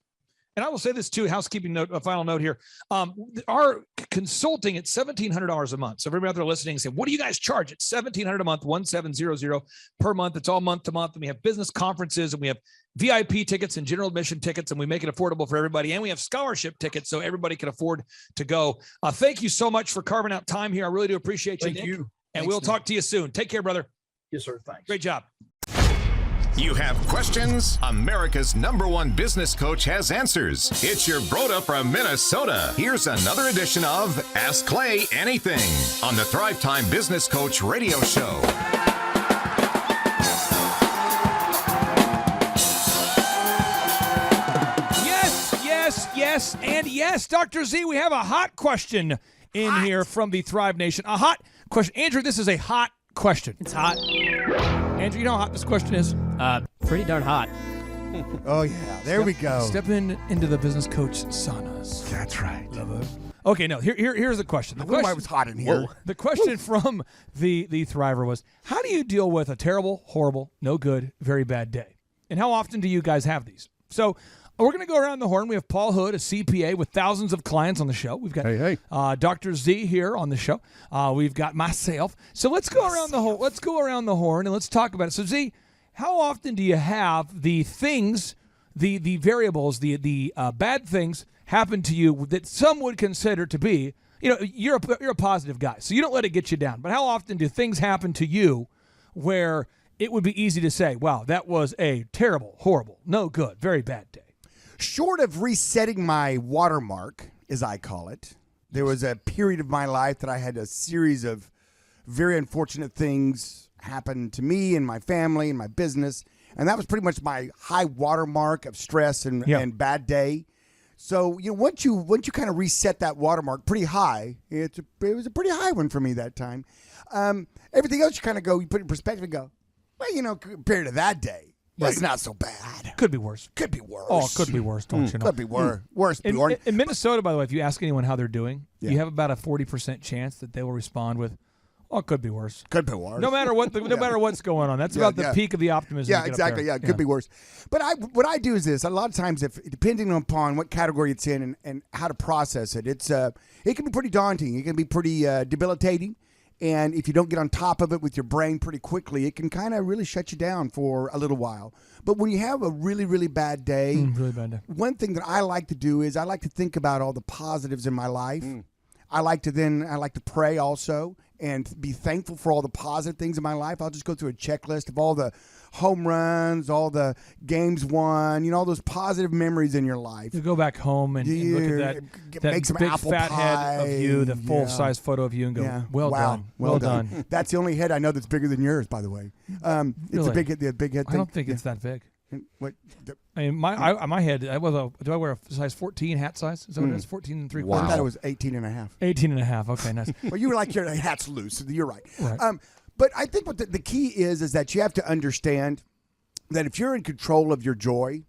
And I will say this too, housekeeping note, a final note here. Our consulting at $1,700 a month. So everybody out there listening say, what do you guys charge? It's $1,700 a month, 1,700 per month. It's all month to month. And we have business conferences, and we have VIP tickets and general admission tickets, and we make it affordable for everybody. And we have scholarship tickets so everybody can afford to go. Thank you so much for carving out time here. I really do appreciate you. Thank you. And we'll talk to you soon. Take care, brother. Yes, sir. Thanks. Great job. You have questions? America's #1 business coach has answers. It's your Broda from Minnesota. Here's another edition of Ask Clay Anything on the Thrivetime Business Coach Radio Show. Yes, and yes, Dr. Z, we have a hot question in here from the Thrive Nation. A hot question. Andrew, this is a hot question. It's hot. Andrew, you know how hot this question is? Pretty darn hot. Oh, yeah. There we go. Step into the business coach saunas. That's right. Okay, no, here's the question. The question, why it was hot in here. The question from the Thriver was, how do you deal with a terrible, horrible, no good, very bad day? And how often do you guys have these? So We're going to go around the horn. We have Paul Hood, a CPA with thousands of clients on the show. We've got Dr. Z here on the show. We've got myself. So let's go around the horn. Let's go around the horn and let's talk about it. So Z, how often do you have the things, the variables, the bad things happen to you that some would consider to be, you're a positive guy, so you don't let it get you down. But how often do things happen to you where it would be easy to say, wow, that was a terrible, horrible, no good, very bad day? Short of resetting my watermark, as I call it, there was a period of my life that I had a series of very unfortunate things happen to me and my family and my business, and that was pretty much my high watermark of stress and bad day. So once you kind of reset that watermark pretty high, it was a pretty high one for me that time. Everything else you put in perspective and go, well, compared to that day, it's not so bad. Could be worse. Could be worse. Oh, could be worse, don't you know? Could be worse. In Minnesota, by the way, if you ask anyone how they're doing, you have about a 40% chance that they will respond with, "Oh, it could be worse." Could be worse. No matter what, no matter what's going on, that's about the peak of the optimism. Yeah, exactly. Yeah, it could be worse. But what I do is this: a lot of times, depending upon what category it's in and how to process it, it can be pretty daunting. It can be pretty debilitating, and if you don't get on top of it with your brain pretty quickly, it can kind of really shut you down for a little while. But when you have a really, really bad day, one thing that I like to do is I like to think about all the positives in my life. I like to pray also and be thankful for all the positive things in my life. I'll just go through a checklist of all the home runs, all the games won, all those positive memories in your life. You go back home and look at that make some big apple fat pie. head of you, the full-size photo of you, and go, well done. That's the only head I know that's bigger than yours, by the way. It's a big head. The big head thing. I don't think it's that big. What? I mean, my head, do I wear a size 14 hat size? Is that what it is? 14 and 3/4? I thought it was 18 and a half. 18 and a half. Okay, nice. Well, you were like, your hat's loose. You're right. But I think what the key is that you have to understand that if you're in control of your joy,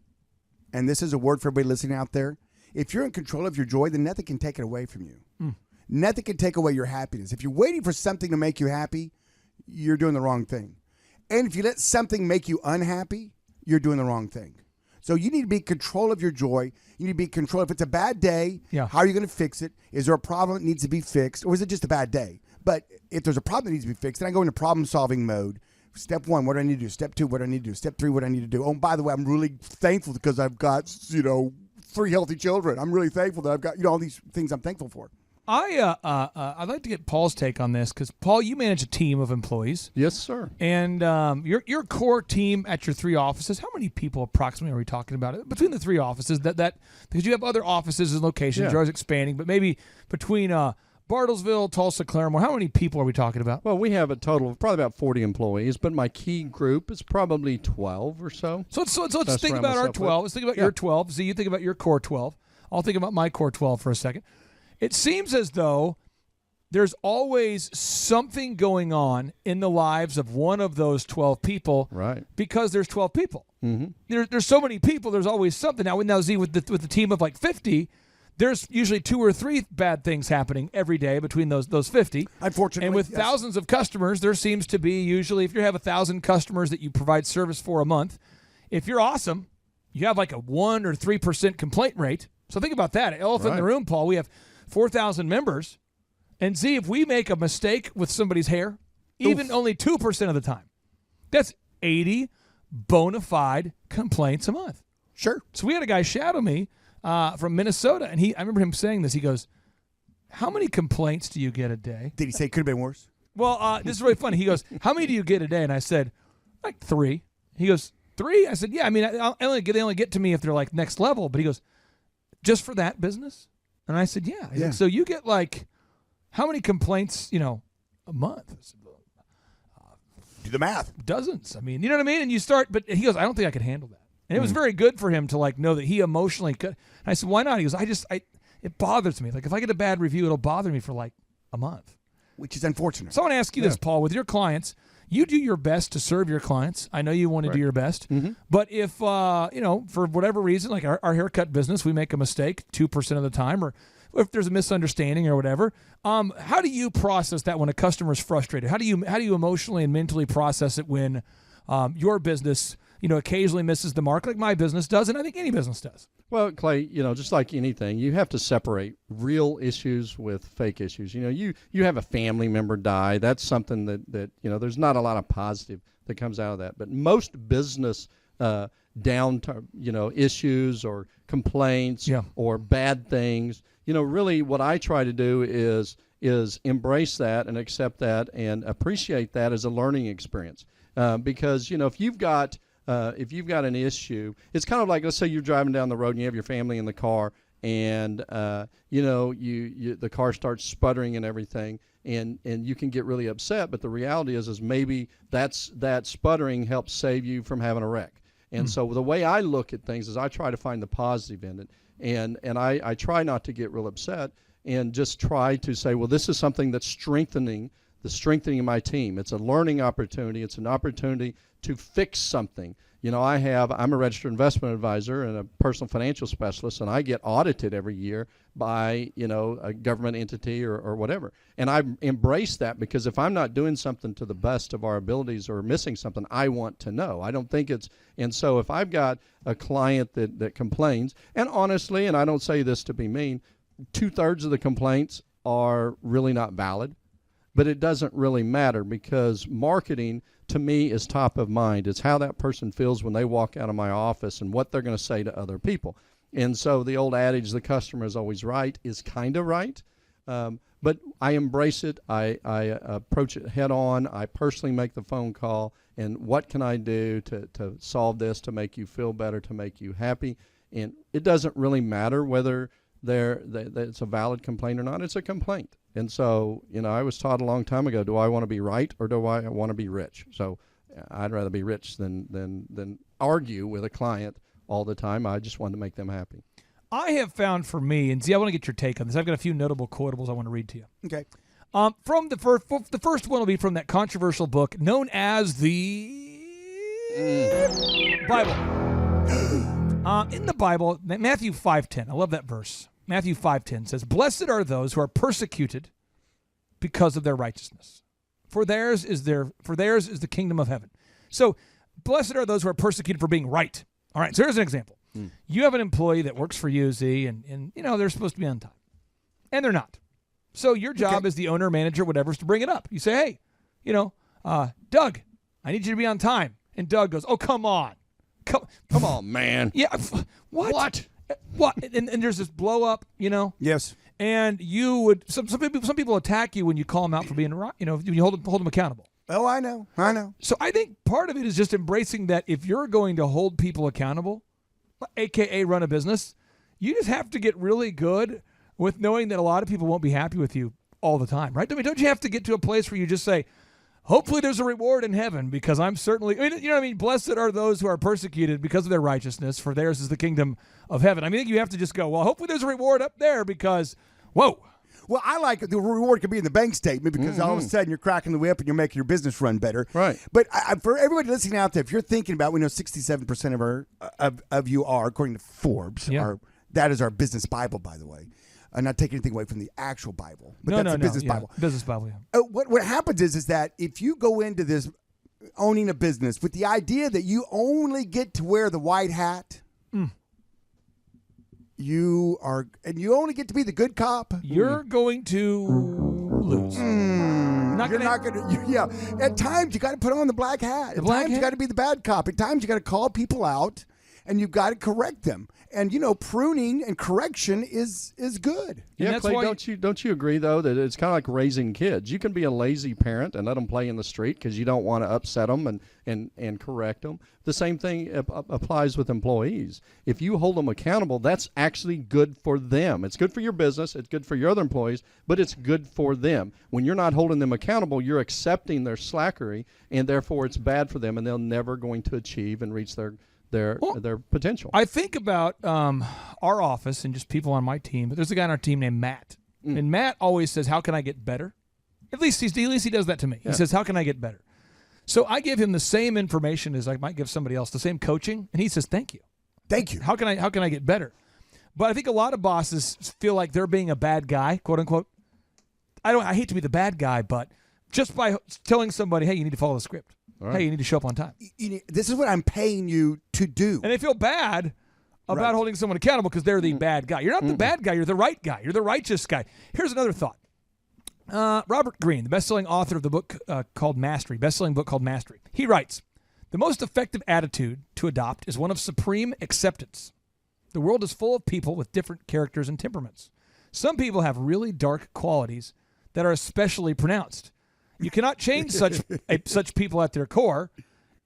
and this is a word for everybody listening out there, if you're in control of your joy, then nothing can take it away from you. Nothing can take away your happiness. If you're waiting for something to make you happy, you're doing the wrong thing. And if you let something make you unhappy, you're doing the wrong thing. So you need to be in control of your joy. You need to be in control. If it's a bad day, how are you going to fix it? Is there a problem that needs to be fixed? Or is it just a bad day? But if there's a problem that needs to be fixed, then I go into problem-solving mode. Step 1, what do I need to do? Step 2, what do I need to do? Step 3, what do I need to do? Oh, and by the way, I'm really thankful because I've got, 3 healthy children. I'm really thankful that I've got, all these things I'm thankful for. I'd like to get Paul's take on this because, Paul, you manage a team of employees. Yes, sir. And your core team at your 3 offices, how many people approximately are we talking about? Between the 3 offices, that because you have other offices and locations, you're always expanding, but maybe between Bartlesville, Tulsa, Claremore, how many people are we talking about? Well, we have a total of probably about 40 employees, but my key group is probably 12 or so. So let's think about our 12. Let's think about your 12. So you think about your core 12. I'll think about my core 12 for a second. It seems as though there's always something going on in the lives of one of those 12 people, right? Because there's 12 people. There's so many people. There's always something. Now Z, with the team of like 50, there's usually 2 or 3 bad things happening every day between those 50. Unfortunately, and with thousands of customers, there seems to be usually, if you have 1,000 customers that you provide service for a month, if you're awesome, you have like a 1 or 3% complaint rate. So think about that. Elephant in the room, Paul. We have 4,000 members, and Z, if we make a mistake with somebody's hair, even only 2% of the time, that's 80 bona fide complaints a month. Sure. So we had a guy shadow me from Minnesota, and I remember him saying this. He goes, "How many complaints do you get a day?" Did he say it could have been worse? Well, this is really funny. He goes, "How many do you get a day?" And I said, "Like 3." He goes, 3? I said, "Yeah. I mean, they only get to me if they're like next level." But he goes, "Just for that business?" And I said, yeah. He's like, so you get like, how many complaints, a month? I said, do the math. Dozens. I mean, you know what I mean? And you start, but he goes, I don't think I could handle that. And it was very good for him to like know that he emotionally could. And I said, why not? He goes, it bothers me. Like if I get a bad review, it'll bother me for like a month. Which is unfortunate. So I want to ask you this, Paul, with your clients, you do your best to serve your clients. I know you want to do your best. But if, for whatever reason, like our haircut business, we make a mistake 2% of the time, or if there's a misunderstanding or whatever, how do you process that when a customer's frustrated? How do you emotionally and mentally process it when your business occasionally misses the mark like my business does, and I think any business does. Well, Clay, just like anything, you have to separate real issues with fake issues. You have a family member die. That's something that there's not a lot of positive that comes out of that. But most business issues or complaints or bad things, really what I try to do is embrace that and accept that and appreciate that as a learning experience. Because if you've got an issue, it's kind of like, let's say you're driving down the road and you have your family in the car, and the car starts sputtering and everything, and you can get really upset. But the reality is maybe that sputtering helps save you from having a wreck. And so the way I look at things is I try to find the positive in it, and I try not to get real upset and just try to say, well, this is something that's strengthening of my team. It's a learning opportunity. It's an opportunity to fix something. I'm a registered investment advisor and a personal financial specialist, and I get audited every year by, a government entity or whatever. And I embrace that, because if I'm not doing something to the best of our abilities or missing something, I want to know. I don't think and so if I've got a client that complains, and honestly, and I don't say this to be mean, 2/3 of the complaints are really not valid. But it doesn't really matter, because marketing to me is top of mind. It's how that person feels when they walk out of my office and what they're going to say to other people. And so the old adage, the customer is always right, is kind of right. But I embrace it. I approach it head on. I personally make the phone call. And what can I do to solve this, to make you feel better, to make you happy? And it doesn't really matter whether it's a valid complaint or not. It's a complaint. And so, I was taught a long time ago, do I want to be right or do I want to be rich? So I'd rather be rich than argue with a client all the time. I just wanted to make them happy. I have found for me, and I want to get your take on this. I've got a few notable quotables I want to read to you. Okay. From the first one will be from that controversial book known as the Bible. In the Bible, Matthew 5:10. I love that verse. Matthew 5:10 says, "Blessed are those who are persecuted because of their righteousness, for theirs is the kingdom of heaven." So, blessed are those who are persecuted for being right. All right. So here's an example. You have an employee that works for you, Z, and they're supposed to be on time, and they're not. So your job as the owner, manager, whatever, is to bring it up. You say, hey, Doug, I need you to be on time, and Doug goes, "Oh, come on, come on, man." Yeah. What? And there's this blow up, Yes. And you would some people attack you when you call them out for being right. When you hold them accountable. Oh, I know. So I think part of it is just embracing that if you're going to hold people accountable, AKA run a business, you just have to get really good with knowing that a lot of people won't be happy with you all the time, right? I mean, don't you have to get to a place where you just say, hopefully there's a reward in heaven, because I'm certainly, you know what I mean? Blessed are those who are persecuted because of their righteousness, for theirs is the kingdom of heaven. I mean, I think you have to just go, well, hopefully there's a reward up there, because, whoa. Well, I like the reward could be in the bank statement, because all of a sudden you're cracking the whip and you're making your business run better. Right. But for everybody listening out there, if you're thinking about, we know 67% of you are, according to Forbes, that is our business Bible, by the way. I'm not taking anything away from the actual Bible, but that's the business Bible. Business Bible, yeah. What happens is that if you go into this owning a business with the idea that you only get to wear the white hat, you only get to be the good cop, you're going to lose. Yeah. At times you got to put on the black hat. At times you got to be the bad cop. At times you got to call people out, and you've got to correct them. And pruning and correction is good. Yeah, Clay, don't you agree though that it's kind of like raising kids? You can be a lazy parent and let them play in the street because you don't want to upset them and correct them. The same thing applies with employees. If you hold them accountable, that's actually good for them. It's good for your business. It's good for your other employees, but it's good for them. When you're not holding them accountable, you're accepting their slackery, and therefore it's bad for them, and they're never going to achieve and reach their potential. I think about our office and just people on my team. But there's a guy on our team named Matt, and Matt always says, "How can I get better?" At least he does that to me. Yeah. He says, "How can I get better?" So I give him the same information as I might give somebody else, the same coaching, and he says, "Thank you, thank you." How can I get better? But I think a lot of bosses feel like they're being a bad guy, quote unquote. I hate to be the bad guy, but just by telling somebody, "Hey, you need to follow the script." hey, you need to show up on time. This is what I'm paying you to do. And they feel bad about holding someone accountable because they're the bad guy. You're not the bad guy. You're the right guy. You're the righteous guy. Here's another thought. Robert Greene, the best-selling author of the book called Mastery, best-selling book called Mastery, he writes, the most effective attitude to adopt is one of supreme acceptance. The world is full of people with different characters and temperaments. Some people have really dark qualities that are especially pronounced. You cannot change such people at their core,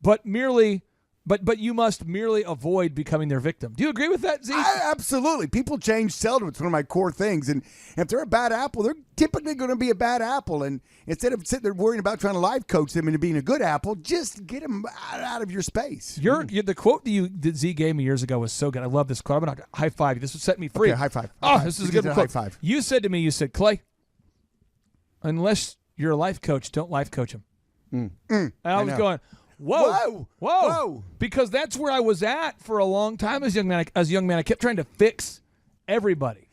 but you must merely avoid becoming their victim. Do you agree with that, Z? Absolutely. People change seldom. It's one of my core things. And if they're a bad apple, they're typically going to be a bad apple. And instead of sitting there worrying about trying to life coach them into being a good apple, just get them out of your space. The quote that Z gave me years ago was so good. I love this quote. I'm going to high five you. This would set me free. Okay, high five. This is a good quote. High five. You said to me, Clay, unless you're a life coach, don't life coach him. And I was going, Whoa. Because that's where I was at for a long time as a young man. I kept trying to fix everybody.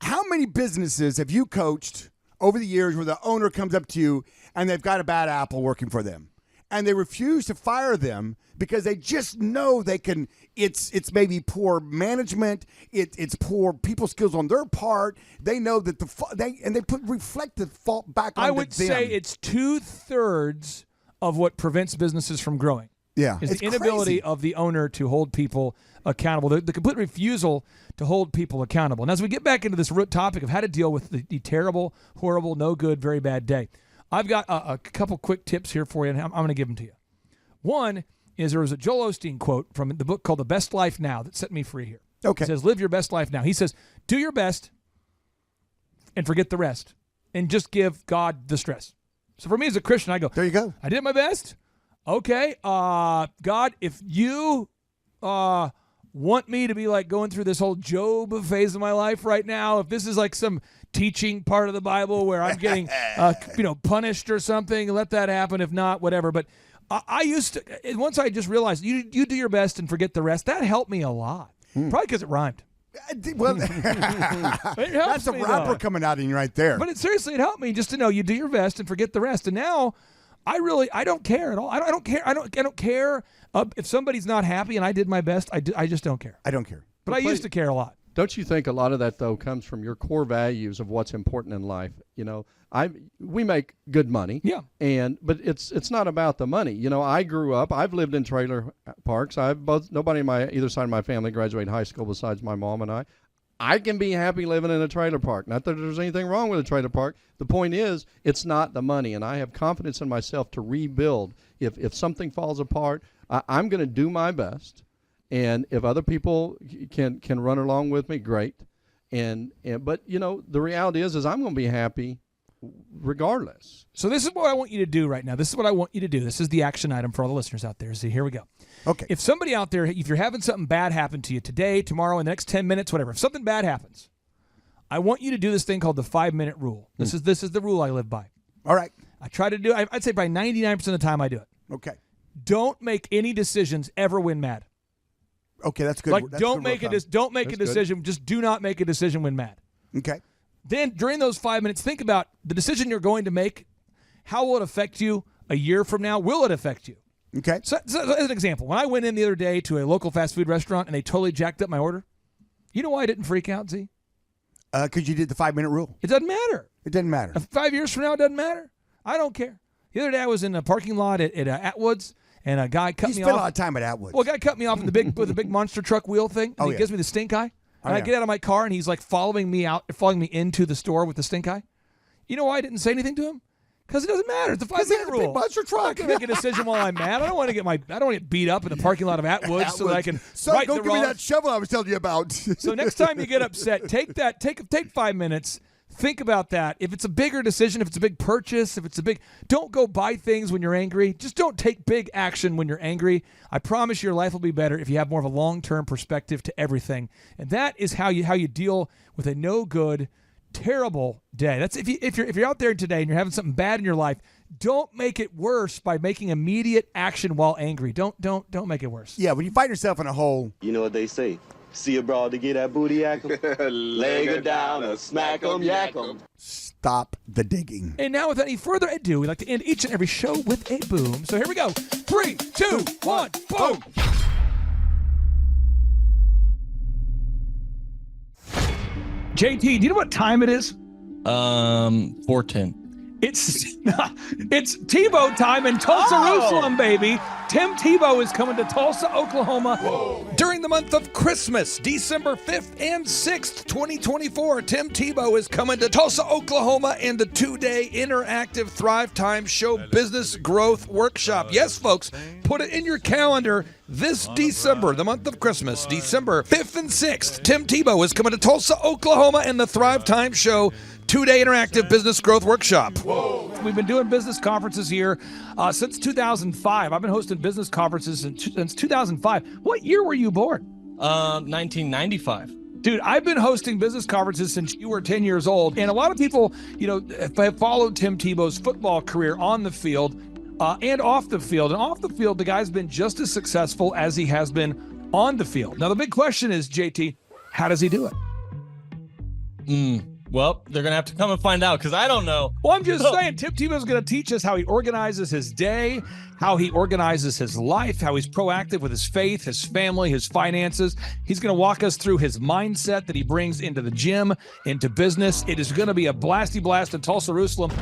How many businesses have you coached over the years where the owner comes up to you and they've got a bad apple working for them and they refuse to fire them because they just know they can? It's maybe poor management. It's poor people skills on their part. They know that they reflect the fault back on them. I would say it's 2/3 of what prevents businesses from growing. Yeah, is it's the inability crazy. of the owner to hold people accountable, the complete refusal to hold people accountable. And as we get back into this root topic of how to deal with the terrible, horrible, no good, very bad day, I've got a couple quick tips here for you, and I'm going to give them to you. One is there was a Joel Osteen quote from the book called The Best Life Now that set me free here. Okay. It says, live your best life now. He says, do your best and forget the rest, and just give God the stress. So for me as a Christian, I go, there you go. I did my best. Okay, God, if you want me to be like going through this whole Job phase of my life right now, if this is like some teaching part of the Bible where I'm getting punished or something, let that happen. If not, whatever. But I used to, once I just realized you do your best and forget the rest, that helped me a lot. Probably because it rhymed. Well, it that's a rapper coming out in you right there. But seriously, it helped me just to know you do your best and forget the rest. And now I don't care at all. I don't care if somebody's not happy and I did my best. I just don't care. I don't care. But I used to care a lot. Don't you think a lot of that, though, comes from your core values of what's important in life? We make good money. Yeah. But it's not about the money. I grew up. I've lived in trailer parks. Nobody on either side of my family graduated high school besides my mom and I. I can be happy living in a trailer park. Not that there's anything wrong with a trailer park. The point is, it's not the money, and I have confidence in myself to rebuild. If something falls apart, I'm going to do my best, and if other people can run along with me, great. But the reality is I'm going to be happy regardless. So this is what I want you to do right now. This is what I want you to do. This is the action item for all the listeners out there. See, here we go. Okay. If somebody out there, if you're having something bad happen to you today, tomorrow, in the next 10 minutes, whatever, if something bad happens, I want you to do this thing called the 5-minute rule. This is the rule I live by. All right. I try to do. I'd say by 99% of the time I do it. Okay. Don't make any decisions ever when mad. Okay, that's good. Like That's don't good make rule a of thumb. don't make That's a decision. good. Just do not make a decision when mad. Okay. Then during those 5 minutes, think about the decision you're going to make. How will it affect you a year from now? Will it affect you? Okay. So as an example, when I went in the other day to a local fast food restaurant and they totally jacked up my order, you know why I didn't freak out, Z? Because you did the 5-minute rule. It doesn't matter. It doesn't matter. 5 years from now, it doesn't matter. I don't care. The other day I was in a parking lot at Atwood's, and a guy cut me off. You spent a lot of time at Atwood's. Well, a guy cut me off with the big monster truck wheel thing, and he gives me the stink eye. And I get out of my car, and he's like following me into the store with the stink eye. You know why I didn't say anything to him? Because it doesn't matter. It's a 5-minute rule. Big monster truck. I'm not gonna make a decision while I'm mad. I don't want to get beat up in the parking lot of Atwood's so that I can right go the give wrongs. me that shovel I was telling you about. So next time you get upset, take 5 minutes. Think about that. If it's a bigger decision, if it's a big purchase, don't go buy things when you're angry. Just don't take big action when you're angry. I promise your life will be better if you have more of a long-term perspective to everything. And that is how you deal with a no good, terrible day. That's if you're out there today and you're having something bad in your life, don't make it worse by making immediate action while angry. Don't make it worse. Yeah, when you find yourself in a hole. You know what they say. See a broad to get that booty yak 'em, leg her down or smack 'em, yak 'em. stop the digging. And now, without any further ado, we like to end each and every show with a boom. So here we go. 3, 2, 1, boom. JT, do you know what time it is? 4:10. It's Tebow time in Tulsa, Jerusalem, baby. Tim Tebow is coming to Tulsa, Oklahoma during the month of Christmas, December 5th and 6th, 2024. Tim Tebow is coming to Tulsa, Oklahoma in the 2-day interactive Thrivetime Show Business Growth Workshop. Yes, folks, put it in your calendar. This December, the month of Christmas, December 5th and 6th, Tim Tebow is coming to Tulsa, Oklahoma in the Thrivetime Show 2-day interactive business growth workshop. We've been doing business conferences here since 2005. I've been hosting business conferences since 2005. What year were you born? 1995. Dude, I've been hosting business conferences since you were 10 years old. And a lot of people, have followed Tim Tebow's football career on the field and off the field. And off the field, the guy's been just as successful as he has been on the field. Now, the big question is, JT, how does he do it? Well, they're going to have to come and find out because I don't know. Well, I'm just saying, Tim Tebow is going to teach us how he organizes his day, how he organizes his life, how he's proactive with his faith, his family, his finances. He's going to walk us through his mindset that he brings into the gym, into business. It is going to be a blasty blast in Tulsa, Jerusalem.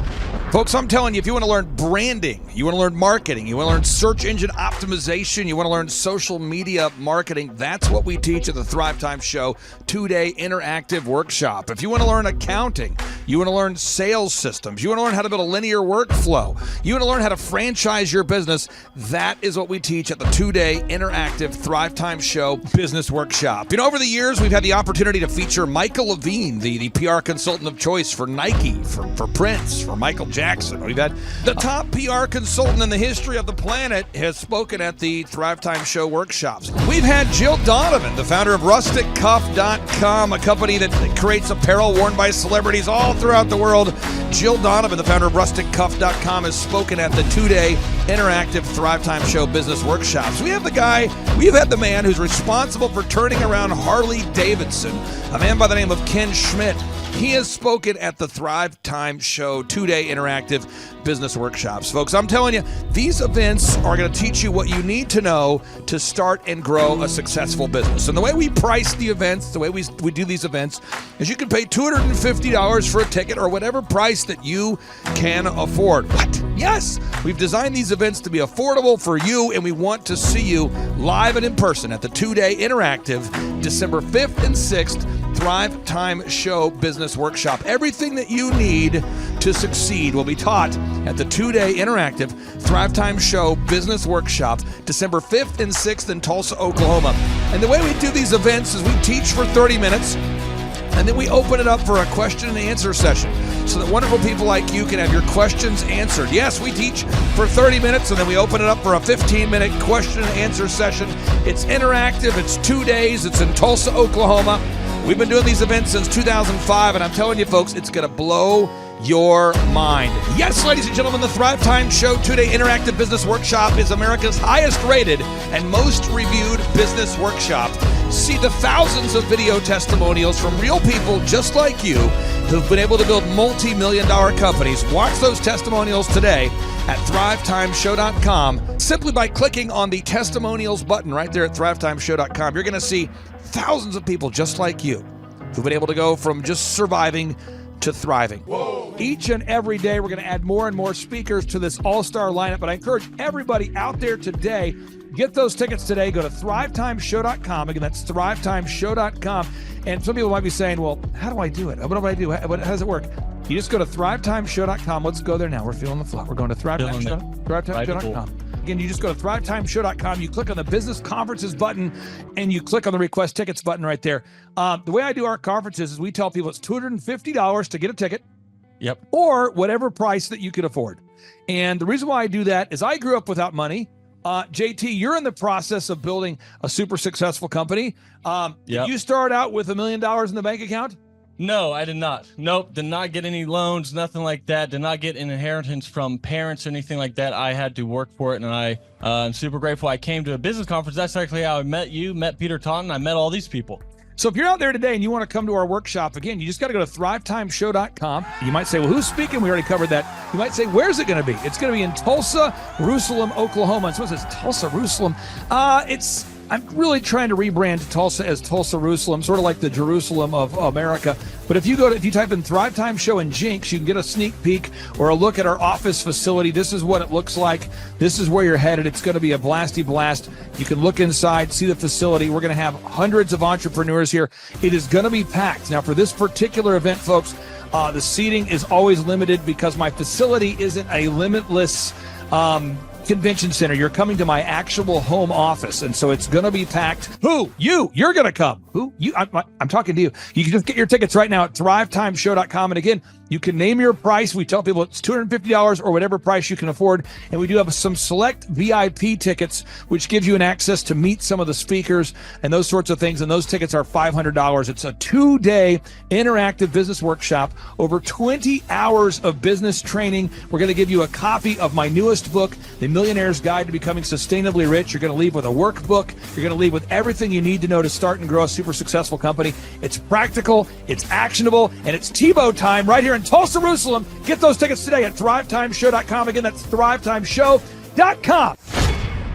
Folks, I'm telling you, if you want to learn branding, you want to learn marketing, you want to learn search engine optimization, you want to learn social media marketing, that's what we teach at the Thrivetime Show 2-day interactive workshop. If you want to learn accounting, you want to learn sales systems, you want to learn how to build a linear workflow, you want to learn how to franchise your business, that is what we teach at the 2-day interactive Thrivetime Show business workshop. Over the years, we've had the opportunity to feature Michael Levine, the PR consultant of choice for Nike, for Prince, for Michael Jackson. We've had the top PR consultant in the history of the planet has spoken at the Thrivetime Show workshops. We've had Jill Donovan, the founder of RusticCuff.com, a company that creates apparel worn by celebrities all throughout the world. Jill Donovan, the founder of RusticCuff.com, has spoken at the 2-day interactive Thrivetime Show business workshops. We have had the man who's responsible for turning around Harley Davidson, a man by the name of Ken Schmidt. He has spoken at the Thrivetime Show 2-day interactive business workshops. Folks, I'm telling you, these events are going to teach you what you need to know to start and grow a successful business. And the way we price the events, the way we do these events, is you can pay $250 for a ticket or whatever price that you can afford. What? Yes, we've designed these events to be affordable for you, and we want to see you live and in person at the 2-day interactive December 5th and 6th Thrivetime Show Business Workshop. Everything that you need to succeed will be taught at the 2-day interactive Thrivetime Show Business Workshop, December 5th and 6th in Tulsa, Oklahoma. And the way we do these events is we teach for 30 minutes, and then we open it up for a question and answer session so that wonderful people like you can have your questions answered. Yes, we teach for 30 minutes, and then we open it up for a 15-minute question and answer session. It's interactive. It's 2 days. It's in Tulsa, Oklahoma. We've been doing these events since 2005, and I'm telling you, folks, it's going to blow your mind. Yes, ladies and gentlemen, the Thrivetime Show 2-day interactive business workshop is America's highest rated and most reviewed business workshop. See the thousands of video testimonials from real people just like you who've been able to build multi-million-dollar companies. Watch those testimonials today at thrivetimeshow.com. Simply by clicking on the testimonials button right there at thrivetimeshow.com, you're going to see thousands of people just like you who've been able to go from just surviving to thriving. Whoa. Each and every day, we're going to add more and more speakers to this all-star lineup, but I encourage everybody out there today, get those tickets today. Go to thrivetimeshow.com. Again, that's thrivetimeshow.com. And some people might be saying, well, how do I do it? What do I do? How does it work? You just go to thrivetimeshow.com. Let's go there now. We're feeling the flow. We're going to thrivetimeshow.com. Again, you just go to thrivetimeshow.com. You click on the business conferences button, and you click on the request tickets button right there. The way I do our conferences is we tell people it's $250 to get a ticket. Yep. Or whatever price that you can afford. And the reason why I do that is I grew up without money. JT, you're in the process of building a super successful company. Did you start out with $1 million in the bank account? No, I did not. Nope, did not get any loans, nothing like that. Did not get an inheritance from parents or anything like that. I had to work for it, and I'm super grateful. I came to a business conference. That's actually how I met you, met Peter Taunton. I met all these people. So if you're out there today and you want to come to our workshop, again, you just got to go to thrivetimeshow.com. You might say, well, who's speaking? We already covered that. You might say, where's it going to be? It's going to be in Tulsa, Jerusalem, Oklahoma. And so it says Tulsa, Jerusalem. I'm really trying to rebrand Tulsa as Tulsa, Jerusalem, sort of like the Jerusalem of America. But if you type in Thrivetime Show and Jinx, you can get a sneak peek or a look at our office facility. This is what it looks like. This is where you're headed. It's going to be a blasty blast. You can look inside, see the facility. We're going to have hundreds of entrepreneurs here. It is going to be packed. Now, for this particular event, folks, the seating is always limited because my facility isn't a limitless convention center. You're coming to my actual home office, and so it's going to be packed. Who? You're going to come. Who? You? I'm talking to you. You can just get your tickets right now at thrivetimeshow.com. And again, you can name your price. We tell people it's $250 or whatever price you can afford. And we do have some select VIP tickets, which gives you an access to meet some of the speakers and those sorts of things. And those tickets are $500. It's a 2-day interactive business workshop, over 20 hours of business training. We're going to give you a copy of my newest book, The Millionaire's Guide to Becoming Sustainably Rich. You're going to leave with a workbook. You're going to leave with everything you need to know to start and grow a super successful company. It's practical, it's actionable, and it's Tebow time right here in Tulsa, Jerusalem. Get those tickets today at thrivetimeshow.com. Again, that's thrivetimeshow.com.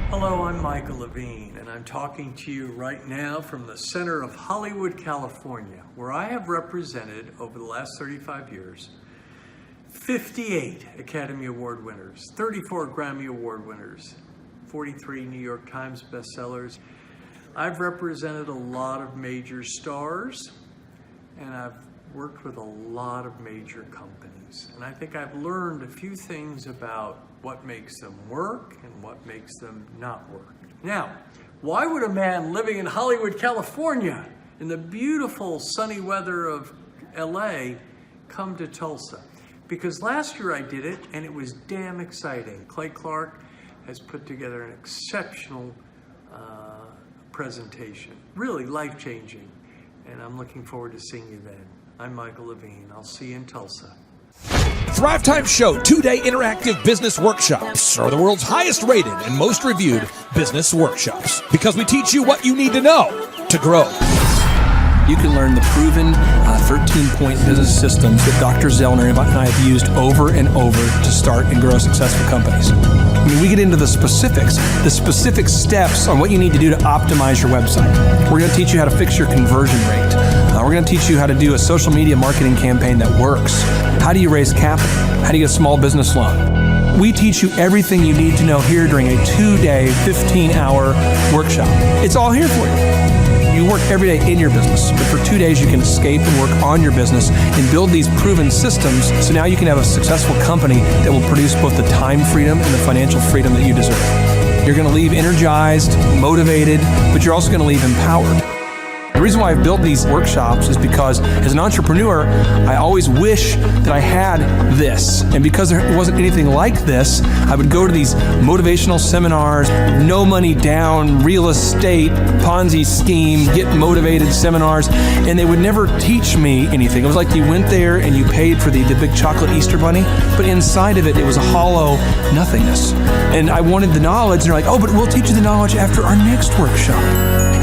Hello, I'm Michael Levine, and I'm talking to you right now from the center of Hollywood, California, where I have represented over the last 35 years 58 Academy Award winners, 34 Grammy Award winners, 43 New York Times bestsellers. I've represented a lot of major stars, and I've worked with a lot of major companies. And I think I've learned a few things about what makes them work and what makes them not work. Now, why would a man living in Hollywood, California, in the beautiful sunny weather of LA, come to Tulsa? Because last year I did it, and it was damn exciting. Clay Clark has put together an exceptional presentation, really life-changing, and I'm looking forward to seeing you then. I'm Michael Levine. I'll see you in Tulsa. Thrivetime Show 2-day interactive business workshops are the world's highest rated and most reviewed business workshops because we teach you what you need to know to grow. You can learn the proven 13-point business systems that Dr. Zellner and I have used over and over to start and grow successful companies. I mean, we get into the specific steps on what you need to do to optimize your website. We're going to teach you how to fix your conversion rate. We're going to teach you how to do a social media marketing campaign that works. How do you raise capital? How do you get a small business loan? We teach you everything you need to know here during a 2-day, 15-hour workshop. It's all here for you. You work every day in your business, but for 2 days you can escape and work on your business and build these proven systems so now you can have a successful company that will produce both the time freedom and the financial freedom that you deserve. You're going to leave energized, motivated, but you're also going to leave empowered. The reason why I've built these workshops is because as an entrepreneur, I always wish that I had this. And because there wasn't anything like this, I would go to these motivational seminars, no money down, real estate, Ponzi scheme, get motivated seminars, and they would never teach me anything. It was like you went there and you paid for the big chocolate Easter bunny, but inside of it, it was a hollow nothingness. And I wanted the knowledge, and they're like, oh, but we'll teach you the knowledge after our next workshop.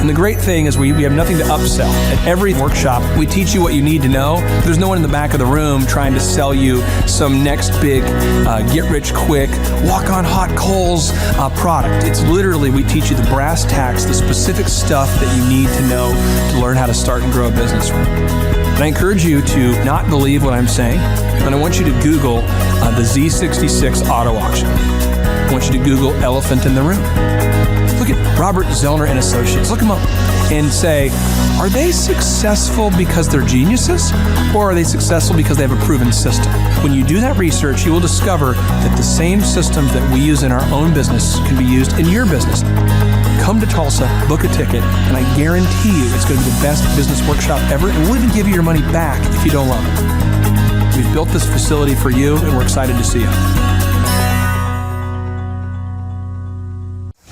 And the great thing is we have nothing to upsell. At every workshop, we teach you what you need to know. There's no one in the back of the room trying to sell you some next big get-rich-quick, walk-on-hot coals product. It's literally, we teach you the brass tacks, the specific stuff that you need to know to learn how to start and grow a business. And I encourage you to not believe what I'm saying, but I want you to Google the Z66 auto auction. I want you to Google elephant in the room. Look at Robert Zellner and Associates. Look them up and say, are they successful because they're geniuses, or are they successful because they have a proven system? When you do that research, you will discover that the same systems that we use in our own business can be used in your business. Come to Tulsa, book a ticket, and I guarantee you it's going to be the best business workshop ever, and we'll even give you your money back if you don't love it. We've built this facility for you, and we're excited to see you.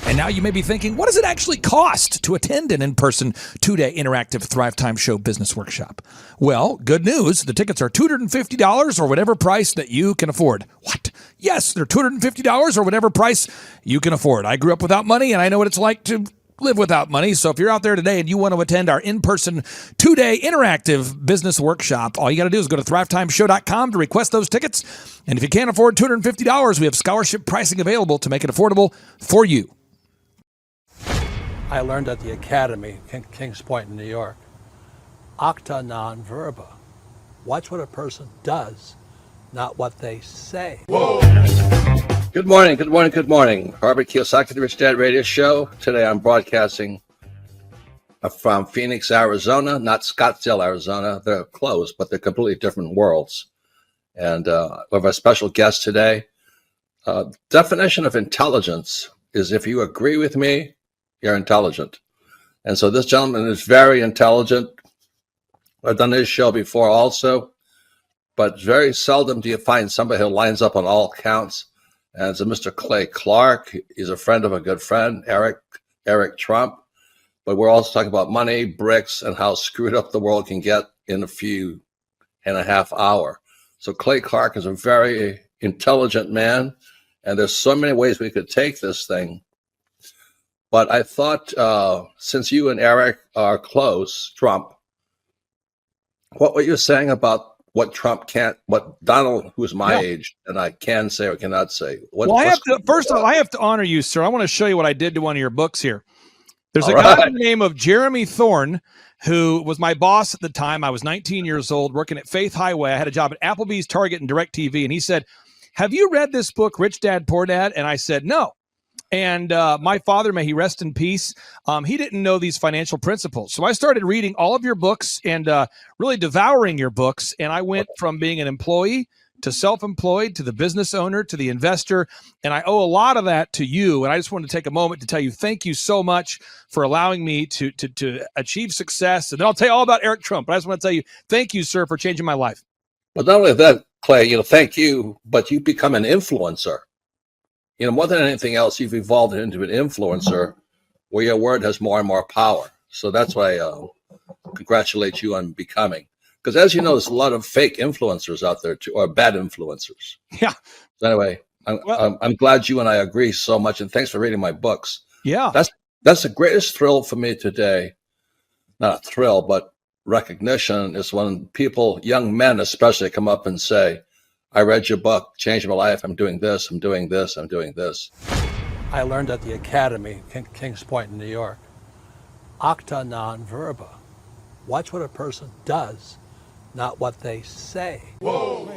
And now you may be thinking, what does it actually cost to attend an in-person 2-day interactive Thrivetime Show business workshop? Well, good news. The tickets are $250 or whatever price that you can afford. What? Yes, they're $250 or whatever price you can afford. I grew up without money, and I know what it's like to live without money. So if you're out there today and you want to attend our in-person 2-day interactive business workshop, all you got to do is go to thrivetimeshow.com to request those tickets. And if you can't afford $250, we have scholarship pricing available to make it affordable for you. I learned at the Academy in Kings Point in New York. Acta non verba. Watch what a person does, not what they say. Whoa. Good morning, good morning, good morning. Robert Kiyosaki, the Rich Dad Radio Show. Today I'm broadcasting from Phoenix, Arizona, not Scottsdale, Arizona. They're close, but they're completely different worlds. And we have a special guest today. Definition of intelligence is if you agree with me, you're intelligent. And so this gentleman is very intelligent. I've done this show before also, but very seldom do you find somebody who lines up on all counts. And it's a Mr. Clay Clark. He's a friend of a good friend, Eric Trump. But we're also talking about money, bricks, and how screwed up the world can get in a few and a half hour. So Clay Clark is a very intelligent man, and there's so many ways we could take this thing. But I thought, since you and Eric are close, Trump, what were you saying about what Trump can't, what Donald, who's my age, and I can say or cannot say? First of all, I have to honor you, sir. I want to show you what I did to one of your books here. There's a guy by the name of Jeremy Thorne, who was my boss at the time. I was 19 years old, working at Faith Highway. I had a job at Applebee's, Target, and DirecTV. And he said, "Have you read this book, Rich Dad, Poor Dad?" And I said, "No." And my father, may he rest in peace, he didn't know these financial principles. So I started reading all of your books and really devouring your books. And I went from being an employee to self-employed to the business owner to the investor. And I owe a lot of that to you. And I just wanted to take a moment to tell you thank you so much for allowing me to achieve success. And then I'll tell you all about Eric Trump. But I just want to tell you thank you, sir, for changing my life. But not only that, Clay, thank you, but you become an influencer. More than anything else, you've evolved into an influencer where your word has more and more power. So that's why I congratulate you on becoming. Because as you know, there's a lot of fake influencers out there, too, or bad influencers. Yeah. So anyway, I'm glad you and I agree so much. And thanks for reading my books. Yeah. That's the greatest thrill for me today. Not a thrill, but recognition is when people, young men especially, come up and say, "I read your book, changed my life. I'm doing this, I'm doing this, I'm doing this." I learned at the Academy in Kings Point in New York. Acta non verba. Watch what a person does, not what they say. Whoa.